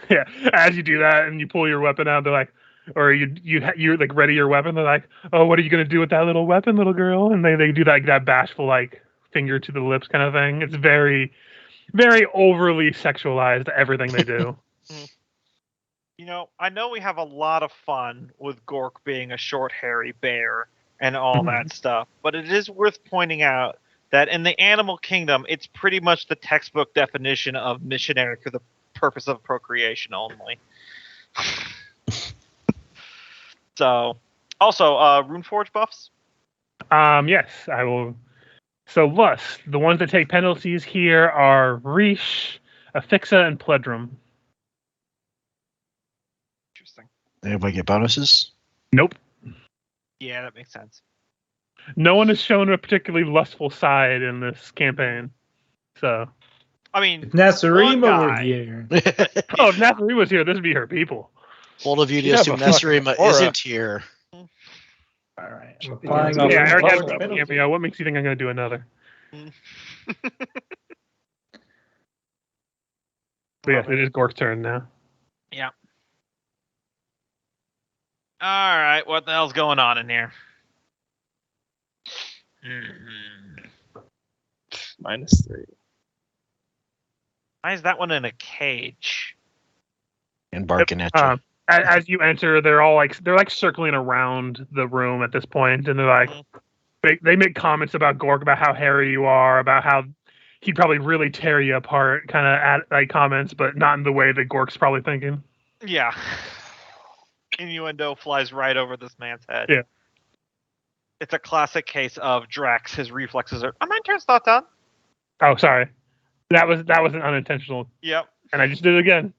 Yeah, as you do that and you pull your weapon out, they're like, or you're like ready your weapon. They're like, oh, what are you gonna do with that little weapon, little girl? And they do that bashful like finger to the lips kind of thing. It's very, very overly sexualized everything they do. I know we have a lot of fun with Gork being a short, hairy bear and all that stuff, but it is worth pointing out that in the animal kingdom, it's pretty much the textbook definition of missionary for the purpose of procreation only. So, also, Runeforge buffs? Yes, I will. So, Lust, the ones that take penalties here are Reesh, Affixa, and Pledrum. Interesting. Anybody get bonuses? Nope. Yeah, that makes sense. No one has shown a particularly lustful side in this campaign. So, I mean, If Nasarima one were guy. here. oh, if Nathalie was here, this would be her people. Bold of you to You have assume a fucking Nesrima aura. isn't here. All right. I'm Yeah, applying yeah, the Yeah, Eric has Runeforge a penalty. cameo. What makes you think I'm going to do another? But yes, it is Gork's turn now. Yeah. All right, what the hell's going on in here? -3. Why is that one in a cage? And barking at you. As you enter, they're like circling around the room at this point, and they're like, they make comments about Gork, about how hairy you are, about how he'd probably really tear you apart, kind of like comments, but not in the way that Gork's probably thinking. Yeah. Innuendo flies right over this man's head. Yeah. It's a classic case of Drax. His reflexes are. My turn's not done. Oh, sorry, that was an unintentional, Yep. and I just did it again.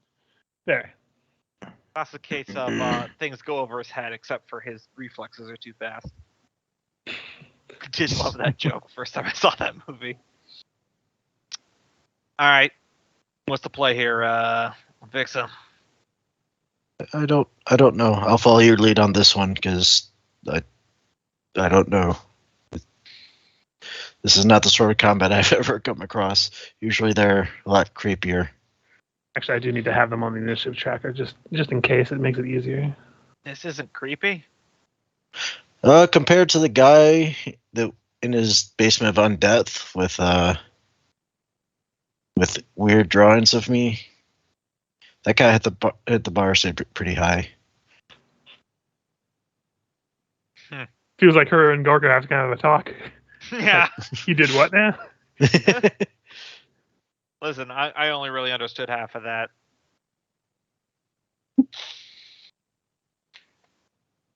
There. Classic case of things go over his head, except for his reflexes are too fast. I did love that joke first time I saw that movie. All right, what's the play here, Vixa? I don't know. I'll follow your lead on this one because I don't know. This is not the sort of combat I've ever come across. Usually they're a lot creepier. Actually, I do need to have them on the initiative tracker just in case it makes it easier. This isn't creepy. Compared to the guy that in his basement of undeath with weird drawings of me, that guy hit the bar pretty high. Feels like her and Gorka have kind of a talk. Yeah. You did what now? Listen, I only really understood half of that.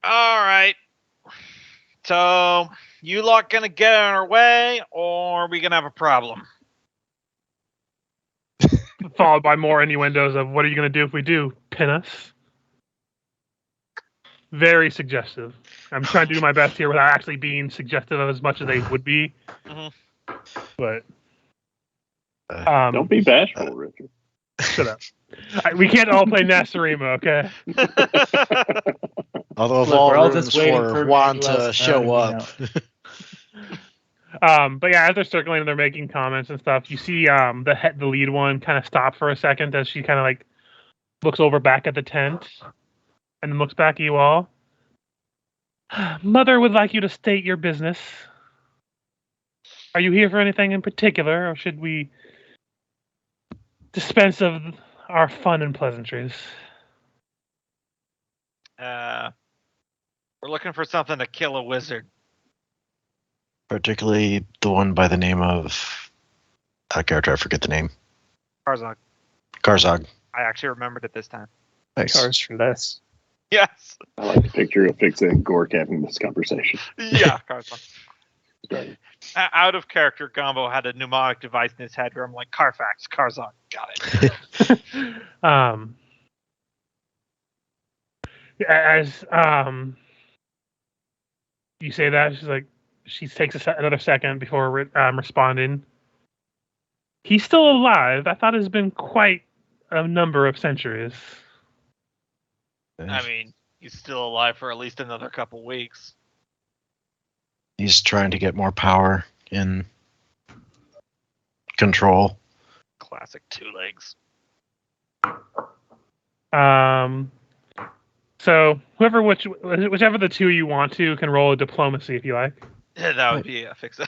All right. So, you lot gonna get in our way, or are we gonna have a problem? Followed by more innuendos of what are you going to do if we do? Pin us? Very suggestive. I'm trying to do my best here without actually being suggestive of as much as they would be. But Don't be bashful, Richard. shut up. We can't all play Nasarima, okay? Although of Look, all we're all rooms just waiting for for Juan Manuel's to turn, show you up. But yeah, as they're circling and they're making comments and stuff, you see the lead one kind of stop for a second as she kind of like looks over back at the tent and then looks back at you all. Mother would like you to state your business. Are you here for anything in particular, or should we dispense of our fun and pleasantries? We're looking for something to kill a wizard. Particularly the one by the name of a character, I forget the name. Karzog. Karzog. I actually remembered it this time. Nice. Cars for less. Yes. I like the picture of Fixa and Gork having this conversation. Yeah, Karzog. Out of character, Gombo had a mnemonic device in his head where I'm like, Carfax, Karzog, got it. As you say that, she's like, she takes another second before responding. He's still alive. I thought it's been quite a number of centuries. I mean, he's still alive for at least another couple weeks. He's trying to get more power in control. Classic two legs. So whichever the two you want to can roll a diplomacy if you like. Yeah, that would be a fix.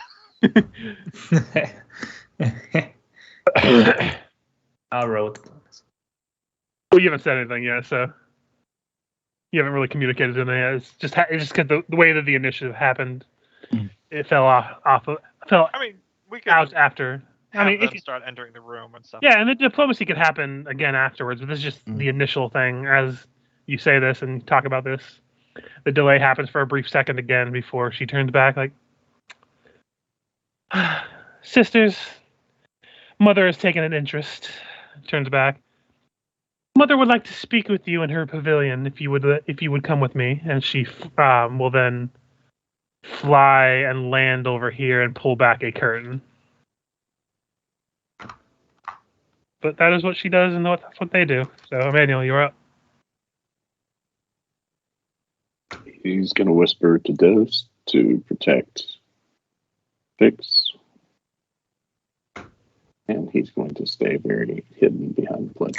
I'll roll with the Well, you haven't said anything yet, so you haven't really communicated anything yet. It's just because the way that the initiative happened, it fell I mean, we could out after. have I mean, them start entering the room and stuff. yeah, and the diplomacy could happen again afterwards, but this is just the initial thing. As you say this and talk about this, the delay happens for a brief second again before she turns back, like, sisters, Mother has taken an interest. Turns back. Mother would like to speak with you in her pavilion if you would come with me, and she will then fly and land over here and pull back a curtain. But that is what she does, and that's what they do. So, Emmanuel, you're up. He's going to whisper to Dose to protect Fix. And he's going to stay very hidden behind the pledge.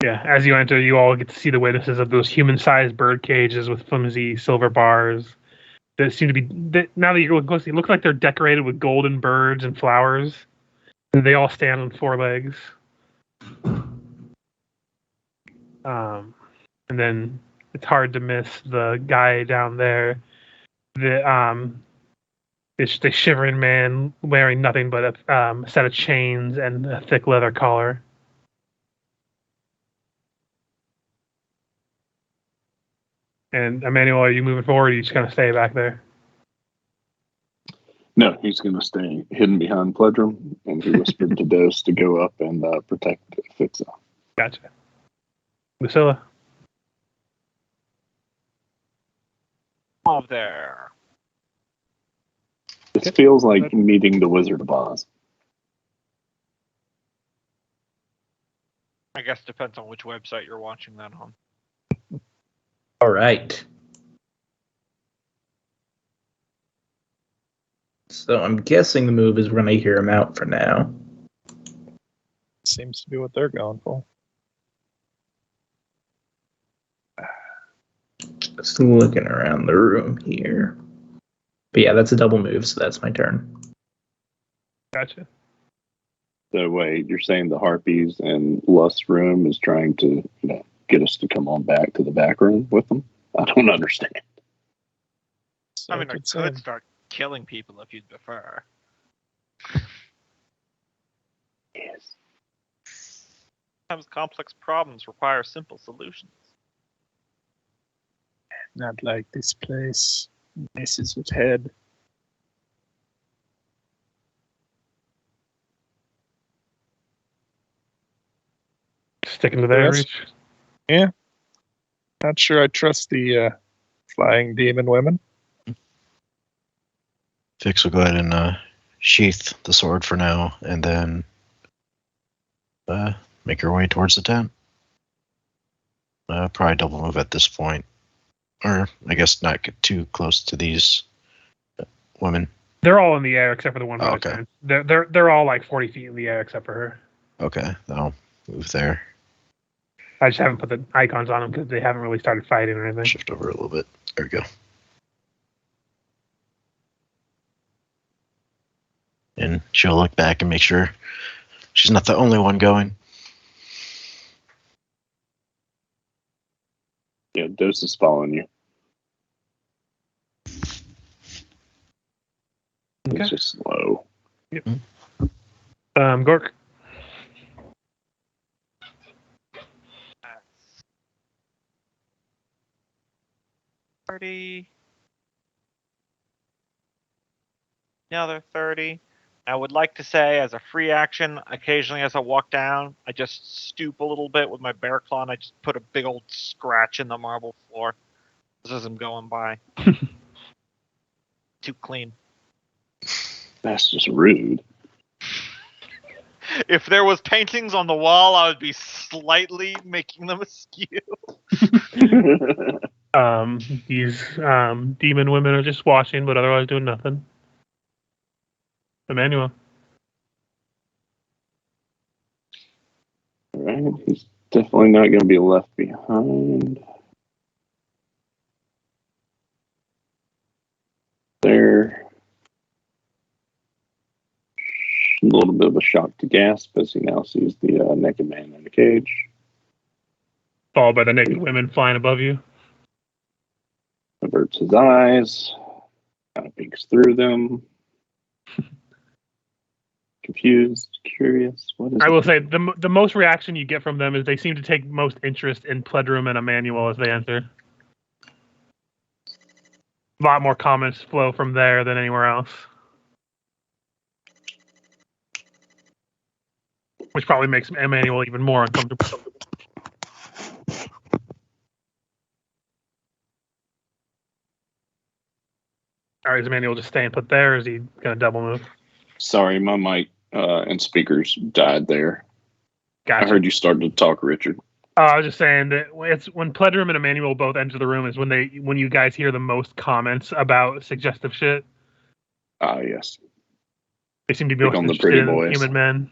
Yeah, as you enter, you all get to see the witnesses of those human-sized bird cages with flimsy silver bars that seem to be, now that you're looking closely, look like they're decorated with golden birds and flowers. And they all stand on four legs. And then it's hard to miss the guy down there. The shivering man wearing nothing but a set of chains and a thick leather collar. And Emmanuel, are you moving forward, or are you just going to stay back there? No, he's going to stay hidden behind Pledrum, and he whispered to Dose to go up and protect Fixa. Gotcha. Lucilla? Over there. This feels like meeting the Wizard of Oz. I guess depends on which website you're watching that on. All right. So I'm guessing the move is we're going to hear him out for now. Seems to be what they're going for. Just looking around the room here. But yeah, that's a double move, so that's my turn. Gotcha. The way you're saying the Harpies and Lust's room is trying to, get us to come on back to the back room with them? I don't understand. I mean, I could start killing people if you'd prefer. Yes. Sometimes complex problems require simple solutions. Not like this place. Messes with head. Sticking to their Yes. reach. Yeah. Not sure I trust the flying demon women. Fix will go ahead and sheath the sword for now, and then make her way towards the tent. Probably double move at this point. Or, I guess not get too close to these women. They're all in the air except for the one who Okay. turns. They're all like 40 feet in the air except for her. Okay, then I'll move there. I just haven't put the icons on them because they haven't really started fighting or anything. Shift over a little bit. There we go. And she'll look back and make sure she's not the only one going. Yeah, Dose is following you. Okay. It's just slow. Gork. That's 30. Another 30. I would like to say, as a free action, occasionally as I walk down, I just stoop a little bit with my bear claw and I just put a big old scratch in the marble floor as I'm going by. Too clean. That's just rude. If there was paintings on the wall, I would be slightly making them askew. These demon women are just watching, but otherwise doing nothing. Emmanuel. He's definitely not going to be left behind. There. A little bit of a shock to gasp as he now sees the naked man in the cage. Followed by the naked women flying above you. Averts his eyes, kind of peeks through them. Confused, curious. What is I it? will say the most reaction you get from them is they seem to take most interest in Pledrum and Emmanuel as they enter. A lot more comments flow from there than anywhere else. Which probably makes Emmanuel even more uncomfortable. Alright, is Emmanuel just staying put there, or is he going to double move? Sorry, my mic and speakers died there. Gotcha. I heard you started to talk, Richard. I was just saying that it's when Pledrum and Emmanuel both enter the room is when you guys hear the most comments about suggestive shit. Ah, yes. They seem to be Pick most on the interested pretty in boys. human men.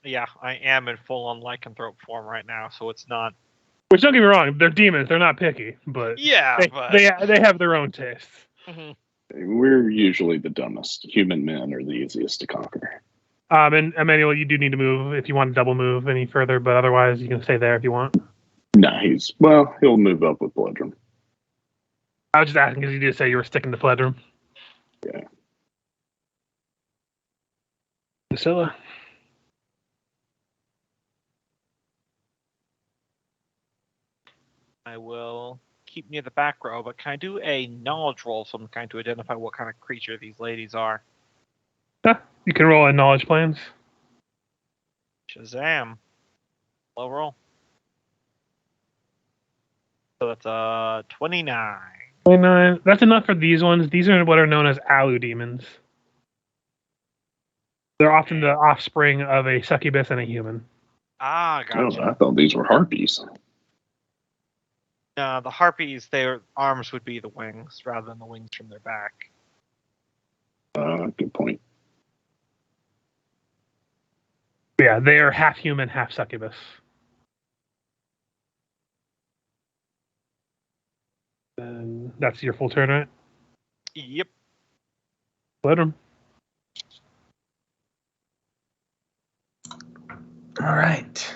Yeah, I am in full-on lycanthrope form right now, so it's not. Which, don't get me wrong, they're demons. They're not picky, but Yeah, they have their own tastes. Mhm. We're usually the dumbest. Human men are the easiest to conquer. And Emmanuel, you do need to move if you want to double move any further, but otherwise you can stay there if you want. Nah, he'll move up with Pledrum. I was just asking because you did say you were sticking to Pledrum. Yeah. Priscilla. I will keep near the back row, but can I do a knowledge roll of some kind to identify what kind of creature these ladies are? You can roll in knowledge plans. Shazam. Low roll. So that's 29. 29. That's enough for these ones. These are what are known as alu demons. They're often the offspring of a succubus and a human. Ah, gotcha. Oh, I thought these were harpies. The harpies, their arms would be the wings rather than the wings from their back. Good point. Yeah, they are half human, half succubus. And that's your full turn, right? Yep. Let them. All right.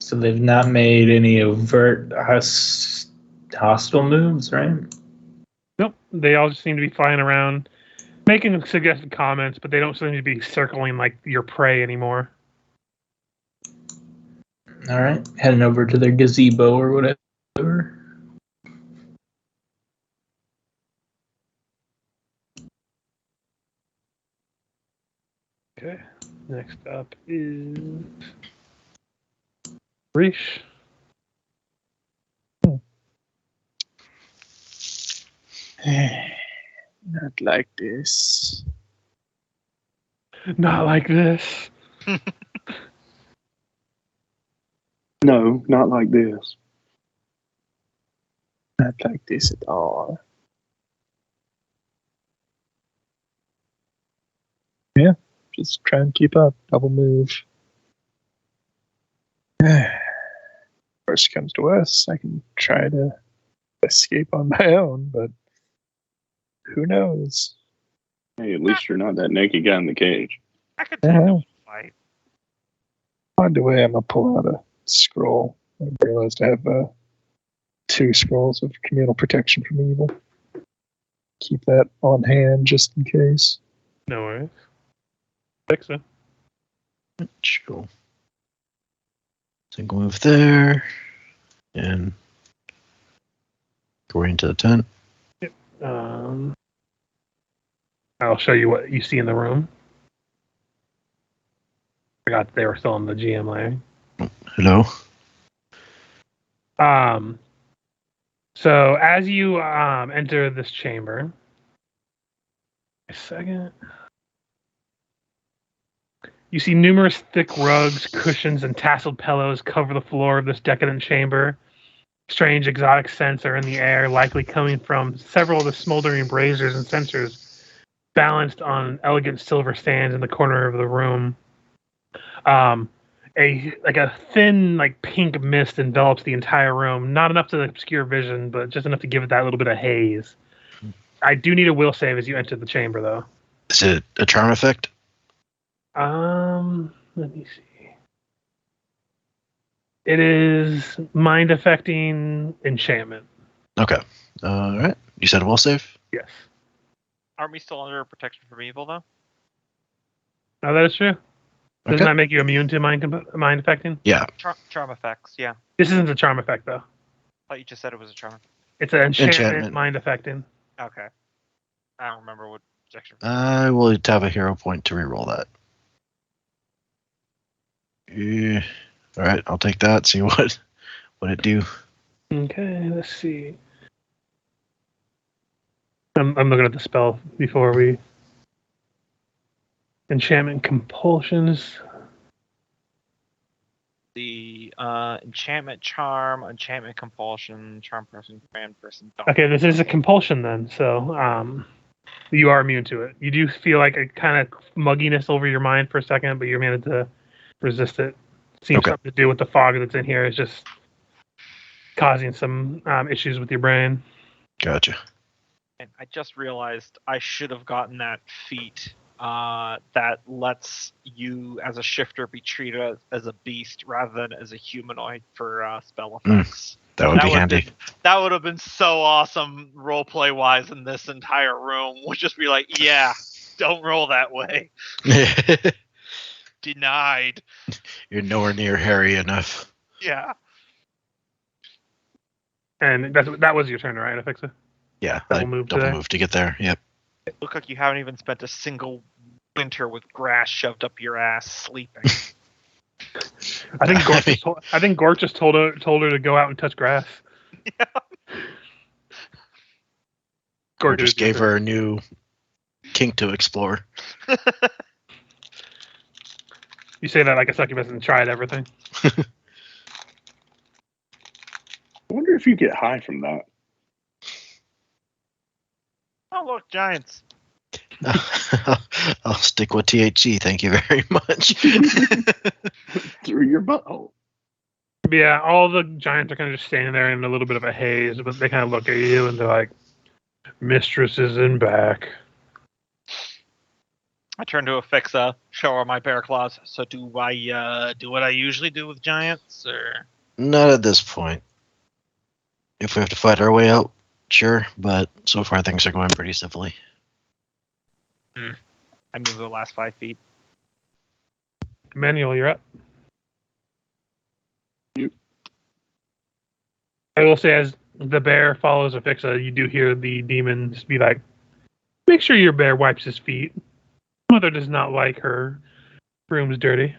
So they've not made any overt hostile moves, right? Nope. They all just seem to be flying around, making suggested comments, but they don't seem to be circling like your prey anymore. All right. Heading over to their gazebo or whatever. Okay. Next up is Reesh. Not like this. Not like this. No, not like this. Not like this at all. Yeah, just try and keep up. Double move. Worst comes to worst, I can try to escape on my own, but who knows? Hey, at least you're not that naked guy in the cage. I could take a fight. On the way, I'm gonna pull out a scroll. I realized I have 2 scrolls of communal protection from evil. Keep that on hand just in case. No worries. Fix it. Cool. Single move there. And go into the tent. I'll show you what you see in the room. Forgot they were still in the GM layer. Hello. So as you enter this chamber, a second, you see numerous thick rugs, cushions, and tasseled pillows cover the floor of this decadent chamber. Strange exotic scents are in the air, likely coming from several of the smoldering braziers and censers balanced on elegant silver stands in the corner of the room. A thin pink mist envelops the entire room. Not enough to obscure vision, but just enough to give it that little bit of haze. I do need a will save as you enter the chamber, though. Is it a charm effect? Let me see. It is mind affecting enchantment. Okay. All right. You said a will save? Yes. Aren't we still under protection from evil, though? Oh, that is true. Doesn't Okay. that make you immune to mind affecting? Yeah. Charm effects, yeah. This isn't a charm effect, though. I thought you just said it was a charm. It's an enchantment. Enchantment. Mind affecting. Okay. I don't remember what section. I will have a hero point to reroll that. Yeah. All right. I'll take that. See what it do. Okay, let's see. I'm looking at the spell before we. Enchantment compulsions. The enchantment charm, enchantment compulsion, charm person, command person. Don't. Okay, this is a compulsion then, so you are immune to it. You do feel like a kind of mugginess over your mind for a second, but you're managed to resist it. Seems Okay. something to do with the fog that's in here. It's just causing some issues with your brain. Gotcha. And I just realized I should have gotten that feat that lets you, as a shifter, be treated as a beast rather than as a humanoid for spell effects. That would be would've handy. That would have been so awesome roleplay wise in this entire room. Would just be like, yeah, don't roll that way. Denied. You're nowhere near hairy enough. Yeah. And that was your turn, right, Afixa? Yeah. Double I move double today? move to get there. Yep. It looked like you haven't even spent a single winter with grass shoved up your ass sleeping. I think Gork just told her to go out and touch grass. Yeah. Or Gork just gave her a new kink to explore. You say that like a succubus and tried everything. I wonder if you get high from that. Oh, look, giants. I'll stick with THC. Thank you very much. Through your butthole. Yeah, all the giants are kind of just standing there in a little bit of a haze, but they kind of look at you and they're like, "Mistress is in back." I turn to Afixa, show her my bear claws. So do I do what I usually do with giants, or? Not at this point. If we have to fight our way out, sure. But so far things are going pretty civilly. I move the last 5 feet. Manuel, you're up. Yep. I will say, as the bear follows Afixa, you do hear the demons be like, "Make sure your bear wipes his feet. Mother does not like her rooms dirty."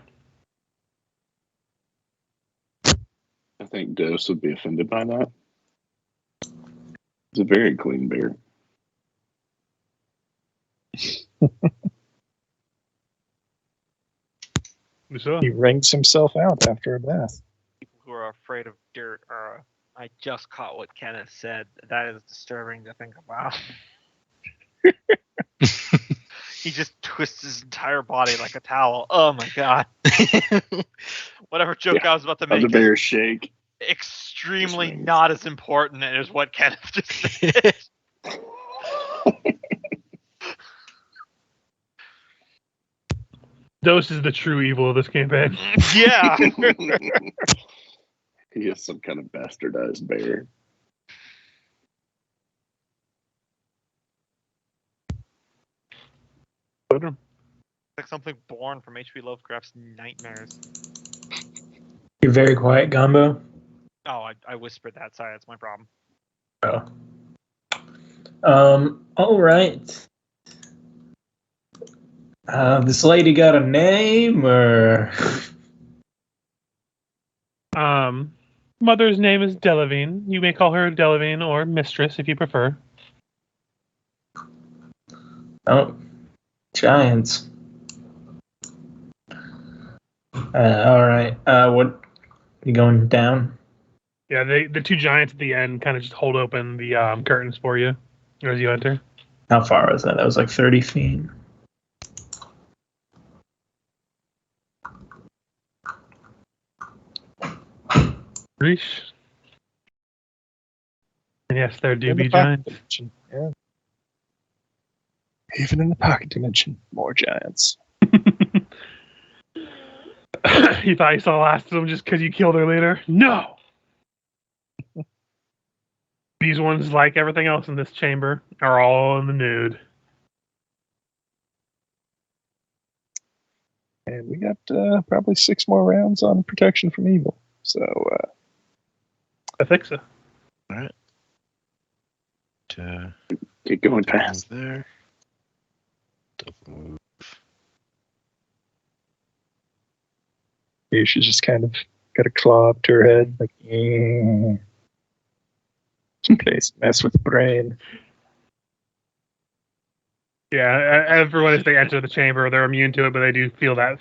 I think Dose would be offended by that. It's a very clean bear. So, He wrings himself out after a bath. People who are afraid of dirt are. I just caught what Kenneth said. That is disturbing to think about. He just twists his entire body like a towel. Oh my god. Whatever joke I was about to How make the is bears shake. extremely Just not as important as what Kenneth just said. Dose is the true evil of this campaign. Yeah. He is some kind of bastardized bear. Like something born from H.P. Lovecraft's nightmares. You're very quiet, Gumbo. Oh, I whispered that. Sorry, that's my problem. Oh. All right. This lady got a name, or Mother's name is Delavine. You may call her Delavine or Mistress if you prefer. oh, giants. All right. What? You going down? Yeah, the two giants at the end kind of just hold open the curtains for you as you enter. How far was that? That was like 30 feet. Reach. And yes, there do In the be pocket giants. dimension, yeah. Even in the pocket dimension, more giants. You thought you saw the last of them just because you killed her later? No! These ones, like everything else in this chamber, are all in the nude. And we got probably 6 more rounds on protection from evil. So, I think so. All right. Keep going fast. There. Double move. yeah, she's just kind of got a claw up to her head, like, Please mess with the brain. Yeah, everyone as they enter the chamber, they're immune to it, but they do feel that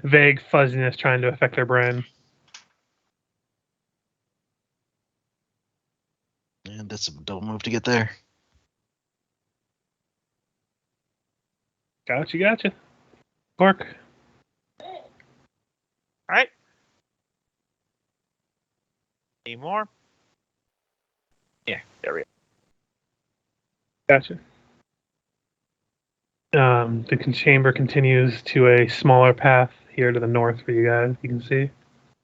vague fuzziness trying to affect their brain. And that's a double move to get there. Gotcha. Cork. All right. Any more? Yeah, there we go. Gotcha. The chamber continues to a smaller path here to the north for you guys. You can see.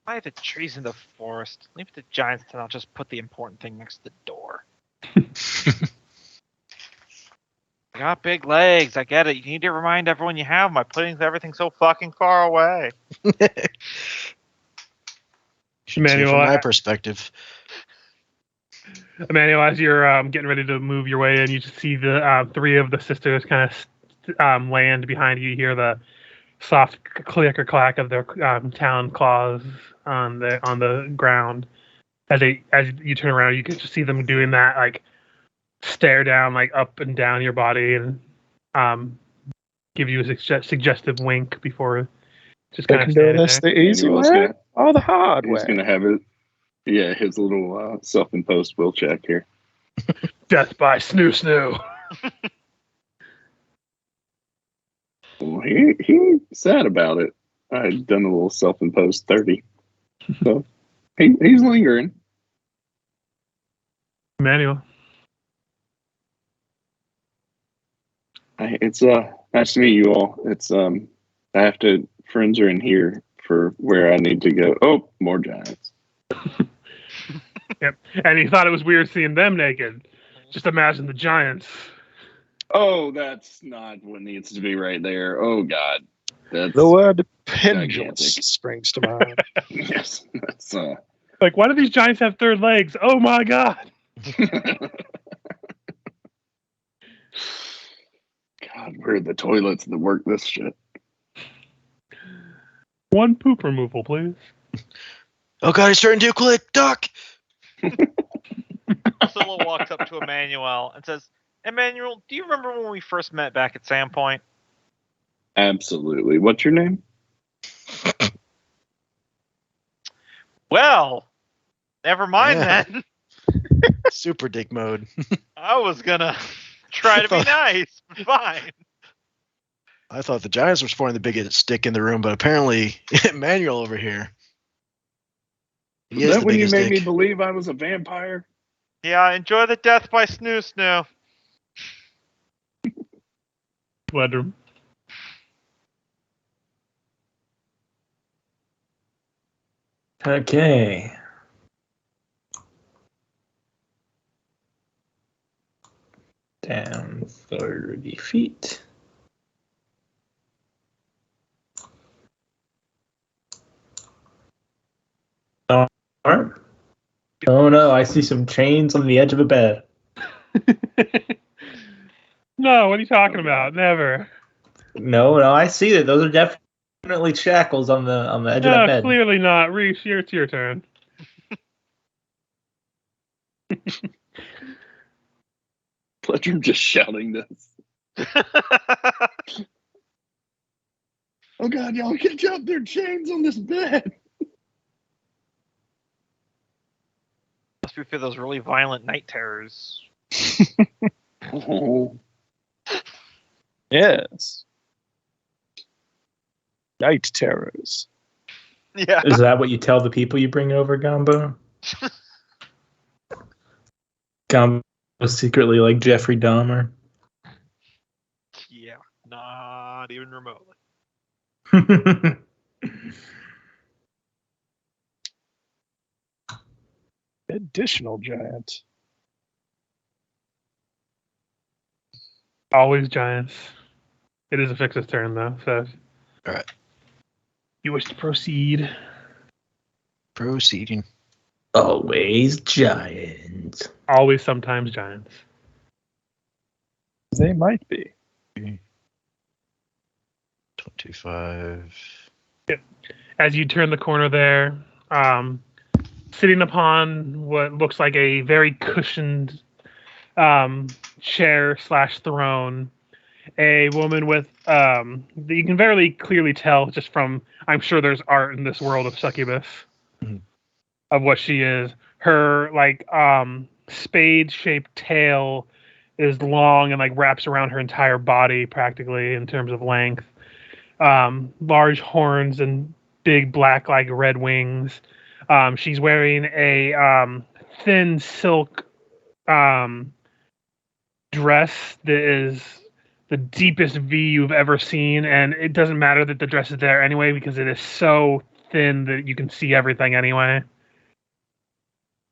Why the trees in the forest? Leave the giants and I'll just put the important thing next to the door. I got big legs. I get it. You need to remind everyone you have them by putting everything so fucking far away. See, Emmanuel, from my perspective. Emmanuel, as you're getting ready to move your way in, you just see the 3 of the sisters kind of land behind you. You hear the soft click or clack of their town claws on the ground. As you turn around, you can just see them doing that, like stare down, like up and down your body, and give you a suggestive wink before just kind They of can do standing this there. the easy Manuel's way gonna- or the hard He's way. gonna have it. Yeah, his little self-imposed will check here. Death by snoo. Well, he sad about it. I had done a little self-imposed 30, so he's lingering. Emmanuel. It's nice to meet you all. It's I have to. Friends are in here for where I need to go. Oh, more giants. Yep. And he thought it was weird seeing them naked. Just imagine the giants. Oh, that's not what needs to be right there. Oh God, that's The word pendulous gigantic. springs to mind. yes. That's Like, why do these giants have 3rd legs? Oh my god! God, where are the toilets that work this shit? 1 poop removal, please. Oh god, he's starting to click. Duck. Scylla walks up to Emmanuel and says, Emmanuel, do you remember when we first met back at Sandpoint? Absolutely. What's your name? Well, never mind Yeah. then. Super dick mode. I was gonna try to be nice, but fine. I thought the Giants were sporting the biggest stick in the room, but apparently Manuel over here. He Is is that the when you biggest made me dick. believe I was a vampire? Yeah, enjoy the death by snoo. Bedroom. Okay. Down 30 feet. Alright. Oh no, I see some chains on the edge of a bed. No, what are you talking about? Never. No, I see that. Those are definitely shackles on the edge of that No, bed. clearly not. Reese, it's your turn. Pledger just shouting this. Oh God, y'all catch up! There are chains on this bed. Must be for those really violent night terrors. Oh, Yes. Night terrors. Yeah. Is that what you tell the people you bring over, Gamba? Gamba was secretly like Jeffrey Dahmer. Yeah. Not even remotely. Additional giant. Always giants. It is a Fix's turn, though, so. All right. You wish to proceed? Proceeding. Always giant. Always, sometimes giants. They might be. 25. As you turn the corner there, sitting upon what looks like a very cushioned chair / throne, a woman with you can very clearly tell just from, I'm sure there's art in this world of succubus of what she is. Her spade shaped tail is long and wraps around her entire body practically in terms of length. Large horns and big black red wings. She's wearing a thin silk dress that is the deepest V you've ever seen, and it doesn't matter that the dress is there anyway because it is so thin that you can see everything anyway.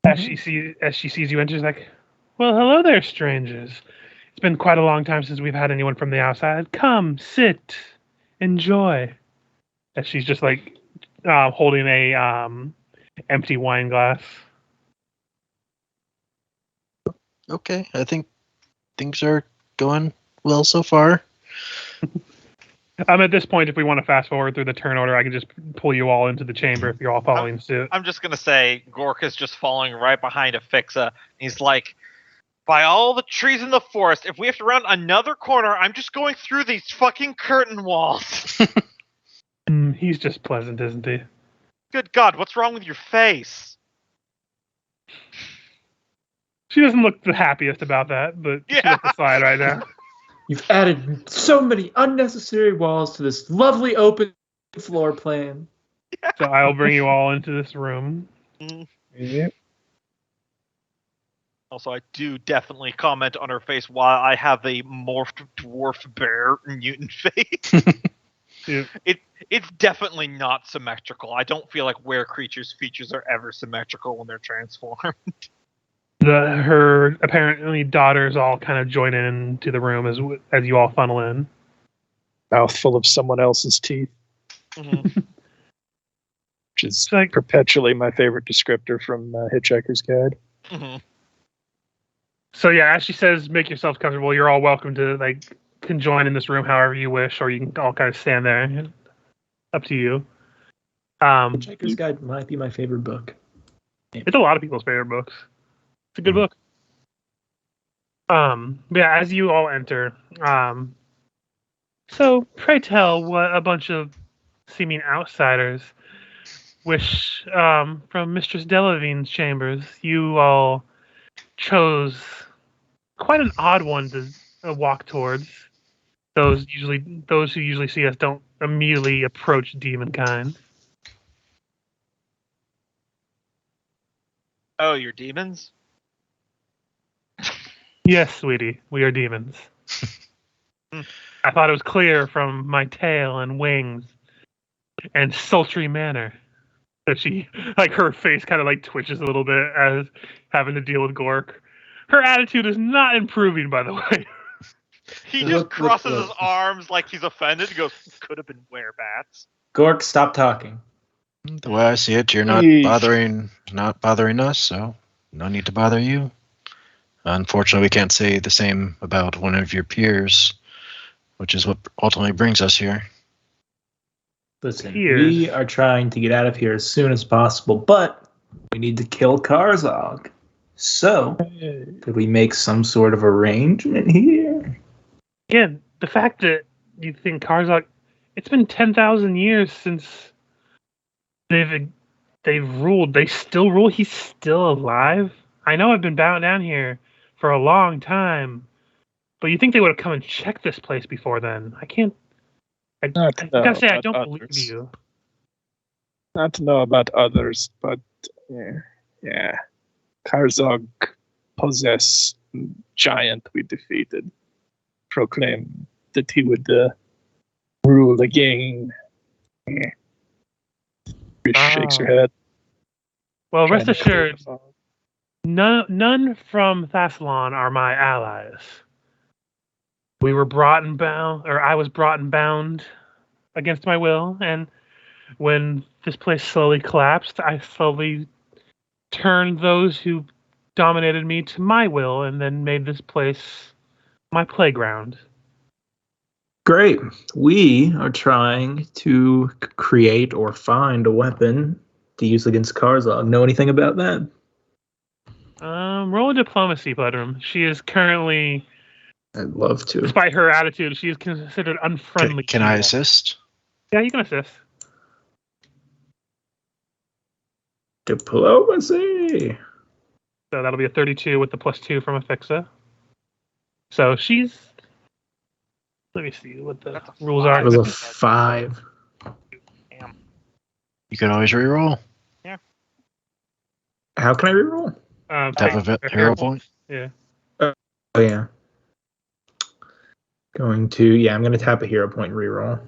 As she sees you enter, she's like, "Well, hello there, strangers. It's been quite a long time since we've had anyone from the outside. Come, sit, enjoy." As she's just holding a empty wine glass. Okay, I think things are going well so far. At this point, if we want to fast forward through the turn order, I can just pull you all into the chamber if you're all following suit. I'm just gonna say Gork is just following right behind Afixa. He's like, by all the trees in the forest, if we have to round another corner, I'm just going through these fucking curtain walls. He's just pleasant, isn't he? Good God, what's wrong with your face? She doesn't look the happiest about that, but she's at the side right now. You've added so many unnecessary walls to this lovely open floor plan. So I'll bring you all into this room. Yep. Also, I do definitely comment on her face while I have a morphed dwarf bear mutant face. Yeah. It's definitely not symmetrical. I don't feel like were creatures' features are ever symmetrical when they're transformed. Her apparently daughters all kind of join in to the room as you all funnel in. Mouthful of someone else's teeth. Mm-hmm. Which is perpetually my favorite descriptor from Hitchhiker's Guide. Mm-hmm. So yeah, as she says, make yourselves comfortable. You're all welcome to can join in this room however you wish, or you can all kind of stand there. Up to you. Hitchhiker's Guide might be my favorite book. It's a lot of people's favorite books. It's a good book. Yeah, as you all enter, so pray tell what a bunch of seeming outsiders wish from Mistress Delavine's chambers. You all chose quite an odd one to walk towards. Those who usually see us don't immediately approach demon kind. Oh, you're demons? Yes, sweetie, we are demons. I thought it was clear from my tail and wings and sultry manner that she, her face kind of twitches a little bit as having to deal with Gork. Her attitude is not improving, by the way. He just crosses his arms like he's offended. He goes, could have been werebats. Gork, stop talking. The way I see it, you're not bothering us, so no need to bother you. Unfortunately, we can't say the same about one of your peers, which is what ultimately brings us here. Listen, we are trying to get out of here as soon as possible, but we need to kill Karzog. So, could we make some sort of arrangement here? Again, the fact that you think Karzog, it's been 10,000 years since they've ruled. They still rule. He's still alive. I know I've been bound down here for a long time, But you think they would have come and checked this place before then? I can't. I gotta say, I don't believe you. Not to know about others, but yeah. Karzog possess giant we defeated. Proclaimed that he would rule again. Yeah. Shakes her head. Well, rest assured, none from Thassalon are my allies. We were brought and bound, or I was brought and bound against my will, and when this place slowly collapsed, I slowly turned those who dominated me to my will, and then made this place my playground. Great. We are trying to create or find a weapon to use against Karzog. Know anything about that? Roll a diplomacy, Budrum. She is currently... I'd love to. Despite her attitude, she is considered unfriendly. Can I assist? Yeah, you can assist. Diplomacy. So that'll be a 32 with the +2 from Afixa. So she's... Let me see what the rules are. It was a 5. Damn. You can always reroll. Yeah. How can I reroll? Have a hero point. Yeah. Oh, yeah. I'm going to tap a hero point and reroll.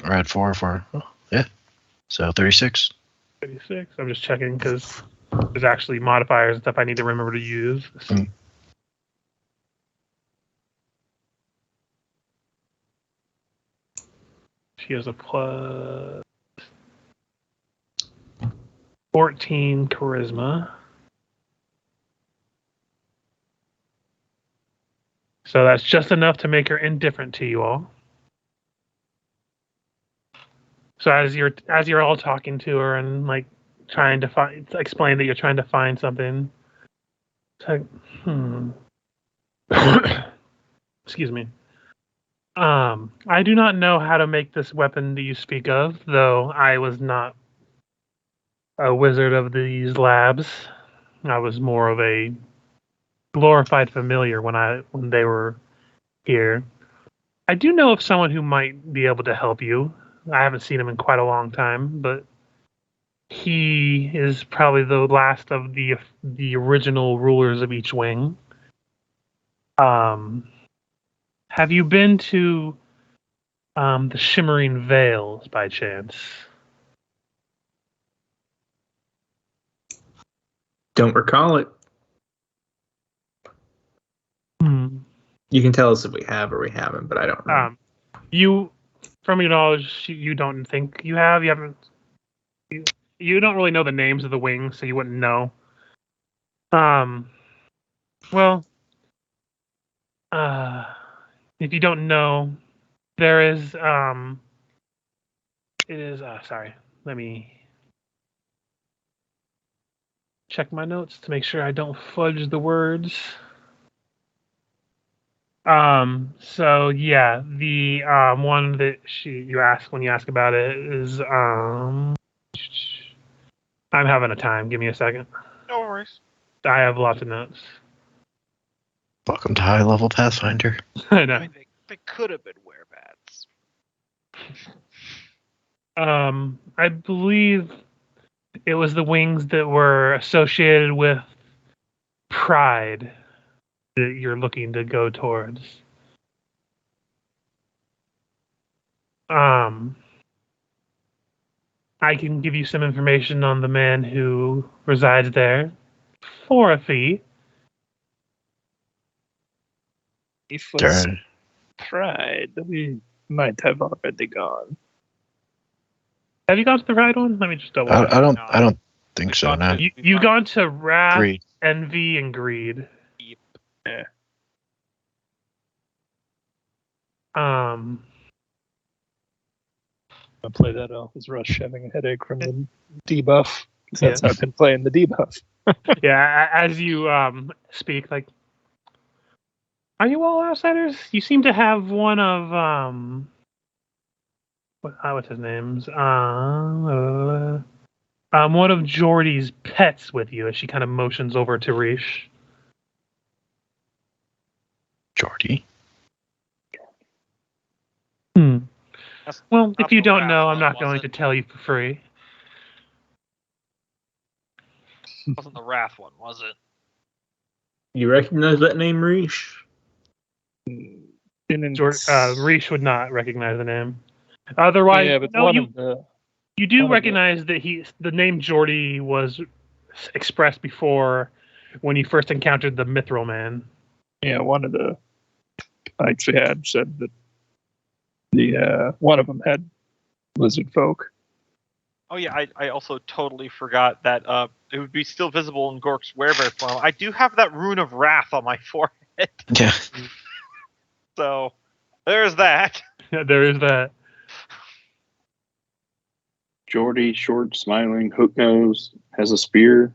Or add 4 for... yeah. So 36. 36. I'm just checking because there's actually modifiers and stuff I need to remember to use. Mm. She has a plus 14 charisma. So that's just enough to make her indifferent to you all. So as you're all talking to her and like trying to explain that you're trying to find something, it's like, excuse me. I do not know how to make this weapon that you speak of, though I was not a wizard of these labs. I was more of a glorified familiar when they were here. I do know of someone who might be able to help you. I haven't seen him in quite a long time, but he is probably the last of the original rulers of each wing. Have you been to the Shimmering Vales by chance? Don't recall it. You can tell us if we have or we haven't, but I don't know. You, from your knowledge, you don't think you have. You haven't. You don't really know the names of the wings, so you wouldn't know. Well, if you don't know, there is it is sorry. Let me check my notes to make sure I don't fudge the words. So yeah, the one that you ask when you ask about it is I'm having a time. Give me a second. No worries. I have lots of notes. Welcome to High Level Pathfinder. I know. I mean, they could have been werebats. I believe it was the wings that were associated with pride that you're looking to go towards. I can give you some information on the man who resides there for a fee. If it was pride, we might have already gone. Have you gone to the right one? Let me just double. I don't think so. No. You've gone to wrath, Greed. envy, and greed. Yeah. I'll play that off as Rush having a headache from the debuff. Since I've been playing the debuff. Yeah, as you speak, like, are you all outsiders? You seem to have one of what's his name's one of Jordy's pets with you, as she kind of motions over to Rish. Jordy. That's Well, not if you the don't Wrath know, I'm one, not was going it? to tell you for free. Wasn't the Wrath one, was it? You recognize that name, Reesh? Reesh would not recognize the name. Otherwise, yeah, but no, one of the you do one of the- recognize that the name Jordy was expressed before when you first encountered the Mithril Man. one of the fights we had said that the one of them had lizard folk. Oh yeah, I also totally forgot that it would be still visible in Gork's werebear form. I do have that rune of wrath on my forehead, Yeah. so there's that. There is that. Jordy, short, smiling, hook nose, has a spear.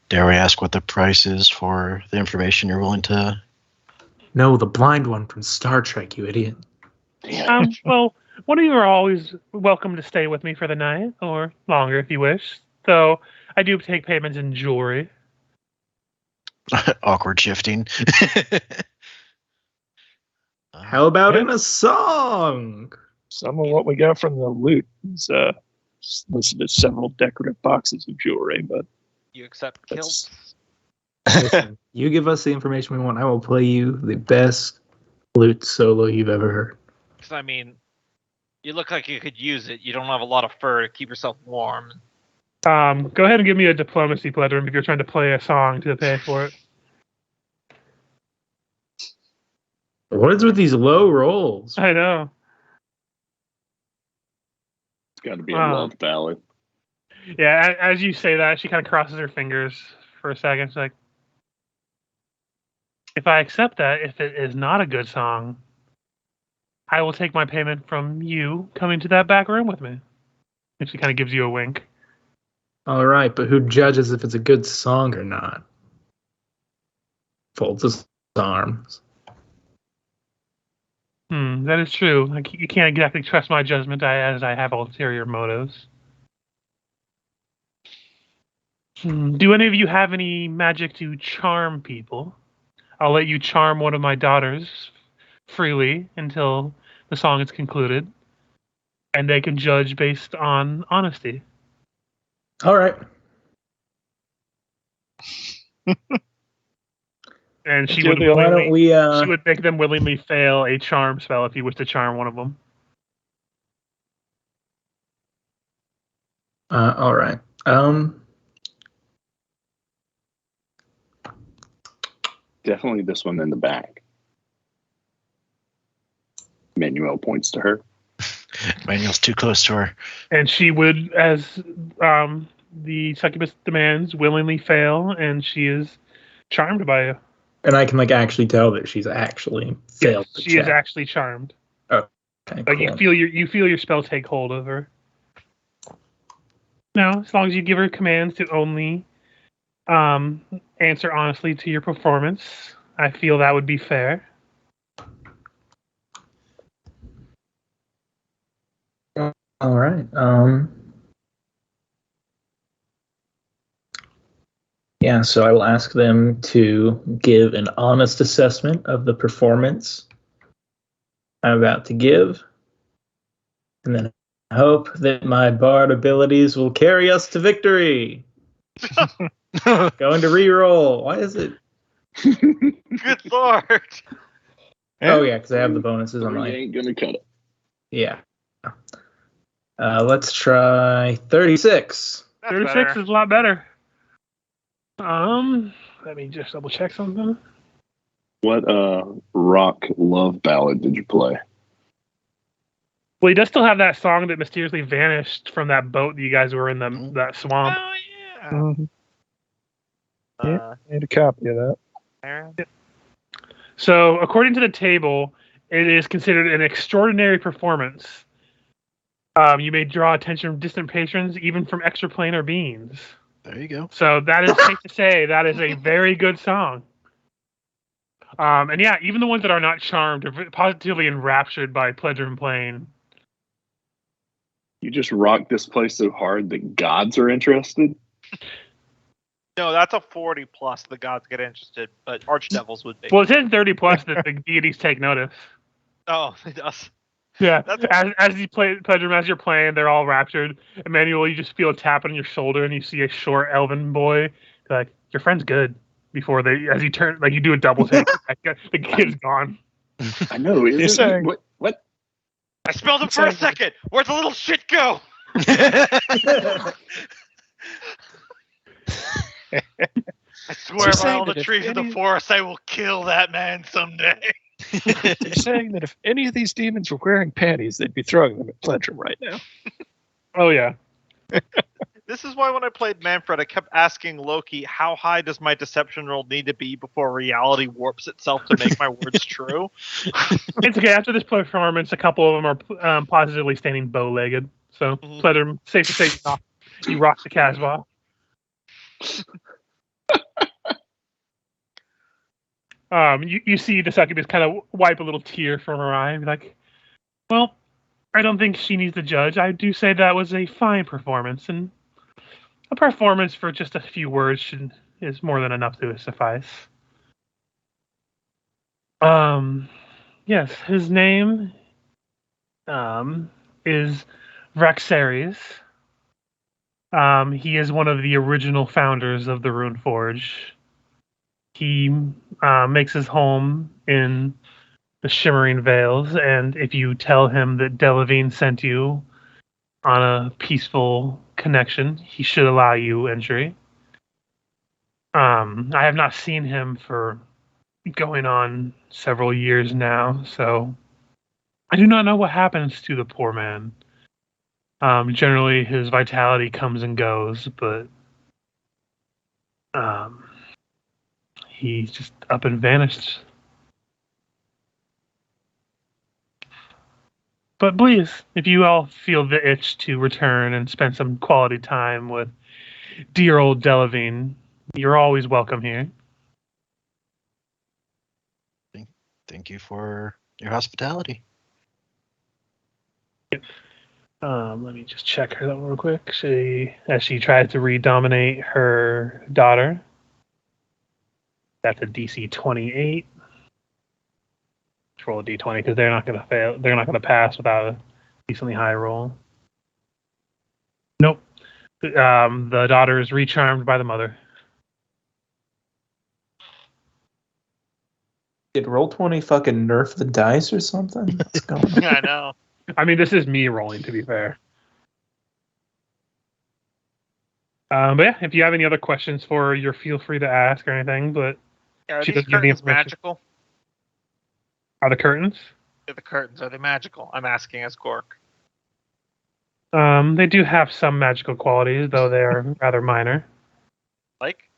Dare we ask what the price is for the information you're willing to? No, the blind one from Star Trek, you idiot. Well, one of you are always welcome to stay with me for the night, or longer if you wish. So I do take payments in jewelry. Awkward shifting. How about in a song? Some of what we got from the loot is listed as several decorative boxes of jewelry, but You accept kilts? Listen, you give us the information we want. I will play you the best flute solo you've ever heard. Because I mean, you look like you could use it. You don't have a lot of fur to keep yourself warm. Go ahead and give me a diplomacy, Pledrum, if you're trying to play a song to pay for it. What is with these low rolls? I know. It's got to be a love ballad. Yeah, as you say that, she kind of crosses her fingers for a second. She's like, if I accept that, if it is not a good song, I will take my payment from you coming to that back room with me. And she kind of gives you a wink. All right, but who judges if it's a good song or not? Folds his arms. That is true. You can't exactly trust my judgment as I have ulterior motives. Do any of you have any magic to charm people? I'll let you charm one of my daughters freely until the song is concluded, and they can judge based on honesty. All right. And she Why would don't she would make them willingly fail a charm spell if you wish to charm one of them. All right. Definitely this one in the back. Manuel points to her. Manuel's too close to her. And she would, as the succubus demands, willingly fail, and she is charmed by you. And I can actually tell that she's actually failed. Yes, she is actually charmed. Okay, Like cool. you feel your spell take hold of her. Now, as long as you give her commands to only answer honestly to your performance, I feel that would be fair. All right. Yeah, so I will ask them to give an honest assessment of the performance I'm about to give, and then I hope that my bard abilities will carry us to victory. Going to reroll. Why is it? Good lord! Oh yeah, because I have the bonuses on Three my. ain't gonna cut it. Yeah. Let's try 36. That's 36 better. is a lot better. Let me just double check something. What rock love ballad did you play? Well, he does still have that song that mysteriously vanished from that boat that you guys were in that swamp. Oh yeah. Mm-hmm. I need a copy of that. Aaron? So, according to the table, it is considered an extraordinary performance. You may draw attention from distant patrons, even from extraplanar beings. There you go. So that is safe to say that is a very good song. And yeah, even the ones that are not charmed are positively enraptured by Pledrum playing. You just rocked this place so hard that gods are interested? No, that's a 40 plus. The gods get interested, but archdevils would be. Well, it says 30 plus that the deities take notice. Oh, it does. Yeah, That's- as you play, Pedram, as you're playing, they're all raptured. Emmanuel, you just feel a tap on your shoulder, and you see a short elven boy. Like, your friend's good. Before as you turn, like you do a double take, the kid's gone. I know. You're saying What? I spelled him for a second. Where'd the little shit go? I swear by all the trees in the forest, I will kill that man someday. You're saying that if any of these demons were wearing panties, they'd be throwing them at Pledrum right now. Oh yeah. This is why when I played Manfred, I kept asking Loki, how high does my deception roll need to be before reality warps itself to make my words true? It's okay. After this performance, a couple of them are positively standing bow-legged. So, Pledrum, safe to say, you rock the Casbah. You see the succubus kind of wipe a little tear from her eye and be like, well, I don't think she needs to judge. I do say that was a fine performance, and a performance for just a few words is more than enough to suffice. Yes, his name is Vraxaries. He is one of the original founders of the Runeforge. He makes his home in the Shimmering Vales, and if you tell him that Delavine sent you on a peaceful connection, he should allow you entry. I have not seen him for going on several years now, so I do not know what happens to the poor man. Generally, his vitality comes and goes, but he's just up and vanished. But please, if you all feel the itch to return and spend some quality time with dear old Delavine, you're always welcome here. Thank you for your hospitality. Let me just check her that real quick. As she tries to redominate her daughter. That's a DC 28. Let's roll a D20 because they're not going to fail. They're not going to pass without a decently high roll. Nope. The daughter is recharmed by the mother. Did Roll20 fucking nerf the dice or something? What's going on? I know. I mean, this is me rolling, to be fair. But yeah, if you have any other questions for her, feel free to ask or anything. But Are she these doesn't give the curtains information. magical? Are the curtains? Yeah, the curtains, are they magical? I'm asking as Gork. They do have some magical qualities, though they are rather minor. Like?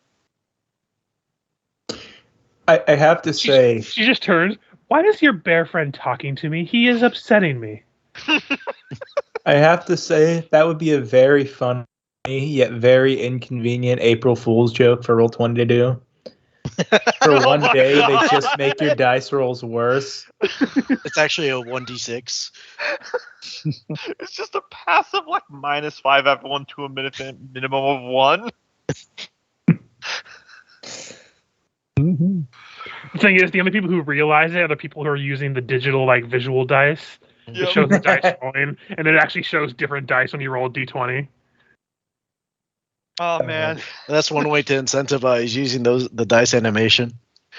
I have to say, She just turns. Why is your bear friend talking to me? He is upsetting me. I have to say that would be a very funny yet very inconvenient April Fool's joke for Roll20 to do. For Oh one my day, God. they just make your dice rolls worse. It's actually a 1d6. It's just a passive, like, -5 everyone to a minimum of 1. Mm-hmm. The thing is, the only people who realize it are the people who are using the digital, like, visual dice. It Yep. shows the dice rolling, and then it actually shows different dice when you roll a d20. Oh, man. That's one way to incentivize using the dice animation.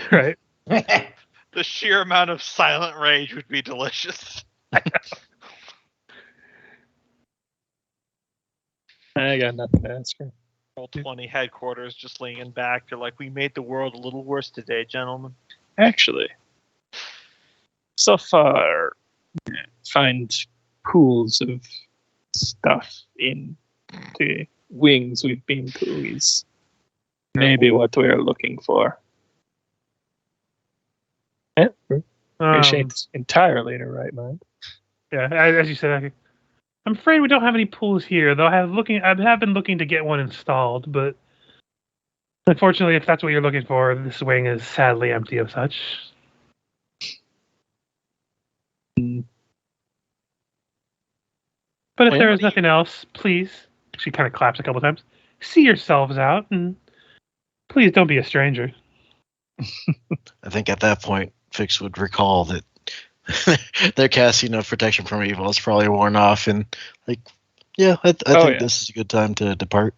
Right. The sheer amount of silent rage would be delicious. I got nothing to ask her. Roll20 headquarters just leaning back. They're like, we made the world a little worse today, gentlemen. Actually, so far, find pools of stuff in the wings we've been to is maybe what we're looking for. She ain't entirely in her right mind. Yeah, as you said, I'm afraid we don't have any pools here, though I have been looking to get one installed, but unfortunately, if that's what you're looking for, this wing is sadly empty of such. But if there is nothing else, please, she kind of claps a couple times, see yourselves out and Please don't be a stranger. I think at that point, Fix would recall that their casting of protection from evil is probably worn off, and like, yeah, I think this is a good time to depart.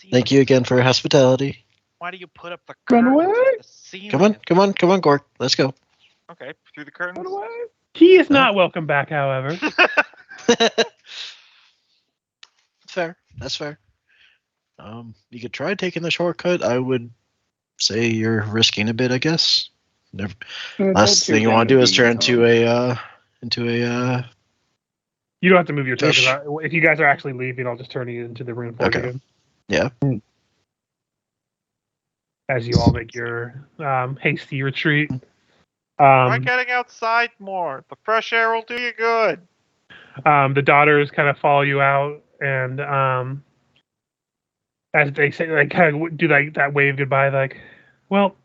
Thank you again for your hospitality. Why do you put up the Run curtains? away! Come on, Gork. Let's go. Okay, through the curtains. Run away! He is not welcome back, however. Fair. That's fair. You could try taking the shortcut. I would say you're risking a bit, I guess. Last thing you want to do is turn into a You don't have to move your Fish. tokens. If you guys are actually leaving, I'll just turn you into the runeforge again. Yeah. As you all make your hasty retreat. Try getting outside more. The fresh air will do you good. The daughters kind of follow you out, and as they say, like, kind of do like that wave goodbye, like, well,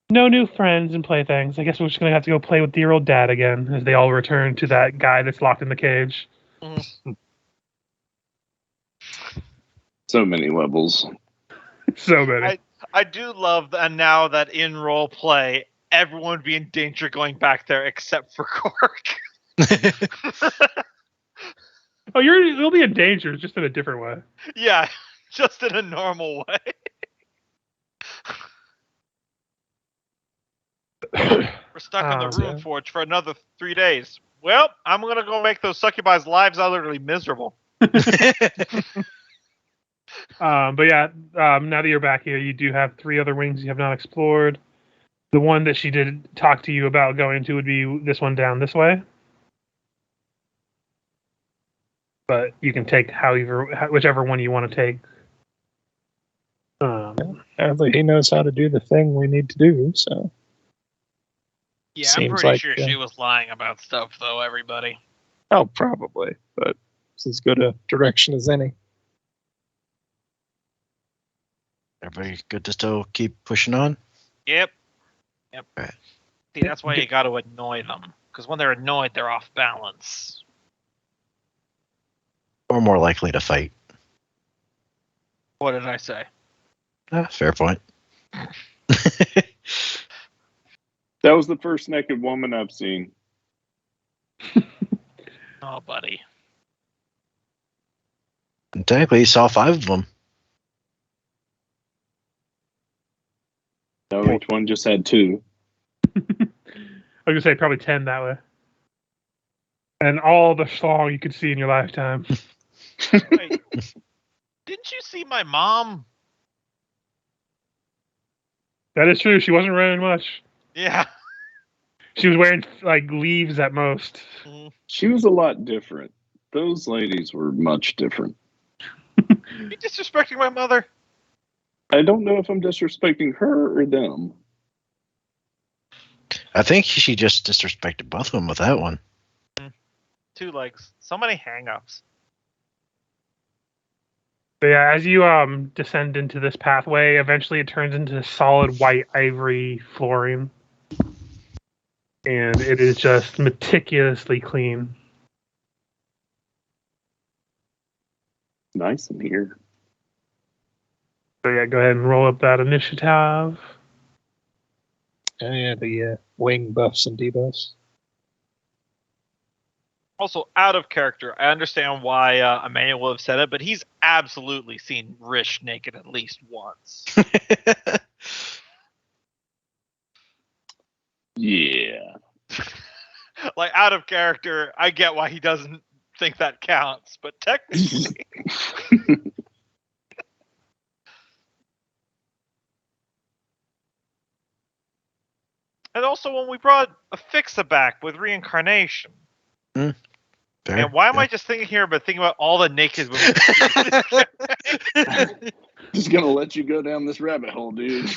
no new friends and playthings. I guess we're just gonna have to go play with dear old dad again. As they all return to that guy that's locked in the cage. So many levels. So many. I do love that now that in role play, everyone would be in danger going back there except for Cork. Oh, you'll be in danger, just in a different way. Yeah, just in a normal way. We're stuck in the runeforge for another 3 days. Well, I'm gonna go make those succubi's lives utterly miserable. But yeah, now that you're back here, you do have 3 other wings you have not explored. The one that she did talk to you about going to would be this one down this way. But you can take whichever one you want to take. Apparently he knows how to do the thing we need to do, so. Yeah, I'm Seems pretty like, sure she was lying about stuff, though, everybody. Oh, probably, but it's as good a direction as any. Everybody good to still keep pushing on? Yep. Right. See, that's why you got to annoy them. Because when they're annoyed, they're off balance. Or more likely to fight. What did I say? Fair point. That was the first naked woman I've seen. Oh, buddy. And technically, you saw 5 of them. No, each one just had 2. I was gonna say probably 10 that way. And all the song you could see in your lifetime. Wait, didn't you see my mom? That is true. She wasn't wearing much. Yeah. She was wearing like leaves at most. She was a lot different. Those ladies were much different. You disrespecting my mother? I don't know if I'm disrespecting her or them. I think she just disrespected both of them with that one. 2 legs. So many hang-ups. But yeah, as you descend into this pathway, eventually it turns into solid white ivory flooring. And it is just meticulously clean. Nice in here. So yeah, go ahead and roll up that initiative. Oh, yeah, the wing buffs and debuffs. Also, out of character, I understand why Emmanuel would have said it, but he's absolutely seen Rish naked at least once. Yeah. Like, out of character, I get why he doesn't think that counts, but technically... And also when we brought a Fixa back with reincarnation. Fair, and why am I just thinking about all the naked women? Just gonna let you go down this rabbit hole, dude.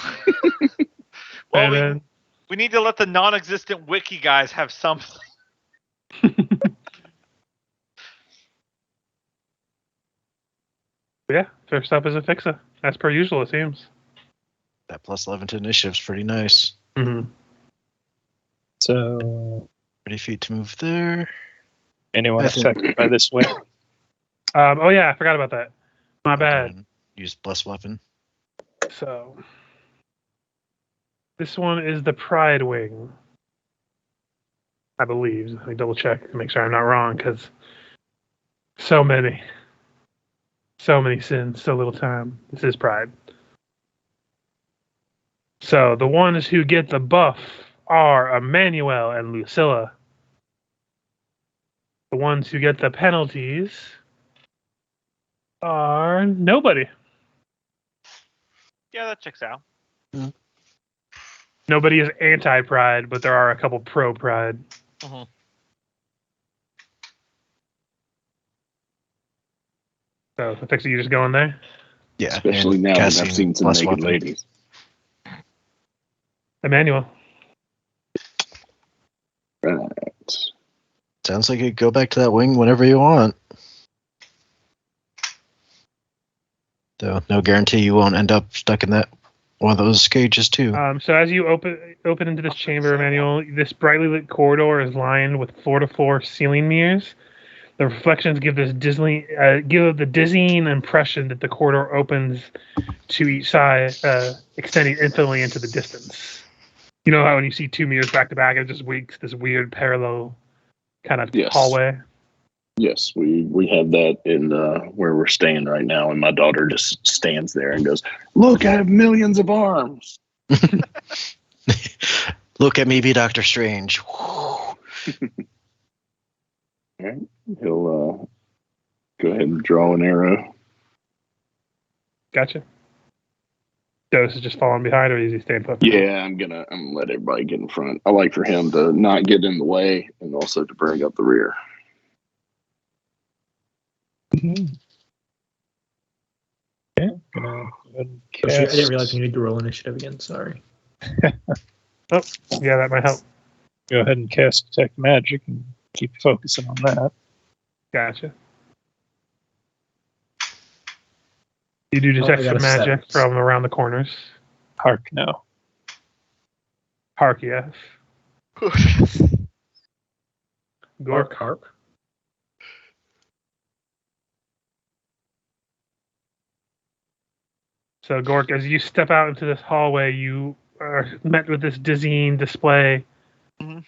Well, we need to let the non-existent wiki guys have something. Yeah, first up is a Fixa. As per usual, it seems. That plus 11 to initiative's pretty nice. Mm-hmm. So, 30 feet to move there. Anyone affected by this wing? Oh yeah, I forgot about that. My bad. Use plus weapon. So this one is the Pride Wing, I believe. Let me double check to make sure I'm not wrong, because so many sins, so little time. This is Pride. So the ones who get the buff are Emmanuel and Lucilla. The ones who get the penalties are nobody. Yeah, that checks out. Nobody is anti-Pride, but there are a couple pro-Pride. Mm-hmm. So, Fixie, you just go in there? Yeah. Especially and now that I've casting seen some less naked weapon. ladies. Emmanuel. Right. Sounds like you go back to that wing whenever you want. Though no guarantee you won't end up stuck in that one of those cages too. So as you open into this chamber, Emmanuel, this brightly lit corridor is lined with floor-to-floor ceiling mirrors. The reflections give the dizzying impression that the corridor opens to each side, extending infinitely into the distance. You know how when you see two mirrors back to back, it just makes this weird parallel kind of hallway. Yes, we have that in where we're staying right now, and my daughter just stands there and goes, "Look, I have millions of arms." Look at me, be Doctor Strange. All right. He'll go ahead and draw an arrow. Gotcha. Dose is just falling behind, or is he staying put? Yeah, I'm gonna let everybody get in front. I like for him to not get in the way and also to bring up the rear. Okay. Gonna go ahead and I didn't cast- realize you need to roll initiative again. Sorry. Oh, yeah, that might help. Go ahead and cast Detect Magic and keep focusing on that. Gotcha. You do I detect got some a magic 7. from around the corners. Hark no. Hark, yes. Gork. Harp. So, Gork, as you step out into this hallway, you are met with this dizzying display. Mhm.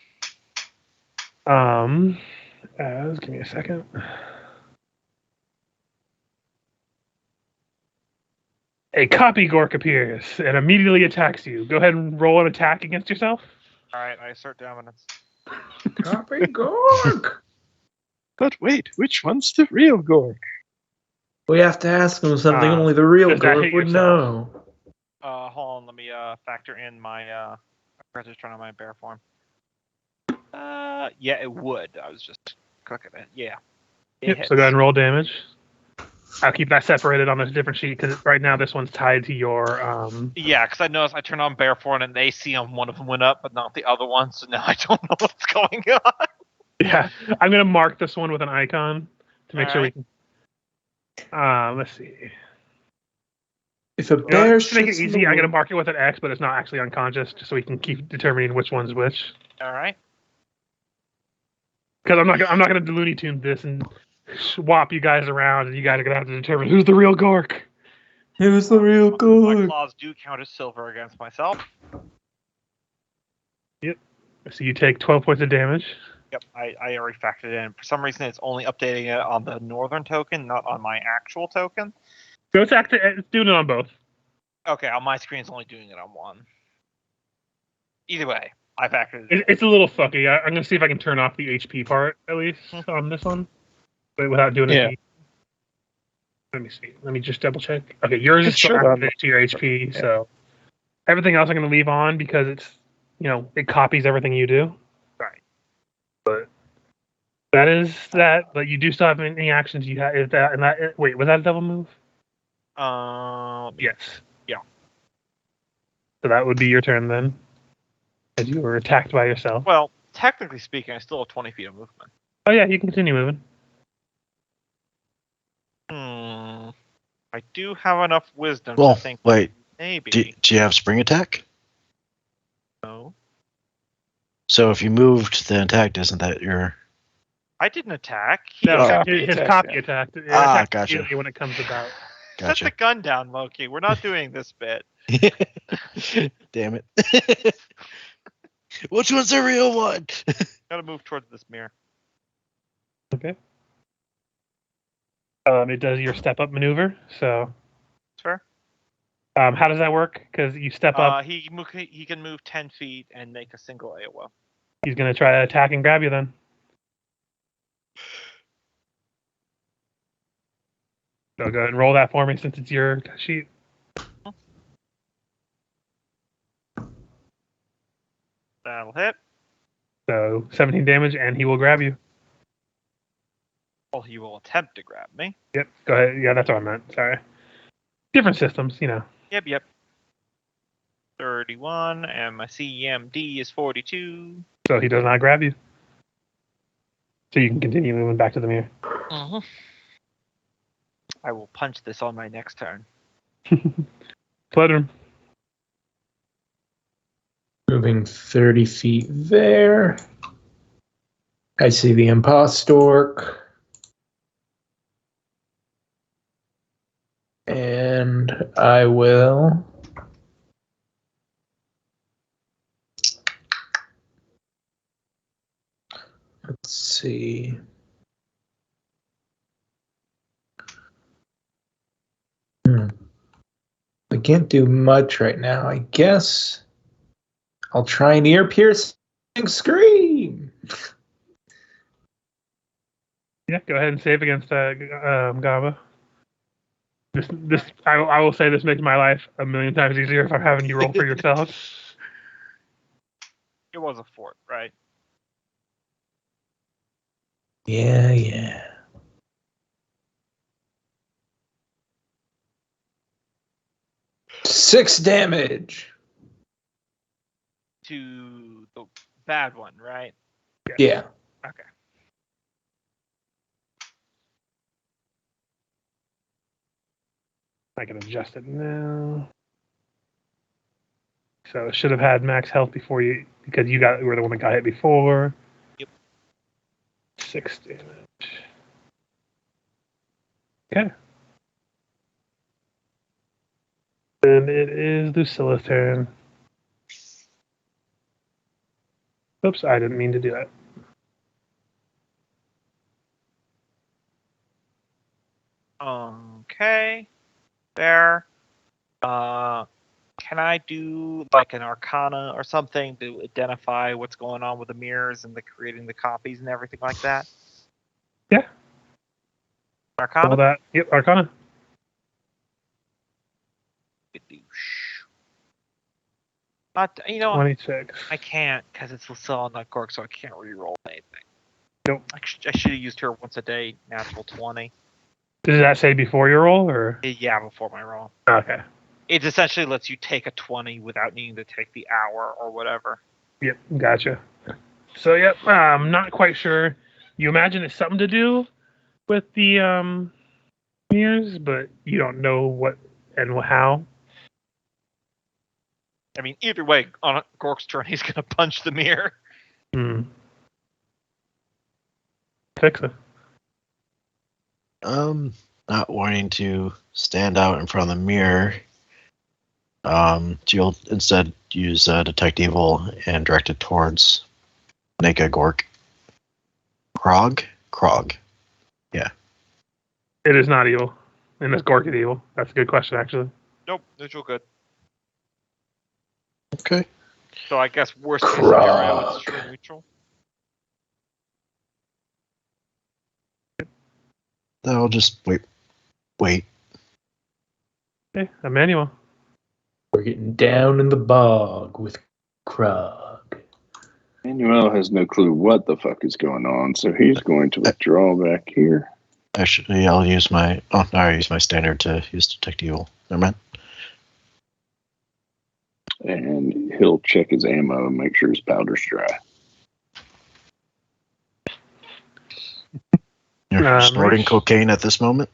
Give me a second. A copy Gork appears and immediately attacks you. Go ahead and roll an attack against yourself. All right, I assert dominance. Copy Gork. But wait, which one's the real Gork? We have to ask him something only the real does that Gork hit would yourself? know. Hold on, let me factor in my just trying on my bear form. Yeah, it would. I was just clicking it. Yeah. Yep, so go ahead and roll damage. I'll keep that separated on a different sheet because right now this one's tied to your. Yeah, because I noticed I turned on bear form and the AC on one of them went up, but not the other one. So now I don't know what's going on. Yeah, I'm gonna mark this one with an icon to make sure Alright. we can. Let's see. If a bear To make it shits in easy, the I'm gonna wind- mark it with an X, but it's not actually unconscious, just so we can keep determining which one's which. All right. Because I'm not gonna Looney Tune this and swap you guys around, and you guys are gonna have to determine who's the real Gork. Who's the real My Gork? claws do count as silver against myself. So you take 12 points of damage. Yep, I already factored it in. For some reason, it's only updating it on the northern token, not on my actual token. So it's doing it on both. Okay, on my screen, it's only doing it on one. Either way, I factored it in. It's a little fucky. I'm gonna see if I can turn off the HP part at least on this one, but without doing Yeah. it. Let me see. Let me just double check. Okay, yours It is still should on activated to your HP, yeah. so everything else I'm gonna leave on because it's it copies everything you do. Right. But that is that. But you do still have any actions you have. Is that and that? Wait, was that a double move? Yes. Yeah. So that would be your turn then, as you were attacked by yourself. Well, technically speaking, I still have 20 feet of movement. Oh yeah, you can continue moving. I do have enough wisdom Well, to think wait. maybe. Do you have spring attack? No. So if you moved, the attack isn't that your. I didn't attack. He No, attacked copy me. his attack, copy yeah. attacked. It Ah, attacks gotcha. immediately when it comes about. Set the Gotcha. gun down, Loki. We're not doing this bit. Damn it. Which one's the real one? Gotta move towards this mirror. Okay. It does your step up maneuver. So, Fair. how does that work? Because you step up, He can move 10 feet and make a single AOL. he's gonna try to attack and grab you. Then. So go ahead and roll that for me since it's your sheet. That'll hit. So 17 damage, and he will grab you. Well, he will attempt to grab me. Yep. Go ahead. Yeah, that's what I meant. Sorry. Different systems, you know. Yep. 31, and my CMD is 42. So he does not grab you. So you can continue moving back to the mirror. Mm-hmm. I will punch this on my next turn. Flutter. Moving 30 feet there. I see the impostor. And I will. Let's see. I can't do much right now. I guess I'll try an ear-piercing scream. Yeah, go ahead and save against Gaba. This I will say this makes my life a million times easier if I'm having you roll for yourself. It was a fort, right? Yeah. 6 damage. To the bad one, right? Yeah. Okay. I can adjust it now. So it should have had max health before you, because you were the one that got hit before. Yep. 6 damage. Okay. And it is Lucilla's turn. Oops, I didn't mean to do that. Okay. There. Can I do like an arcana or something to identify what's going on with the mirrors and creating the copies and everything like that? Yeah. Arcana? All that. Yep, Arcana. Not, 26. I can't because it's Lucille and not Gork, so I can't re-roll anything. Nope. I should have used her once a day, natural 20. Does that say before your roll, or? Yeah, before my roll. Okay. It essentially lets you take a 20 without needing to take the hour or whatever. Yep, gotcha. So, yep, I'm not quite sure. You imagine it's something to do with the mirrors, but you don't know what and how. I mean, either way, on Gork's turn, he's going to punch the mirror. Fix it. Not wanting to stand out in front of the mirror, you'll instead use Detect Evil and direct it towards Naka Gork. Krog. Yeah. It is not evil. And it's Gork is evil. That's a good question, actually. Nope, neutral good. Okay. So I guess worst case scenario, it's true neutral. I'll just wait. Okay, Emmanuel. We're getting down in the bog with Krog. Manuel has no clue what the fuck is going on, so he's going to withdraw back here. Actually, I'll use my. Oh, no, I use my standard to use Detect Evil. Never mind. And he'll check his ammo and make sure his powder's dry. You're snorting cocaine at this moment?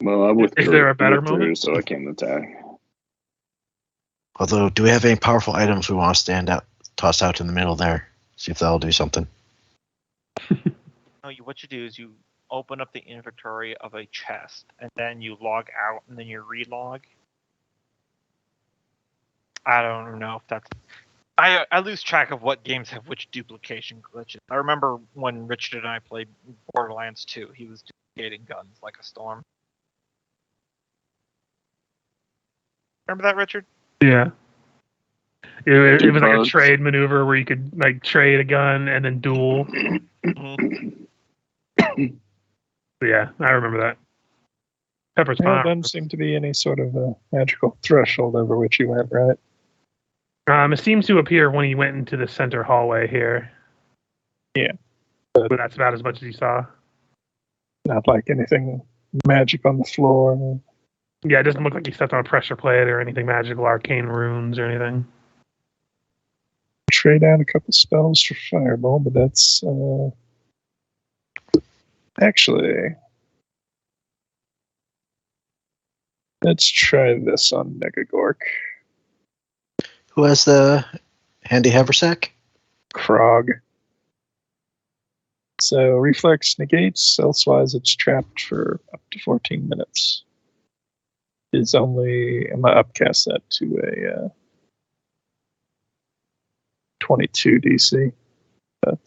Well, I withdrew. Is there a better moment? So I can't attack. Although, do we have any powerful items we want to toss out in the middle there? See if that'll do something. No, what you do is you open up the inventory of a chest, and then you log out, and then you relog. I don't know if that's... I lose track of what games have which duplication glitches. I remember when Richard and I played Borderlands 2, he was duplicating guns like a storm. Remember that, Richard? Yeah. It was like a Bugs. trade maneuver where you could like trade a gun and then duel. Yeah, I remember that. Pepper's There fine. doesn't seem to be any sort of a magical threshold over which you went, right? It seems to appear when he went into the center hallway here. Yeah. But that's about as much as you saw. Not like anything magic on the floor. Yeah, it doesn't look like he stepped on a pressure plate or anything magical, arcane runes or anything. Trade out a couple spells for Fireball, but that's actually... Let's try this on Megagork. Who has the handy haversack? Krog. So reflex negates, elsewise it's trapped for up to 14 minutes. Is only... I'm going to upcast that to a 22 DC. But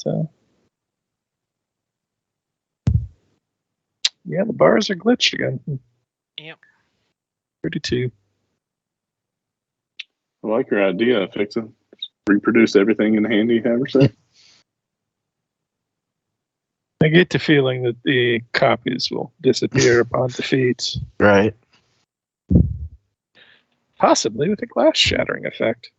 yeah, the bars are glitched again. Yep. 32. I like your idea, Fixin'. Reproduce everything in the handy haversack. I get the feeling that the copies will disappear upon defeat. Right. Possibly with a glass shattering effect.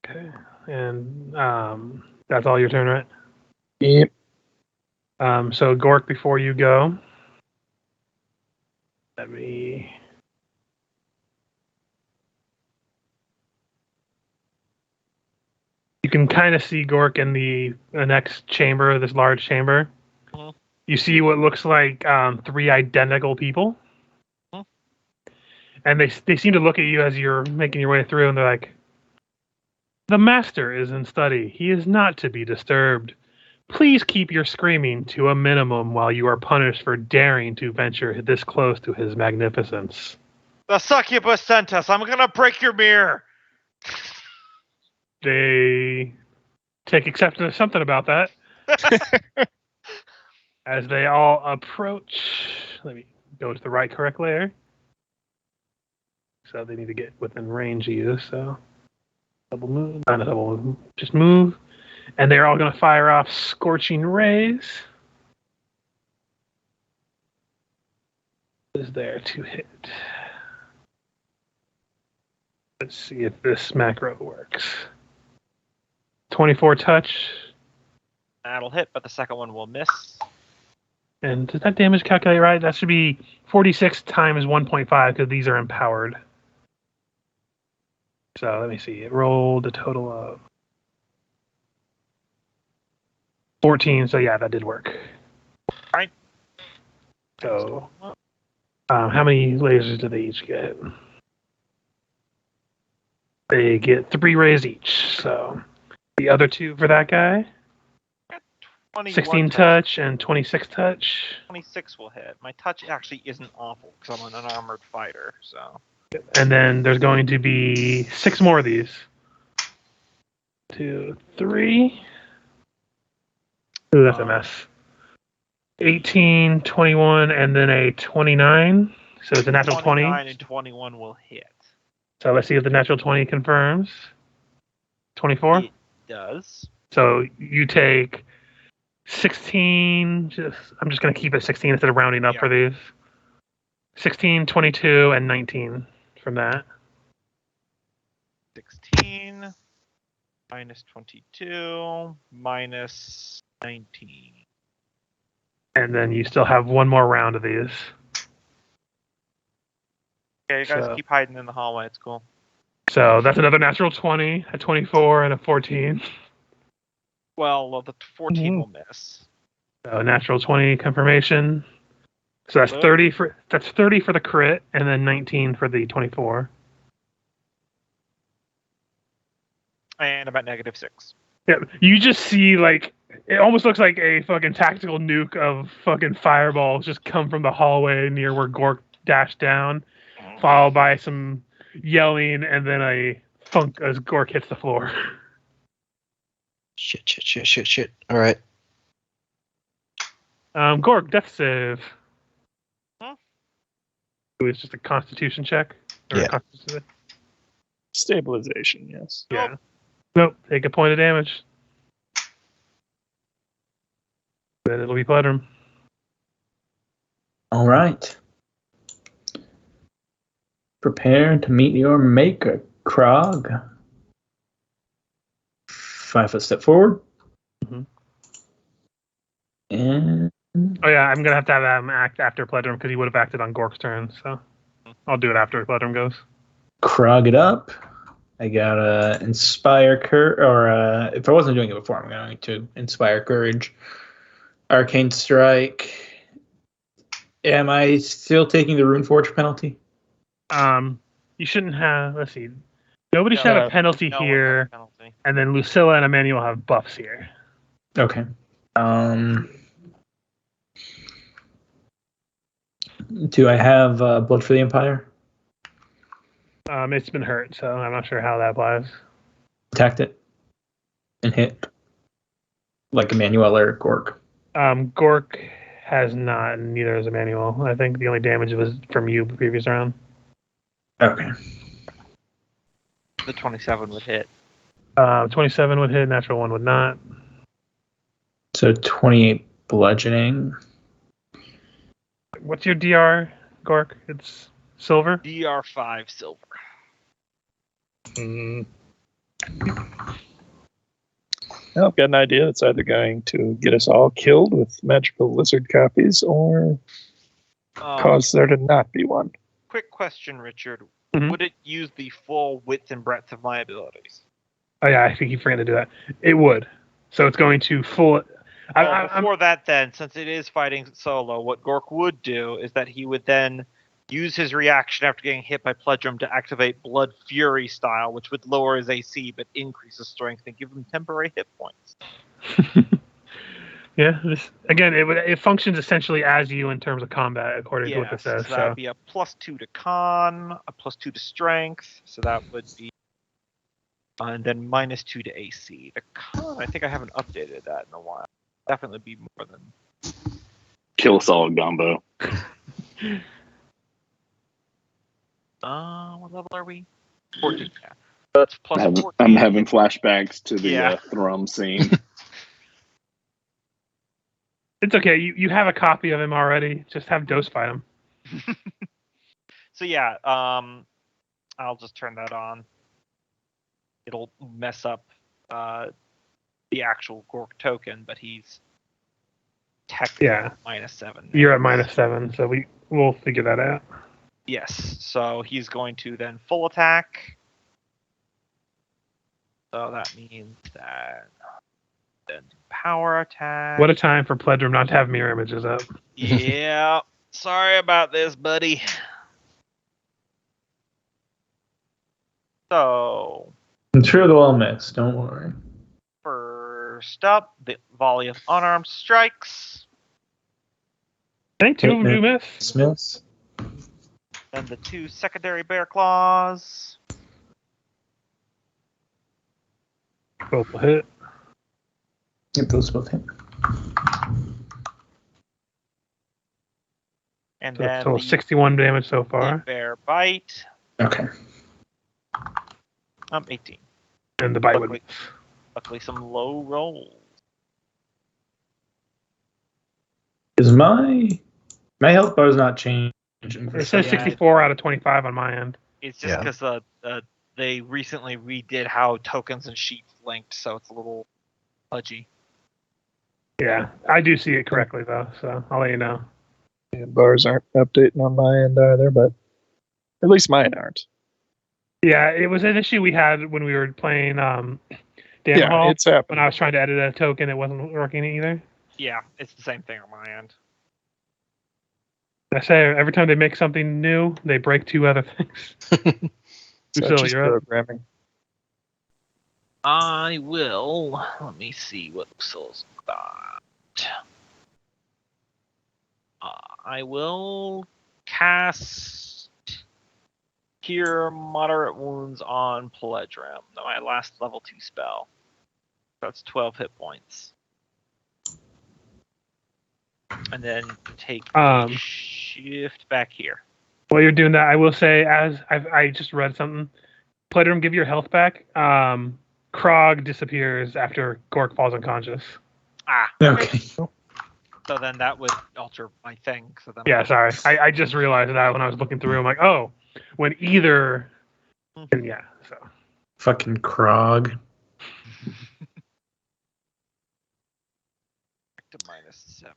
Okay. And that's all your turn, right? Yep. So Gork, before you go, let me... You can kind of see Gork in the next chamber, this large chamber. Mhm. You see what looks like 3 identical people. Mhm. And they seem to look at you as you're making your way through, and they're like, "The master is in study. He is not to be disturbed. Please keep your screaming to a minimum while you are punished for daring to venture this close to his magnificence." The succubus sent us. I'm gonna break your mirror. They take exception to something about that. As they all approach, let me go to the right correct layer. So they need to get within range of you. So double move, not a double move, just move. And they're all going to fire off scorching rays. Is there to hit? Let's see if this macro works. 24 touch. That'll hit, but the second one will miss. And does that damage calculate right? That should be 46 times 1.5 because these are empowered. So let me see. It rolled a total of 14. So yeah, that did work. Right. So how many lasers do they each get? They get 3 rays each. So the other 2 for that guy. 16 touch and 26 touch. 26 will hit. My touch actually isn't awful because I'm an unarmored fighter. So. And then there's going to be 6 more of these. 2, 3. Ooh, that's a mess. 18, 21, and then a 29. So it's a natural 20. 29 and 21 will hit. So let's see if the natural 20 confirms. 24? It does. So you take 16. I'm just going to keep it 16 instead of rounding up for these. 16, 22, and 19 from that. 16 minus 22 minus 19. And then you still have 1 more round of these. Okay, you guys keep hiding in the hallway. It's cool. So that's another natural 20, a 24, and a 14. Well, the 14 will miss. So natural 20 confirmation. So that's 30 for the crit, and then 19 for the 24. And about -6. Yeah, you just see like it almost looks like a fucking tactical nuke of fucking fireballs just come from the hallway near where Gork dashed down, followed by some yelling and then a thunk as Gork hits the floor. Shit. All right. Gork, death save. Huh? It was just a Constitution check. Or Yeah. a Constitution save? Stabilization, yes. Yeah. Nope. Take a point of damage. Then it'll be Pledrum. All right. Prepare to meet your maker, Krog. 5 foot step forward. Mhm. And Oh yeah, I'm gonna have to have him act after Pledrum because he would have acted on Gork's turn. So I'll do it after Pledrum goes. Krog it up. I got Inspire Courage, or if I wasn't doing it before, I'm going to Inspire Courage. Arcane Strike. Am I still taking the Runeforge penalty? You shouldn't have. Let's see. Nobody should have a penalty No one has here, a penalty. and then Lucilla and Emmanuel have buffs here. Okay. Do I have Blood for the Empire? It's been hurt, so I'm not sure how that applies. Attacked it and hit like Emmanuel or Gork. Gork has not, and neither has Emmanuel. I think the only damage was from you the previous round. Okay. The 27 would hit. 27 would hit, natural 1 would not. So 28 bludgeoning. What's your DR, Gork? It's silver? DR5 silver. I've got an idea. It's either going to get us all killed with magical lizard copies or cause there to not be one. Quick question, Richard. Mhm. Would it use the full width and breadth of my abilities? Oh yeah, I think you forgot to do that. It would. So it's going to full... Well, before that, then, since it is fighting solo, what Gork would do is that he would then use his reaction after getting hit by Pledrum to activate Blood Fury style, which would lower his AC but increase his strength and give him temporary hit points. Yeah, it functions essentially as you in terms of combat, according to what this says. So that would be a +2 to con, a +2 to strength, so that would be, and then -2 to AC. The con, I think I haven't updated that in a while. Definitely be more than. Kill us all, Gumbo. What level are we? 14. Yeah. That's plus 14. I'm having flashbacks to the Yeah. Thrum scene. It's okay. You have a copy of him already. Just have Dose fight him. So yeah, I'll just turn that on. It'll mess up the actual Gork token, but he's technically -7. You're at -7, so we'll figure that out. Yes, so he's going to then full attack. So that means that then power attack. What a time for Pledrum not to have mirror images up. Yeah, sorry about this, buddy. So I'm sure they'll all miss. Don't worry. first up, the volley of unarmed strikes. I think 2 of them do miss. Miss. Then the 2 secondary bear claws. Both will hit. Yep, those both hit. And So then total the 61 damage so far. bear bite. Okay. 18. And the bite would Luckily, some low rolls. miss. Is my health bar is not changing? It says 64 out of 25 on my end. It's just because they recently redid how tokens and sheets linked, so it's a little pudgy. Yeah, I do see it correctly though, so I'll let you know. Yeah, bars aren't updating on my end either, but at least mine aren't. Yeah, it was an issue we had when we were playing Hall. It's happening. When I was trying to edit a token, it wasn't working either. Yeah, it's the same thing on my end. I say every time they make something new, they break 2 other things. So Lucille, just you're up. programming. I will. Let me see what Lucilla's got. I will cast Cure Moderate Wounds on Pledram, my last level 2 spell. That's 12 hit points. And then take a shift back here. While you're doing that, I will say, as I just read something, Pledrum, give your health back. Krog disappears after Gork falls unconscious. Okay. So then that would alter my thing. So then Yeah, sorry. I just realized that when I was looking through. I'm like, oh, when either... And yeah, so... Fucking Krog. to -7.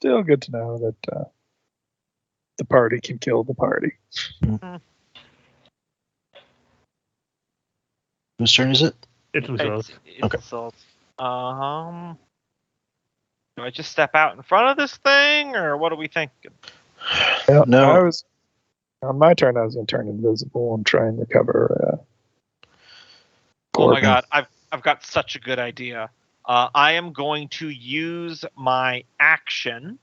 Still good to know that the party can kill the party. Whose turn is it? It's Lucilla's. It's Okay. assault. Do I just step out in front of this thing, or what are we thinking? Yeah, No. On my turn, I was going to turn invisible and try and recover. Oh my Gork. god, I've got such a good idea. I am going to use my action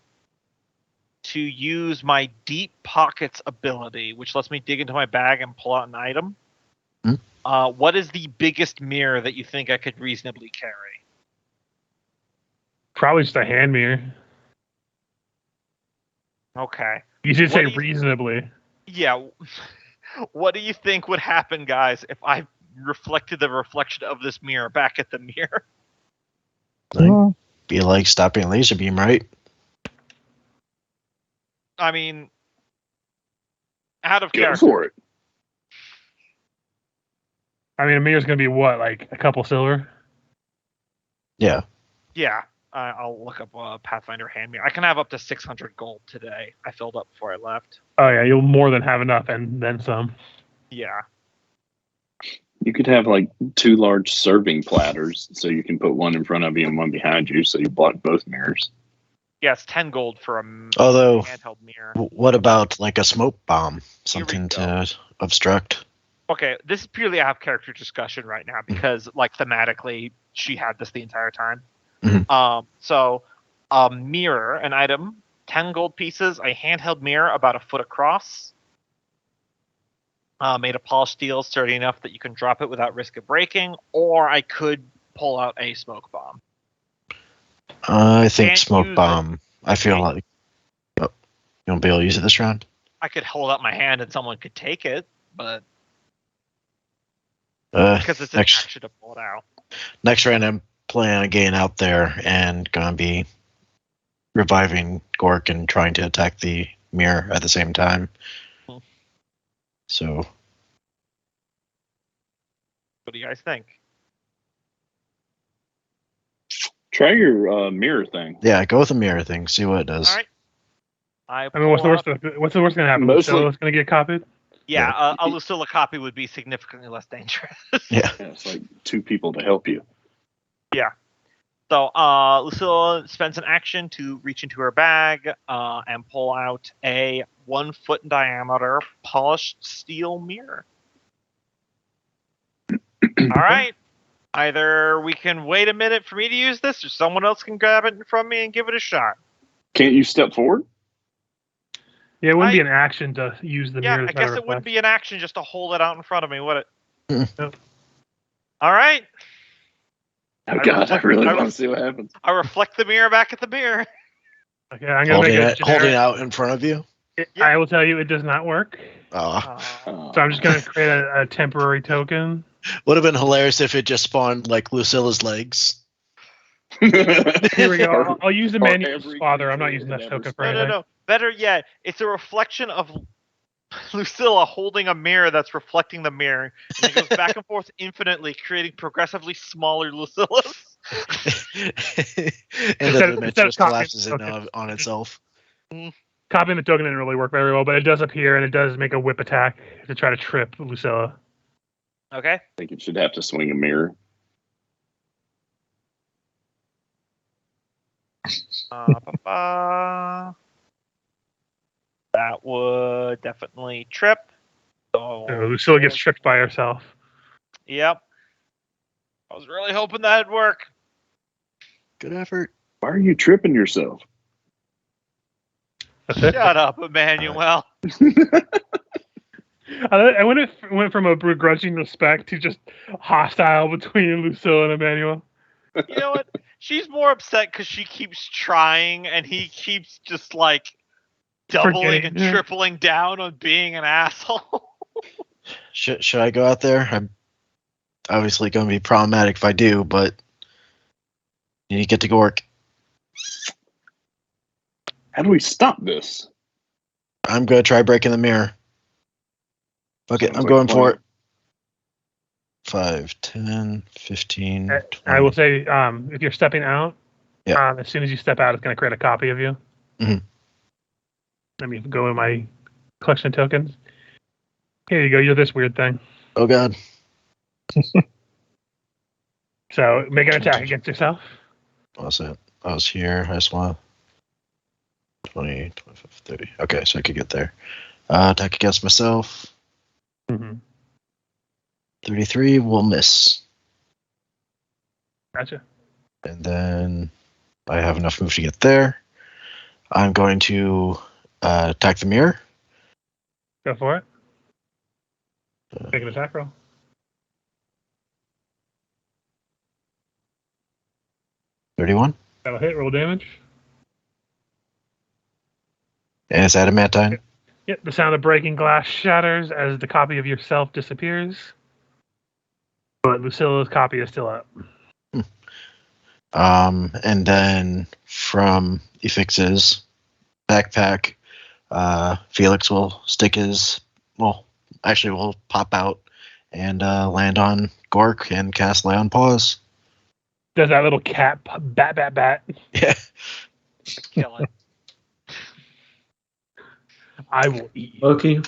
to use my Deep Pockets ability, which lets me dig into my bag and pull out an item. What is the biggest mirror that you think I could reasonably carry? Probably just a hand mirror. Okay. You should say What do you- reasonably. Yeah. What do you think would happen, guys, if I reflected the reflection of this mirror back at the mirror? Like, be like stopping a laser beam, right? I mean, out of Go character. for it. I mean, a mirror's going to be what, like a couple silver? Yeah. Yeah. I'll look up Pathfinder hand mirror. I can have up to 600 gold today. I filled up before I left. Oh, yeah, you'll more than have enough and then some. Yeah. You could have like 2 large serving platters, so you can put one in front of you and one behind you, so you block both mirrors. Yeah, it's 10 gold for a Although, handheld mirror. What about like a smoke bomb? Here we Something go. to obstruct? Okay, this is purely a character discussion right now because, like, thematically, she had this the entire time. So, mirror, an item, 10 gold pieces, a handheld mirror about a foot across, made of polished steel, sturdy enough that you can drop it without risk of breaking, or I could pull out a smoke bomb. I think Can't smoke use bomb. I feel Can't- like you won't be able to use it this round. I could hold out my hand and someone could take it, but Uh, because it's an next action to pull it out. next round, I'm planning on getting out there and gonna be reviving Gork and trying to attack the mirror at the same time. So What do you guys think? Try your mirror thing. yeah, go with the mirror thing. See what it does. All right. I mean, what's the worst? What's the worst going to happen? Mostly- Lucilla's going to get copied. Yeah, a Lucilla copy would be significantly less dangerous. Yeah. Yeah, it's like 2 people to help you. So Lucilla spends an action to reach into her bag and pull out a 1 foot in diameter polished steel mirror. All right. Either we can wait a minute for me to use this, or someone else can grab it from me and give it a shot. Can't you step forward? Yeah, it wouldn't be an action to use the mirror. Yeah, I guess it wouldn't be an action just to hold it out in front of me, would it? Nope. All right. Oh God, I really I want to see what happens. I reflect the mirror back at the mirror. Okay, I'm going to make a Holding it generic... out in front of you. Yeah. I will tell you, it does not work. Oh. So I'm just going to create a temporary token. Would have been hilarious if it just spawned like Lucilla's legs. Here we go. I'll use the Or Manu's every father. I'm not creature using that that token ever for No, anything. no. Better yet, it's a reflection of Lucilla holding a mirror that's reflecting the mirror, and it goes back and forth infinitely, creating progressively smaller Lucillas. And Instead the of dimension just copying collapses in tokens. on itself. Copying the token didn't really work very well, but it does appear and it does make a whip attack to try to trip Lucilla. Okay. I think it should have to swing a mirror. That would definitely trip. So, Lucilla gets tripped by herself. Yep. I was really hoping that'd work. Good effort. Why are you tripping yourself? Shut up, Emmanuel. I went from a begrudging respect to just hostile between Lucille and Emmanuel. You know what? She's more upset because she keeps trying and he keeps just like doubling and tripling down on being an asshole. Should I go out there? I'm obviously going to be problematic if I do, but you need to get to work. How do we stop this? I'm going to try breaking the mirror. Okay, I'm going for it. 5, 10, 15, 20. I will say, if you're stepping out, Yeah. as soon as you step out, it's going to create a copy of you. Mm-hmm. Let me go in my collection of tokens. Here you go. You're this weird thing. Oh, God. So make an attack against yourself. What's that? I was here. I just want 20, 25, 30. Okay, so I could get there. Attack against myself. Mm-hmm. 33 will miss. Gotcha. And then I have enough move to get there. I'm going to attack the mirror. Go for it. Make an attack roll. 31. That'll hit. Roll damage. And it's adamantine. Yep. The sound of breaking glass shatters as the copy of yourself disappears. But Lucilla's copy is still up. And then from Efix's backpack, Felix will stick his, will pop out and land on Gork and cast Lay on Pause. Does that little cat bat? Yeah. Kill it. I will eat you. Loki,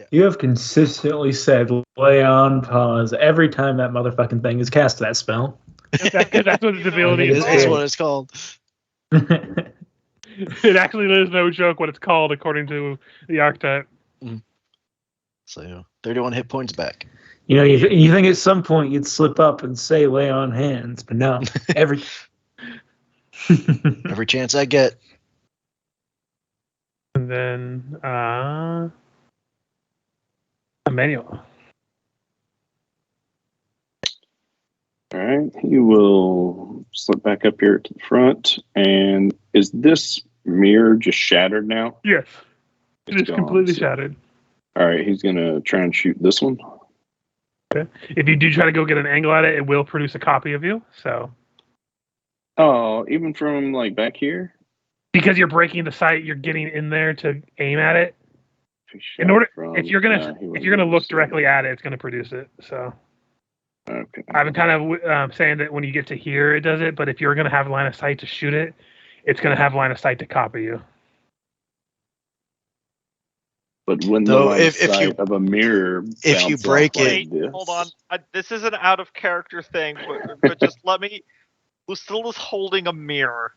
you have consistently said lay on pause every time that motherfucking thing is cast that spell. That's what its ability is. That's what it's called. It actually is no joke what it's called according to the archetype. So 31 hit points back. You know, you think at some point you'd slip up and say lay on hands, but no. Every chance I get. And then Emmanuel. All right, he will slip back up here to the front. And is this mirror just shattered now? Yes. It is gone, completely so- shattered. All right, he's going to try and shoot this one. Okay. If you do try to go get an angle at it, it will produce a copy of you. So Oh, even from like back here? because you're breaking the sight, you're getting in there to aim at it. If you're gonna look directly at it, it's gonna produce it. So Okay. I've been kind of saying that when you get to here, it does it. But if you're gonna have line of sight to shoot it, it's gonna have line of sight to copy you. But when So the if sight you- of a mirror, if you bounce break off it- like this, Hold on. This is an out of character thing, but just let me. Lucilla's holding a mirror.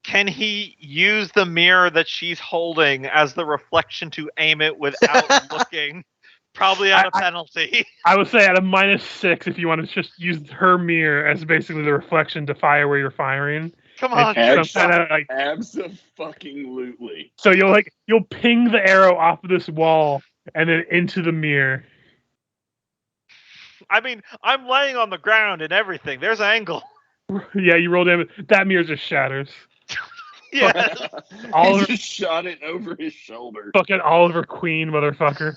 Can he use the mirror that she's holding as the reflection to aim it without looking? Probably at a penalty. I would say at a -6 if you want to just use her mirror as basically the reflection to fire where you're firing. Come on. Some kind of like Abso-fucking-lutely. so you'll ping the arrow off of this wall and then into the mirror. I mean, I'm laying on the ground and everything. There's angle. Yeah, you roll damage. That mirror just shatters. Yes. Oliver- He just shot it over his shoulder. Fucking Oliver Queen, motherfucker.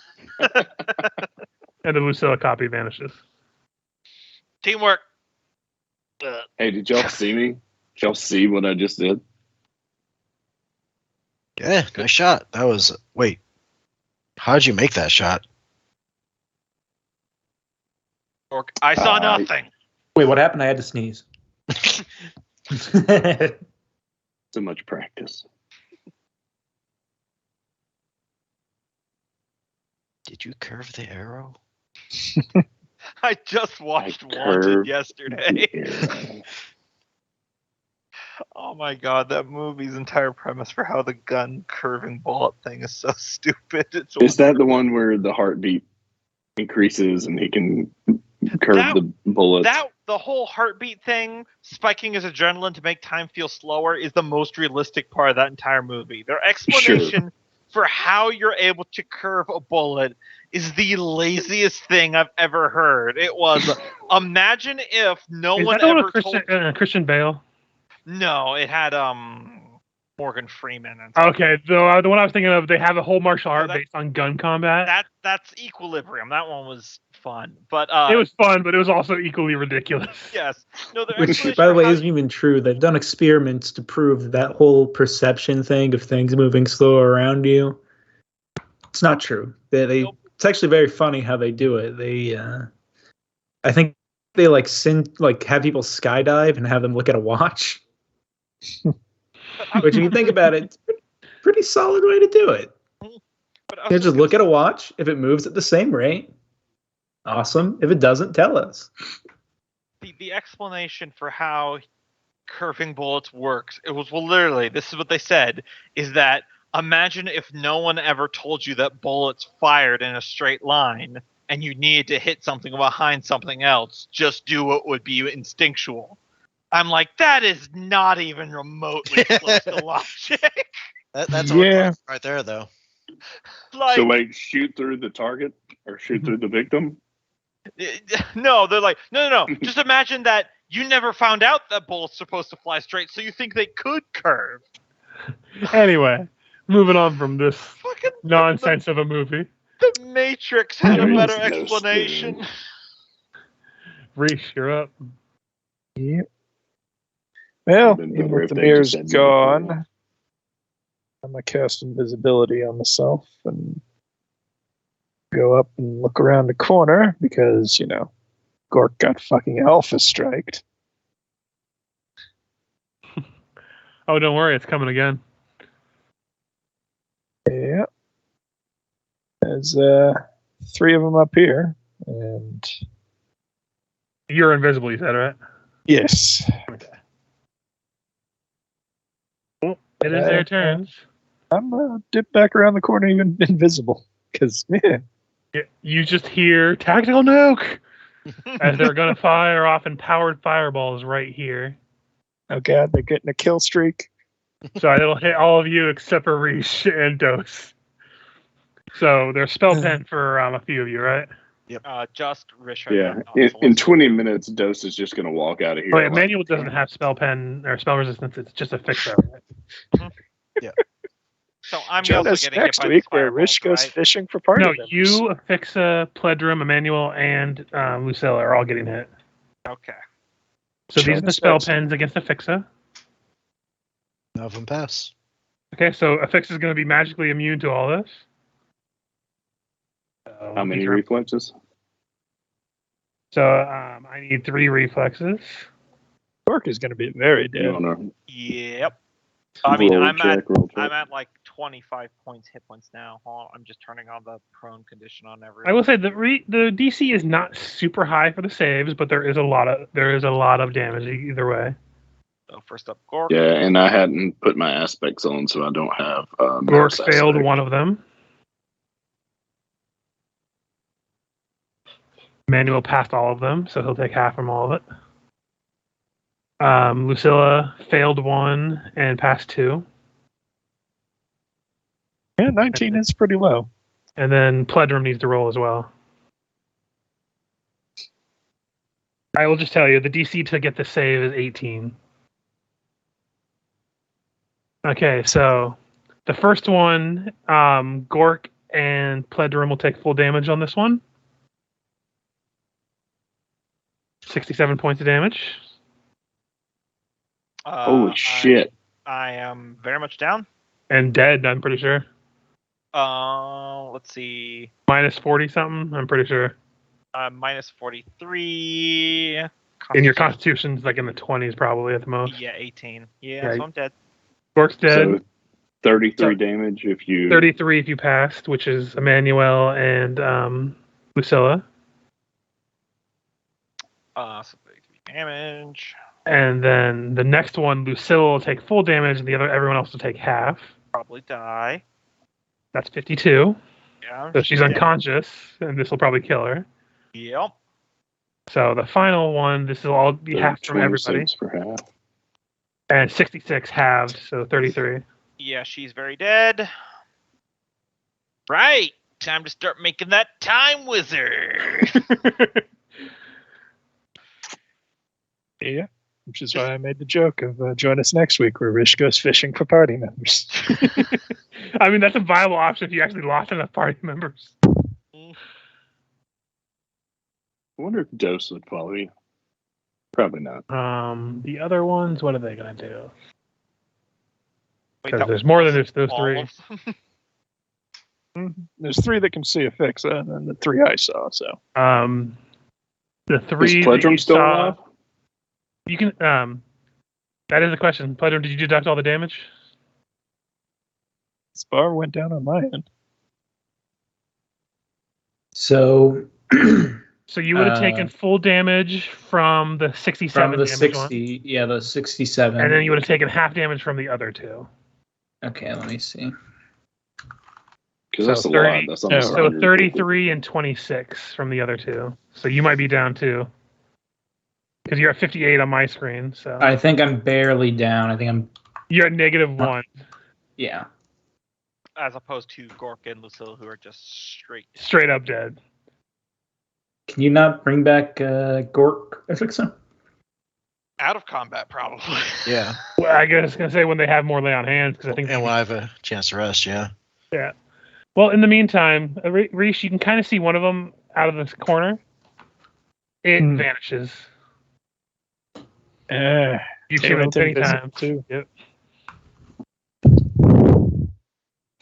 And the Lucilla copy vanishes. Teamwork. Hey, did y'all see me? Did y'all see what I just did? Yeah, nice shot. That was. Wait. How'd you make that shot? I saw nothing. Wait, what happened? I had to sneeze. So much practice. Did you curve the arrow? I just watched I Wanted curved yesterday. Yeah. Oh my god, that movie's entire premise for how the gun curving bullet thing is so stupid. It's Is that the one where the heartbeat increases and he can curve the bullet? the whole heartbeat thing, spiking his adrenaline to make time feel slower, is the most realistic part of that entire movie. Their explanation for how you're able to curve a bullet is the laziest thing I've ever heard. It was, imagine if no Is one that the one ever with told... Christian Bale? No, it had Morgan Freeman. And okay, the one I was thinking of, they have a whole martial art based on gun combat. That's Equilibrium. That one was fun, but it was fun, but it was also equally ridiculous. Yes. No, which, by the way, isn't even true. They've done experiments to prove that whole perception thing of things moving slower around you. It's not true. It's actually very funny how they do it. I think they have people skydive and have them look at a watch. Which, if you think about it, it's a pretty solid way to do it. You just look at a watch. If it moves at the same rate, awesome. If it doesn't, tell us. The explanation for how curving bullets works, it was, well, literally, this is what they said, is that imagine if no one ever told you that bullets fired in a straight line and you needed to hit something behind something else, just do what would be instinctual. I'm like, that is not even remotely close to logic. That's right there, though. So wait, shoot through the target or shoot through the victim? No, they're like, no. Just imagine that you never found out that bullets supposed to fly straight, so you think they could curve. Anyway, moving on from this nonsense of a movie. The Matrix had a better explanation. Reese, you're up. Yep. Well, even with the mirror's gone, I'm going to cast invisibility on myself and go up and look around the corner because, Gork got fucking alpha striked. Oh, don't worry, it's coming again. Yeah. There's 3 of them up here, and... You're invisible, you said, right? Yes. Okay. Well, it is their turns. I'm going to dip back around the corner even invisible, because, you just hear tactical nuke as they're going to fire off empowered fireballs right here. Oh god, they're getting a kill streak. So it'll hit all of you except for Reese and Dose. So there's spell pen for a few of you, right? Yep. Just Rish. Yeah. In 20 minutes, Dose is just going to walk out of here. Oh, yeah, Manual doesn't have spell pen or spell resistance. It's just a fixer. Right? Yeah. So I'm Join also us getting next hit by week these where fireballs, Rish goes right? fishing for party members. You, Afixa, Pledrum, Emmanuel, and Lucilla are all getting hit. Okay. So these are the spell pens against Afixa. None of them pass. Okay, so Afixa is going to be magically immune to all this. So How many reflexes? So I need 3 reflexes. Gork is going to be very dead. Yep. I mean, I'm at like 25 hit points now. I'm just turning on the prone condition on everyone. I will say the DC is not super high for the saves, but there is a lot of damage either way. So first up, Gork. Yeah, and I hadn't put my aspects on, so I don't have. Gork failed one of them. Manuel passed all of them, so he'll take half from all of it. Lucilla failed 1 and passed 2. Yeah, 19 is pretty low. And then Pledrum needs to roll as well. I will just tell you, the DC to get the save is 18. Okay, so the first one, Gork and Pledrum will take full damage on this one. 67 points of damage. Holy shit. I am very much down. And dead, I'm pretty sure. Let's see. Minus 40 something, I'm pretty sure. Minus 43. And your constitution's like in the 20s probably at the most. Yeah, 18. Yeah, so I'm dead. Gork's dead. So 33 damage if you... 33 if you passed, which is Emmanuel and Lucilla. So 33 damage. And then the next one, Lucilla will take full damage, and everyone else will take half. Probably die. That's 52. Yeah. So she's unconscious, and this will probably kill her. Yep. So the final one, this will all be half from everybody. 26 for half. And 66 halved, so 33. Yeah, she's very dead. Right. Time to start making that time wizard. Yeah, which is why I made the joke of join us next week where Rish goes fishing for party members. I mean, that's a viable option if you actually lost enough party members. I wonder if Dose would follow you. Probably not. The other ones, what are they going to do? Wait, Because that there's more than wasn't just those all three. of them? There's 3 that can see a fix, and then the 3 I saw. So The Is 3 that Pledrum you still saw, alive? you can. That is a question. Pledrum, did you deduct all the damage? Spar went down on my end. So So you would have taken full damage from the 67 from the damage 60, one, the 67. and then you would have taken half damage from the other 2. Okay, let me see. Because So that's a 30 lot. That's almost So 100 33 and 26 from the other 2. So you might be down too. Because you're at 58 on my screen. So I think I'm barely down. I think I'm, you're at -1. yeah. As opposed to Gork and Lucille, who are just straight. Straight up dead. Can you not bring back Gork, Effixon? Out of combat, probably. Yeah. Well, I was going to say when they have more lay on hands. Because I think. And when I have a chance to rest, yeah. Yeah. Well, in the meantime, Reese, you can kind of see one of them out of this corner. It vanishes. You've seen it many times too. Yep.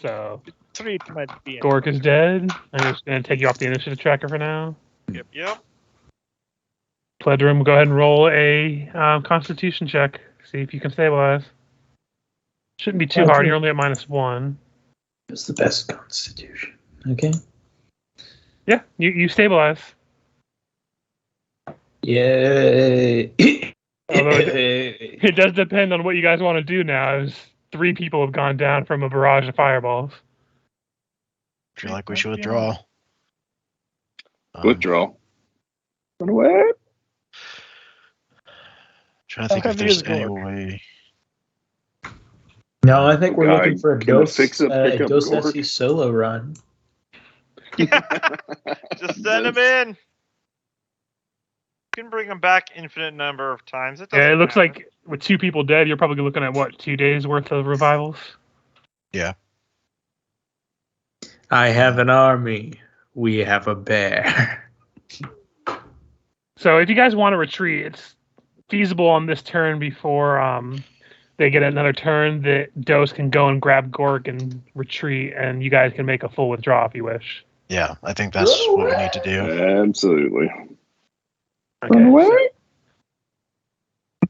So Treat might be Gork is dead. I'm just going to take you off the initiative tracker for now. Yep. Pledrum, go ahead and roll a Constitution check. See if you can stabilize. Shouldn't be too hard. You're only at -1. It's the best Constitution. Okay. Yeah, you stabilize. Yay. Although it does depend on what you guys want to do now. As 3 people have gone down from a barrage of fireballs. I feel like we should withdraw. Withdraw. Run away. Trying to think if there's any way. No, I think we're Guy, looking for a can you Dos fix it, pick up Dos Gork? Essie solo run. Just send him in. You can bring him back infinite number of times. Yeah, it looks like with 2 people dead, you're probably looking at what, 2 days worth of revivals? Yeah. I have an army. We have a bear. So if you guys want to retreat, it's feasible on this turn before they get another turn that Dose can go and grab Gork and retreat, and you guys can make a full withdraw if you wish. Yeah, I think that's what we need to do. Absolutely. Okay, Run away. so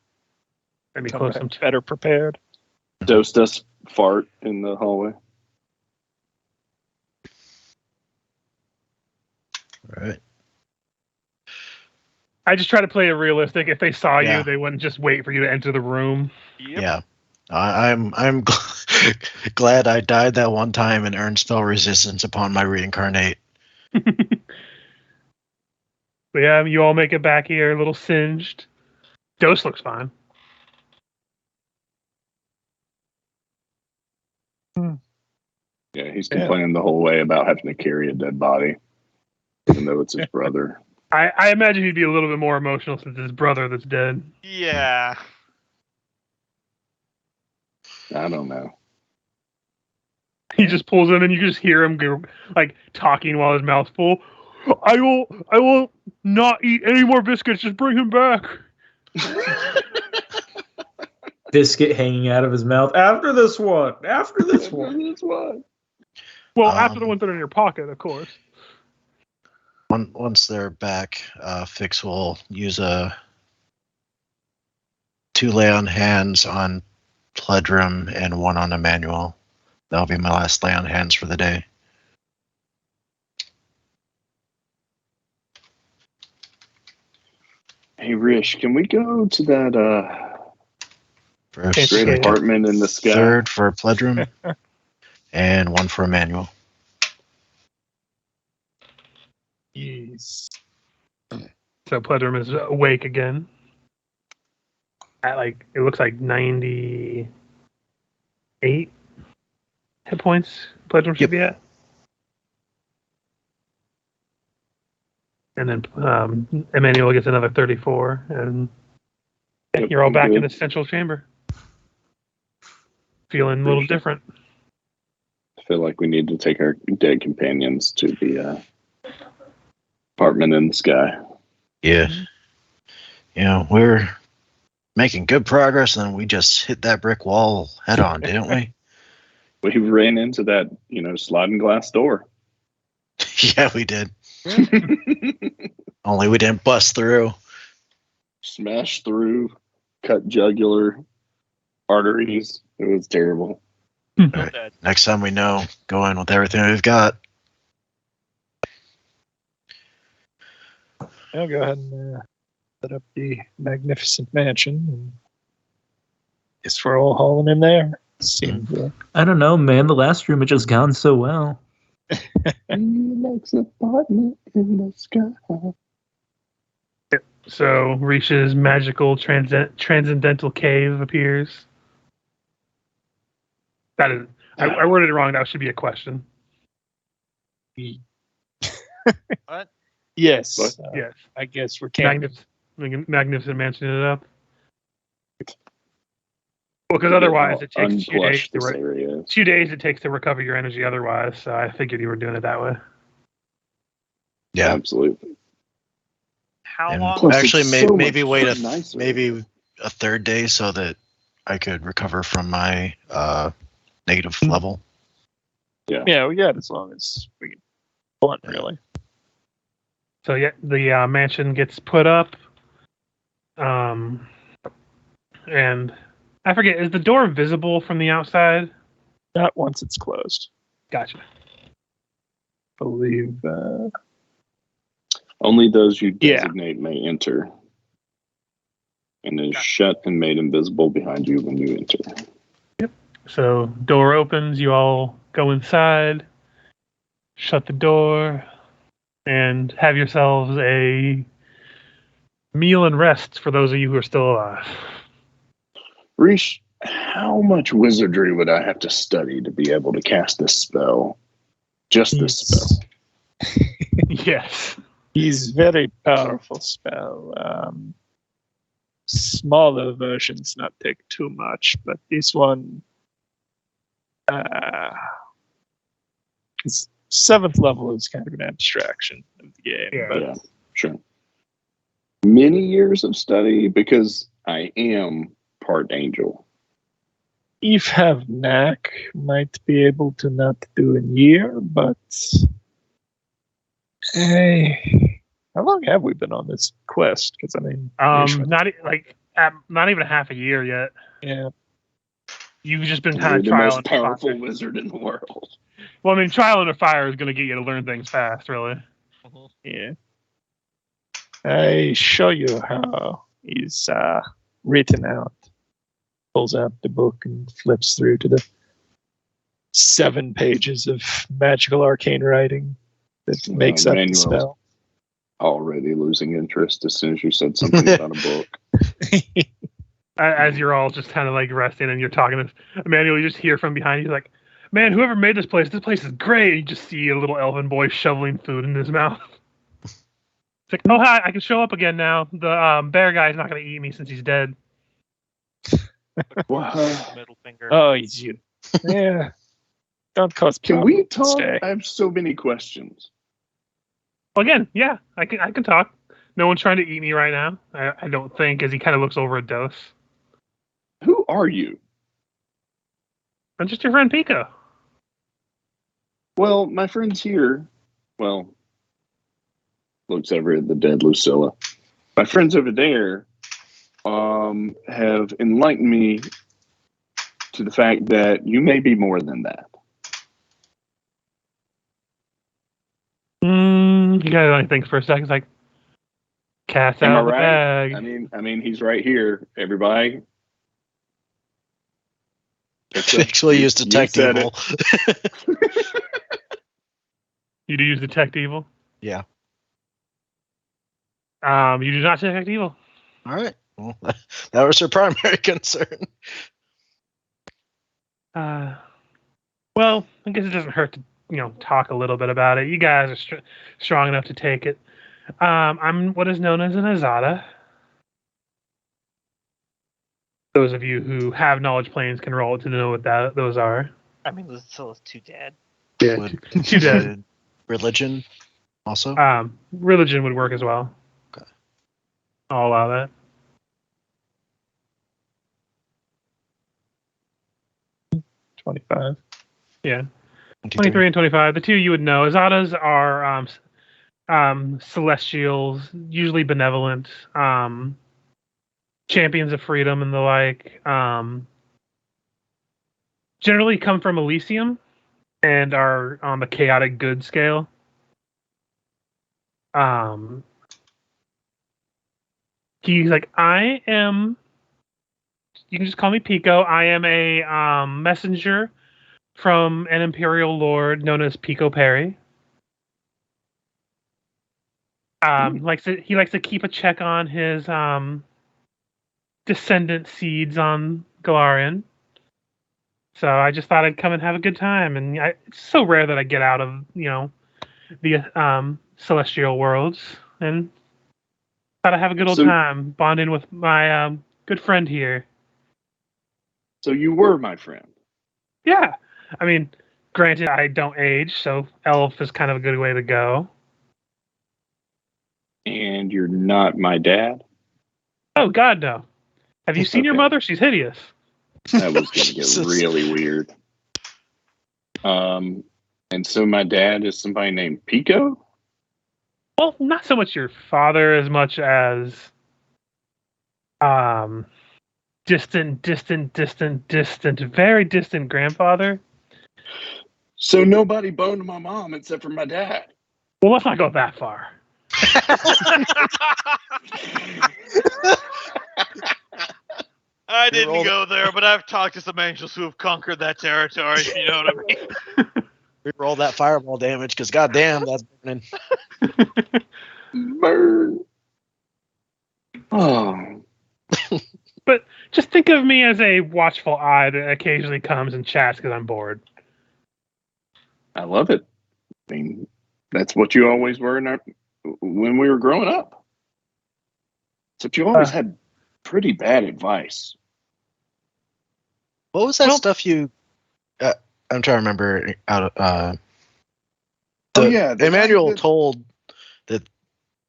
let me close some. better prepared. Dose does fart in the hallway. All right. I just try to play it realistic. If they saw Yeah. you, they wouldn't just wait for you to enter the room. Yep. Yeah. I'm glad I died that one time and earned spell resistance upon my reincarnate. But yeah, you all make it back here, a little singed. Dose looks fine. Yeah, he's complaining the whole way about having to carry a dead body, even though it's his brother. I imagine he'd be a little bit more emotional since his brother that's dead. Yeah. I don't know. He just pulls in, and you just hear him go, like talking while his mouth's full. I will not eat any more biscuits. Just bring him back. Biscuit hanging out of his mouth. After this one. After this one. Well, after the ones that are in your pocket, of course. Once they're back, Fix will use a 2 lay on hands on Pledrum and 1 on Emmanuel. That'll be my last lay on hands for the day. Hey, Rish, can we go to that First, great apartment in the sky? 3rd for Pledrum and 1 for Emmanuel. Yes. So Pledrum is awake again. At it looks like 98 hit points. Pledrum should be at. And then Emmanuel gets another 34, and you're all back in the central chamber. Feeling a little different. I feel like we need to take our dead companions to the apartment in the sky. Yeah. We're making good progress, and we just hit that brick wall head on, didn't we? We ran into that, sliding glass door. Yeah, we did. Only we didn't bust through. Smash through, cut jugular arteries. It was terrible. Right. Next time we know, go in with everything we've got. I'll go ahead and set up the magnificent mansion. And guess we're all hauling in there. Seems I don't know, man. The last room had just gone so well. Next apartment in the sky. So Risha's magical transcendental cave appears. That is, I worded it wrong. That should be a question. What? Yes. Yes. I guess we're camping. Magnificent mansion it up. Well, because otherwise it takes 2 days to 2 days it takes to recover your energy. Otherwise, so I figured you were doing it that way. Yeah, absolutely. How long? Plus, actually, maybe wait nicer. maybe a third day so that I could recover from my negative level. Yeah, we got as long as we can want, really. So yeah, the mansion gets put up, and I forget, is the door visible from the outside? Not once it's closed. Gotcha. Believe only those you designate may enter, and is shut and made invisible behind you when you enter. Yep. So door opens, you all go inside, shut the door, and have yourselves a meal and rest for those of you who are still alive. Reesh, how much wizardry would I have to study to be able to cast this spell? Just this spell. Yes. He's very powerful spell. Smaller versions not take too much, but this one, his 7th level is kind of an abstraction of the game. Yeah, sure. Many years of study, because I am part angel. If have knack, might be able to not do a year, but how long have we been on this quest? Because not even half a year yet. Yeah, you've just been You're kind of the trial most and powerful fire. wizard in the world. Well, I mean, trial and fire is going to get you to learn things fast, really. yeah. I show you how he's written out. Pulls out the book and flips through to the 7 pages of magical arcane writing that makes up the spell. Already losing interest as soon as you said something about a book. As you're all just kind of resting and you're talking to Emmanuel, you just hear from behind you like, man, whoever made this place is great. And you just see a little elven boy shoveling food in his mouth. It's like, oh, hi, I can show up again now. The bear guy's not going to eat me since he's dead. Middle finger. Oh, he's you. Yeah. Don't cause Can problems. we talk? Stay. I have so many questions. Well, again, yeah, I can talk. No one's trying to eat me right now. I don't think, as he kind of looks over at Dose. Who are you? I'm just your friend Pico. Well, my friends here, looks over at the dead Lucilla. My friends over there have enlightened me to the fact that you may be more than that. You gotta think for a second. It's like, cat's out of the bag. I mean, he's right here, everybody. Actually use detect evil. You do use detect evil? Yeah. You do not detect evil. All right. Well, that was her primary concern. Well, I guess it doesn't hurt to talk a little bit about it. You guys are strong enough to take it. I'm what is known as an Azada. Those of you who have knowledge planes can roll to know what those are. I mean, Lucilla's too dead. Yeah, too dead. Religion also? Religion would work as well. Okay. I'll allow that. $25. Yeah. 23 and 25. The two you would know. Azadas are celestials, usually benevolent, champions of freedom and the like. Generally come from Elysium and are on the chaotic good scale. He's like, I am. You can just call me Pico. I am a messenger from an Imperial Lord known as Pico Perry. He likes to keep a check on his descendant seeds on Galarian. So I just thought I'd come and have a good time, and it's so rare that I get out of the celestial worlds, and thought I'd have a good old time bonding with my good friend here. So you were my friend. Yeah, I mean, granted, I don't age, so elf is kind of a good way to go. And you're not my dad? Oh, God, no. Have you seen your mother? She's hideous. That was going to get really weird. And so my dad is somebody named Pico? Well, not so much your father as much as distant, very distant grandfather. So nobody boned my mom except for my dad. Well, let's not go that far. I didn't go there, but I've talked to some angels who have conquered that territory, if you know what I mean. Reroll that fireball damage, because goddamn, that's burning. Burn. Oh. But just think of me as a watchful eye that occasionally comes and chats because I'm bored. I love it. I mean, that's what you always were when we were growing up. But you always had pretty bad advice. What was that stuff you? I'm trying to remember. Emmanuel told that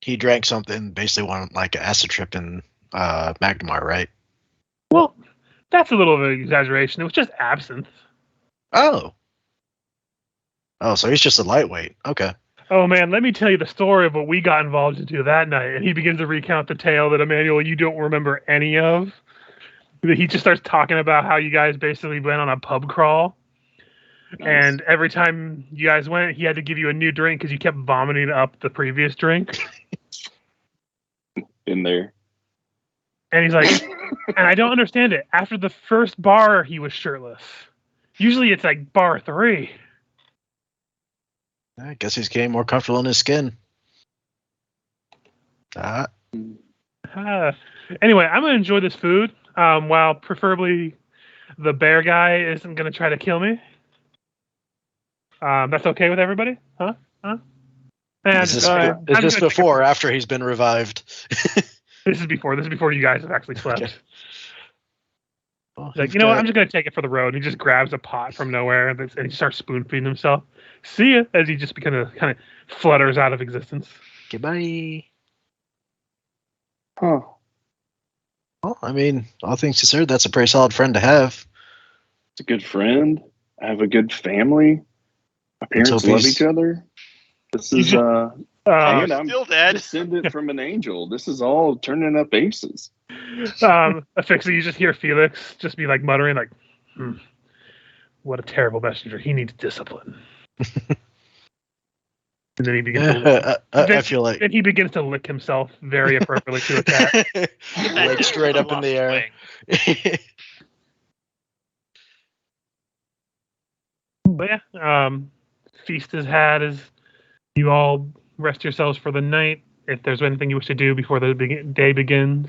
he drank something, basically wanted like an acid trip in Magnemar, right? Well, that's a little bit of an exaggeration. It was just absinthe. Oh, so he's just a lightweight. Okay. Oh man, let me tell you the story of what we got involved into that night. And he begins to recount the tale that Emmanuel, you don't remember any of. He just starts talking about how you guys basically went on a pub crawl. Nice. And every time you guys went, he had to give you a new drink because you kept vomiting up the previous drink. In there. And he's like, and I don't understand it. After the first bar, he was shirtless. Usually it's like bar 3. I guess he's getting more comfortable in his skin. Anyway, I'm going to enjoy this food, while preferably the bear guy isn't going to try to kill me. That's okay with everybody? Huh? Is this before or after he's been revived? This is before. This is before you guys have actually slept. Okay. Well, like, you know what? I'm just going to take it for the road. He just grabs a pot from nowhere and he starts spoon feeding himself. See ya, as he just kind of flutters out of existence. Goodbye. Huh. Well, I mean, all things considered, that's a pretty solid friend to have. It's a good friend. I have a good family. My parents love each other. This is and I'm still dead. Descended from an angel. This is all turning up aces. Affixi, you just hear Felix just be like muttering, like, what a terrible messenger. He needs discipline. And then he begins to I feel like then he begins to lick himself very appropriately to a cat. Like straight up in the air. But yeah, feast is had as you all rest yourselves for the night. if there's anything you wish to do before the day begins.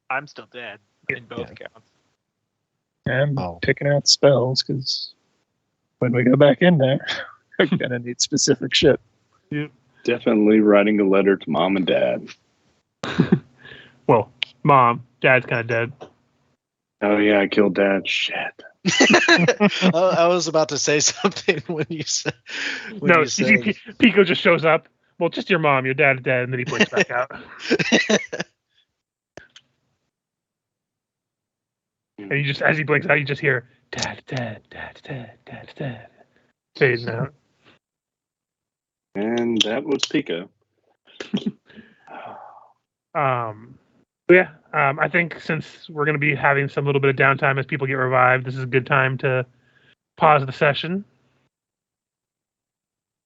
I'm still dead in both counts. I'm Oh. picking out spells because when we go back in there, we're gonna need specific shit. Definitely writing a letter to mom and dad. Well, mom, dad's kind of dead. Oh yeah, I killed dad. Shit. I was about to say something when you said. No, you see, Pico just shows up. Well, just your mom. Your dad's dead, and then he blinks back out. And you just, as he blinks out, you just hear, "Dad's dead, dad's dead, dad's dead," fading out. And that was Pico. I think since we're going to be having some little bit of downtime as people get revived, this is a good time to pause the session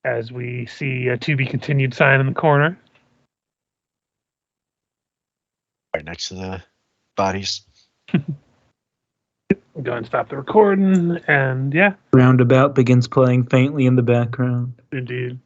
as we see a to be continued sign in the corner. Right next to the bodies. Go and stop the recording, and yeah. Roundabout begins playing faintly in the background. Indeed.